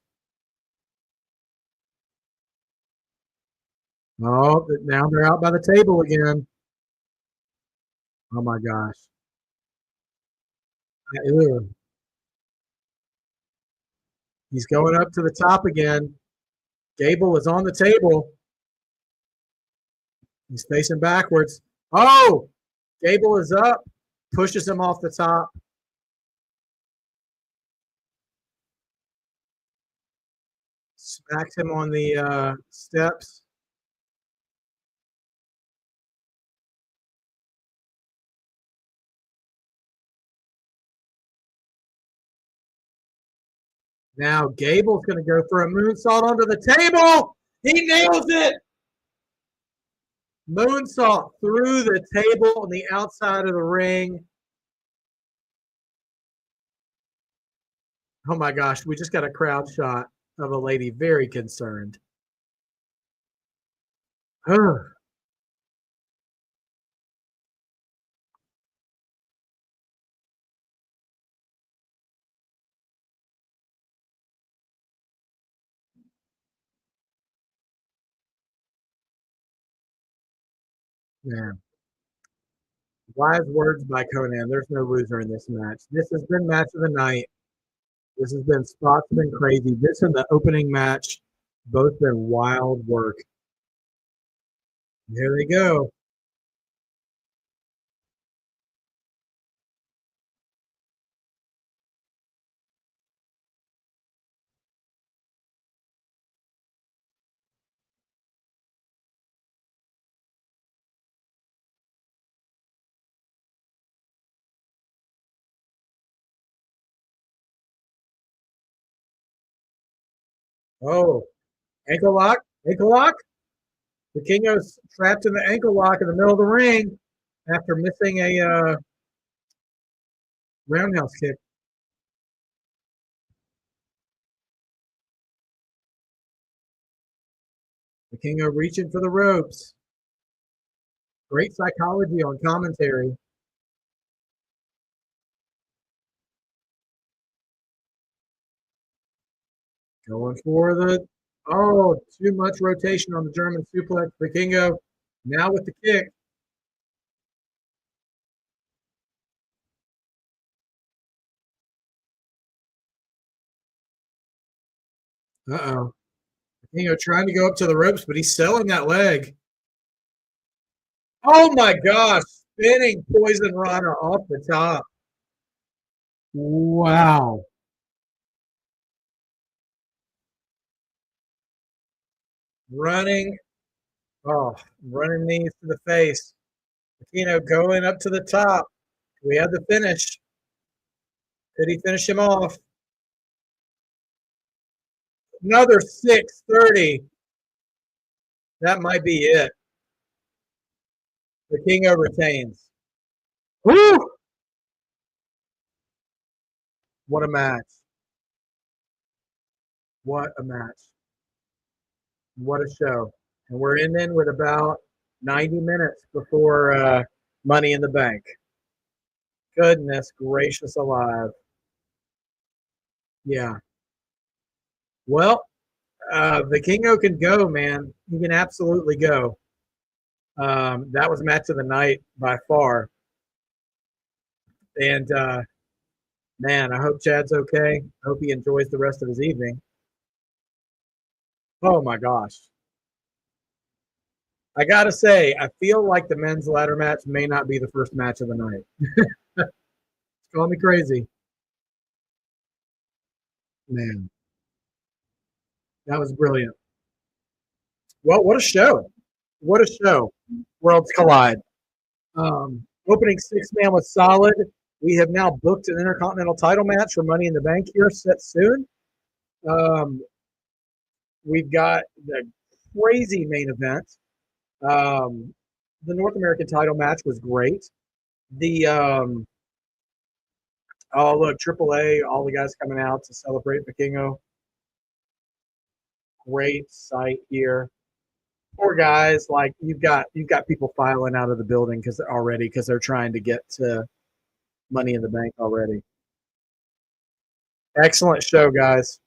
Oh, now they're out by the table again. Oh my gosh. Ew. He's going up to the top again. Gable is on the table. He's facing backwards. Oh, Gable is up, pushes him off the top. Smacks him on the steps. Now Gable's going to go for a moonsault onto the table. He nails it. Moonsault through the table on the outside of the ring. Oh my gosh, we just got a crowd shot of a lady very concerned. Man. Wise words by Conan. There's no loser in this match. This has been match of the night. This has been spots have been crazy. This and the opening match, both been wild work. Here they go. Oh, ankle lock, ankle lock. Vikingo's trapped in the ankle lock in the middle of the ring after missing a roundhouse kick. Vikingo reaching for the ropes. Great psychology on commentary. Going for the too much rotation on the German suplex. Vikingo now with the kick. Uh-oh. Vikingo trying to go up to the ropes, but he's selling that leg. Oh my gosh. Spinning poison rana off the top. Wow. Running. Oh, running knees to the face. Vikingo going up to the top. We have the finish. Could he finish him off? Another 630. That might be it. Vikingo retains. Woo! What a match. What a match. What a show. And we're in with about 90 minutes before Money in the Bank. Goodness gracious alive. Yeah. Well, Vikingo can go, man. He can absolutely go. That was match of the night by far. And man, I hope Chad's okay. I hope he enjoys the rest of his evening. Oh my gosh. I gotta say, I feel like the men's ladder match may not be the first match of the night. Call me crazy. Man, that was brilliant. Well, what a show. What a show. Worlds collide. Opening 6-man was solid. We have now booked an Intercontinental title match for Money in the Bank here set soon. We've got the crazy main event. The North American title match was great. The oh look, AAA, all the guys coming out to celebrate Vikingo. Great sight here. Poor guys, like you've got people filing out of the building because they're trying to get to Money in the Bank already. Excellent show, guys.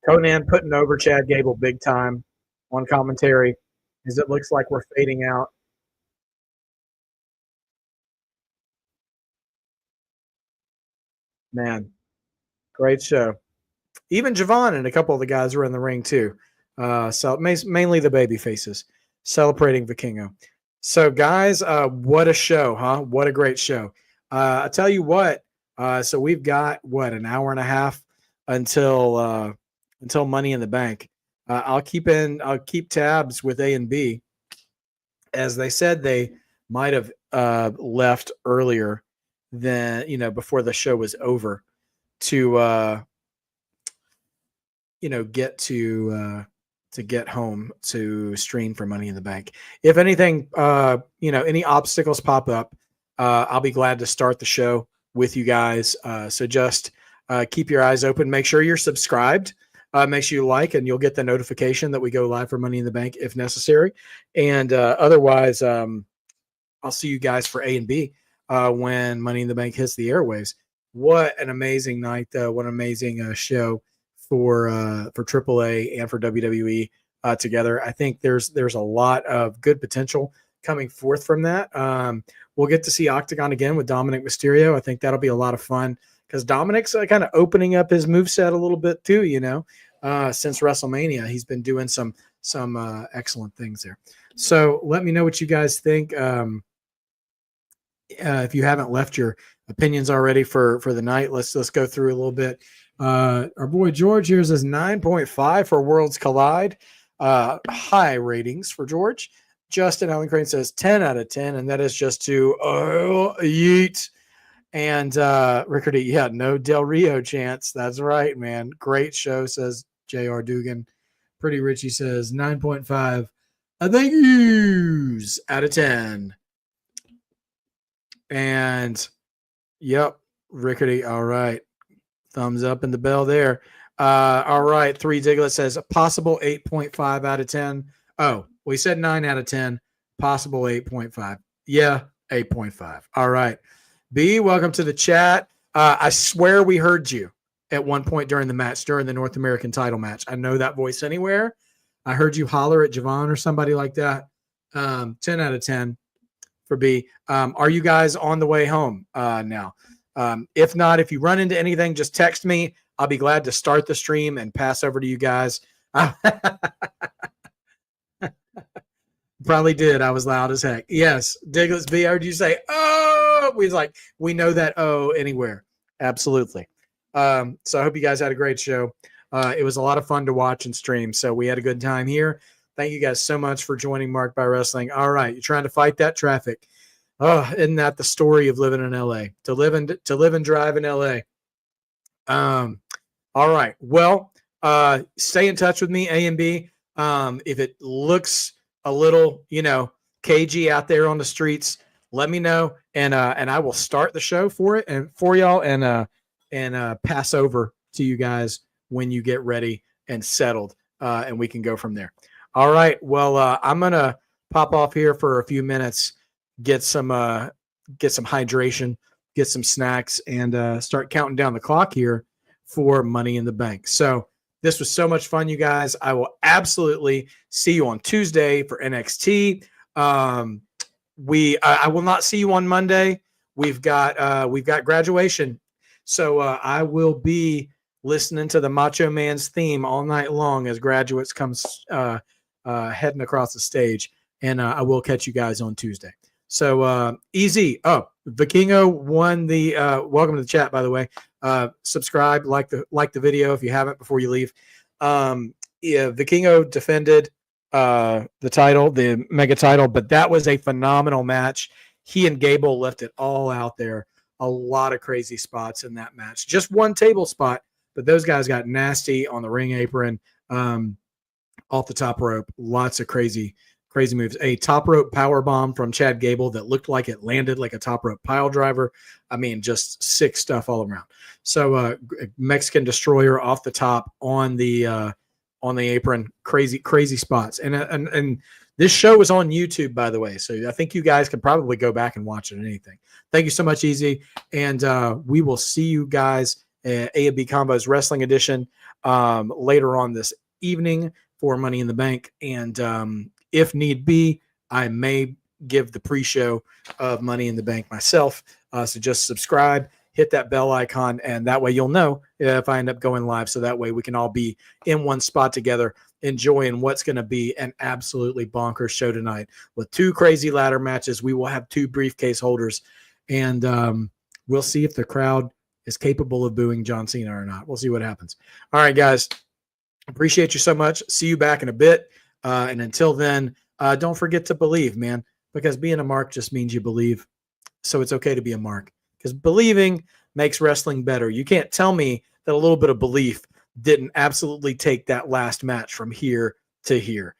Conan putting over Chad Gable big time on commentary as it looks like we're fading out. Man, great show. Even Javon and a couple of the guys were in the ring too. So mainly the baby faces celebrating Vikingo. So guys, what a show, huh? What a great show. I tell you what. So we've got an hour and a half until Money in the Bank. I'll keep tabs with A and B, as they said they might have left earlier than before the show was over to get home to stream for Money in the Bank. If anything, any obstacles pop up, I'll be glad to start the show with you guys. So just keep your eyes open. Make sure you're subscribed. Make sure you like, and you'll get the notification that we go live for Money in the Bank if necessary. And otherwise, I'll see you guys for A and B when Money in the Bank hits the airwaves. What an amazing night, though. What an amazing show for AAA and for WWE together. I think there's a lot of good potential coming forth from that. We'll get to see Octagon again with Dominic Mysterio. I think that'll be a lot of fun because Dominic's kind of opening up his moveset a little bit too, since WrestleMania. He's been doing some excellent things there. So let me know what you guys think. If you haven't left your opinions already for the night, let's go through a little bit. Our boy George here says 9.5 for Worlds Collide. High ratings for George. Justin Allen Crane says 10 out of 10, and that is just to yeet. And Rickardy, yeah, no Del Rio chance. That's right, man. Great show, says J.R. Dugan. Pretty Richie says 9.5. Thank yous out of 10. And yep, Rickardy. All right. Thumbs up in the bell there. All right. 3 Diglett says a possible 8.5 out of 10. Oh, we said 9 out of 10. Possible 8.5. Yeah, 8.5. All right. B, welcome to the chat. I swear we heard you at one point during the match, during the North American title match. I know that voice anywhere. I heard you holler at Javon or somebody like that. 10 out of 10 for B. Are you guys on the way home now? If not, if you run into anything, just text me. I'll be glad to start the stream and pass over to you guys. Probably did. I was loud as heck. Yes. Diglets B, I heard you say, oh, we know that anywhere. Absolutely. So I hope you guys had a great show. It was a lot of fun to watch and stream. So we had a good time here. Thank you guys so much for joining Marked by Wrestling. All right. You're trying to fight that traffic. Oh, isn't that the story of living in LA? To live and drive in LA. All right. Well, stay in touch with me, A and B. If it looks a little, cagey out there on the streets, let me know, and I will start the show for it and for y'all, and pass over to you guys when you get ready and settled, and we can go from there. All right. Well, I'm gonna pop off here for a few minutes, get some hydration, get some snacks, and start counting down the clock here for Money in the Bank. So this was so much fun, you guys. I will absolutely see you on Tuesday for NXT. I will not see you on Monday. We've got graduation, so I will be listening to the Macho Man's theme all night long as graduates comes heading across the stage, and I will catch you guys on Tuesday. So easy. Oh, Vikingo won the welcome to the chat, by the way. Subscribe, like the video if you haven't before you leave. Yeah, Vikingo defended the title, the mega title, but that was a phenomenal match. He and Gable left it all out there. A lot of crazy spots in that match. Just one table spot, but those guys got nasty on the ring apron, off the top rope. Lots of crazy moves. A top rope power bomb from Chad Gable that looked like it landed like a top rope pile driver. I mean, just sick stuff all around. So Mexican Destroyer off the top on the apron. Crazy spots. And this show is on YouTube, by the way. So I think you guys can probably go back and watch it and anything. Thank you so much, Easy. And we will see you guys at A and B Combos Wrestling Edition later on this evening for Money in the Bank. And if need be, I may give the pre-show of Money in the Bank myself. So just subscribe, hit that bell icon, and that way you'll know if I end up going live. So that way we can all be in one spot together, enjoying what's going to be an absolutely bonkers show tonight with 2 crazy ladder matches. We will have 2 briefcase holders, and we'll see if the crowd is capable of booing John Cena or not. We'll see what happens. All right, guys. Appreciate you so much. See you back in a bit. And until then, don't forget to believe, man, because being a mark just means you believe. So it's okay to be a mark, because believing makes wrestling better. You can't tell me that a little bit of belief didn't absolutely take that last match from here to here.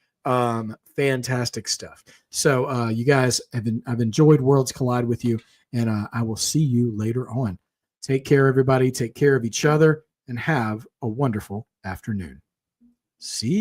Fantastic stuff. So you guys, I've enjoyed Worlds Collide with you, and I will see you later on. Take care, everybody. Take care of each other, and have a wonderful afternoon. See you.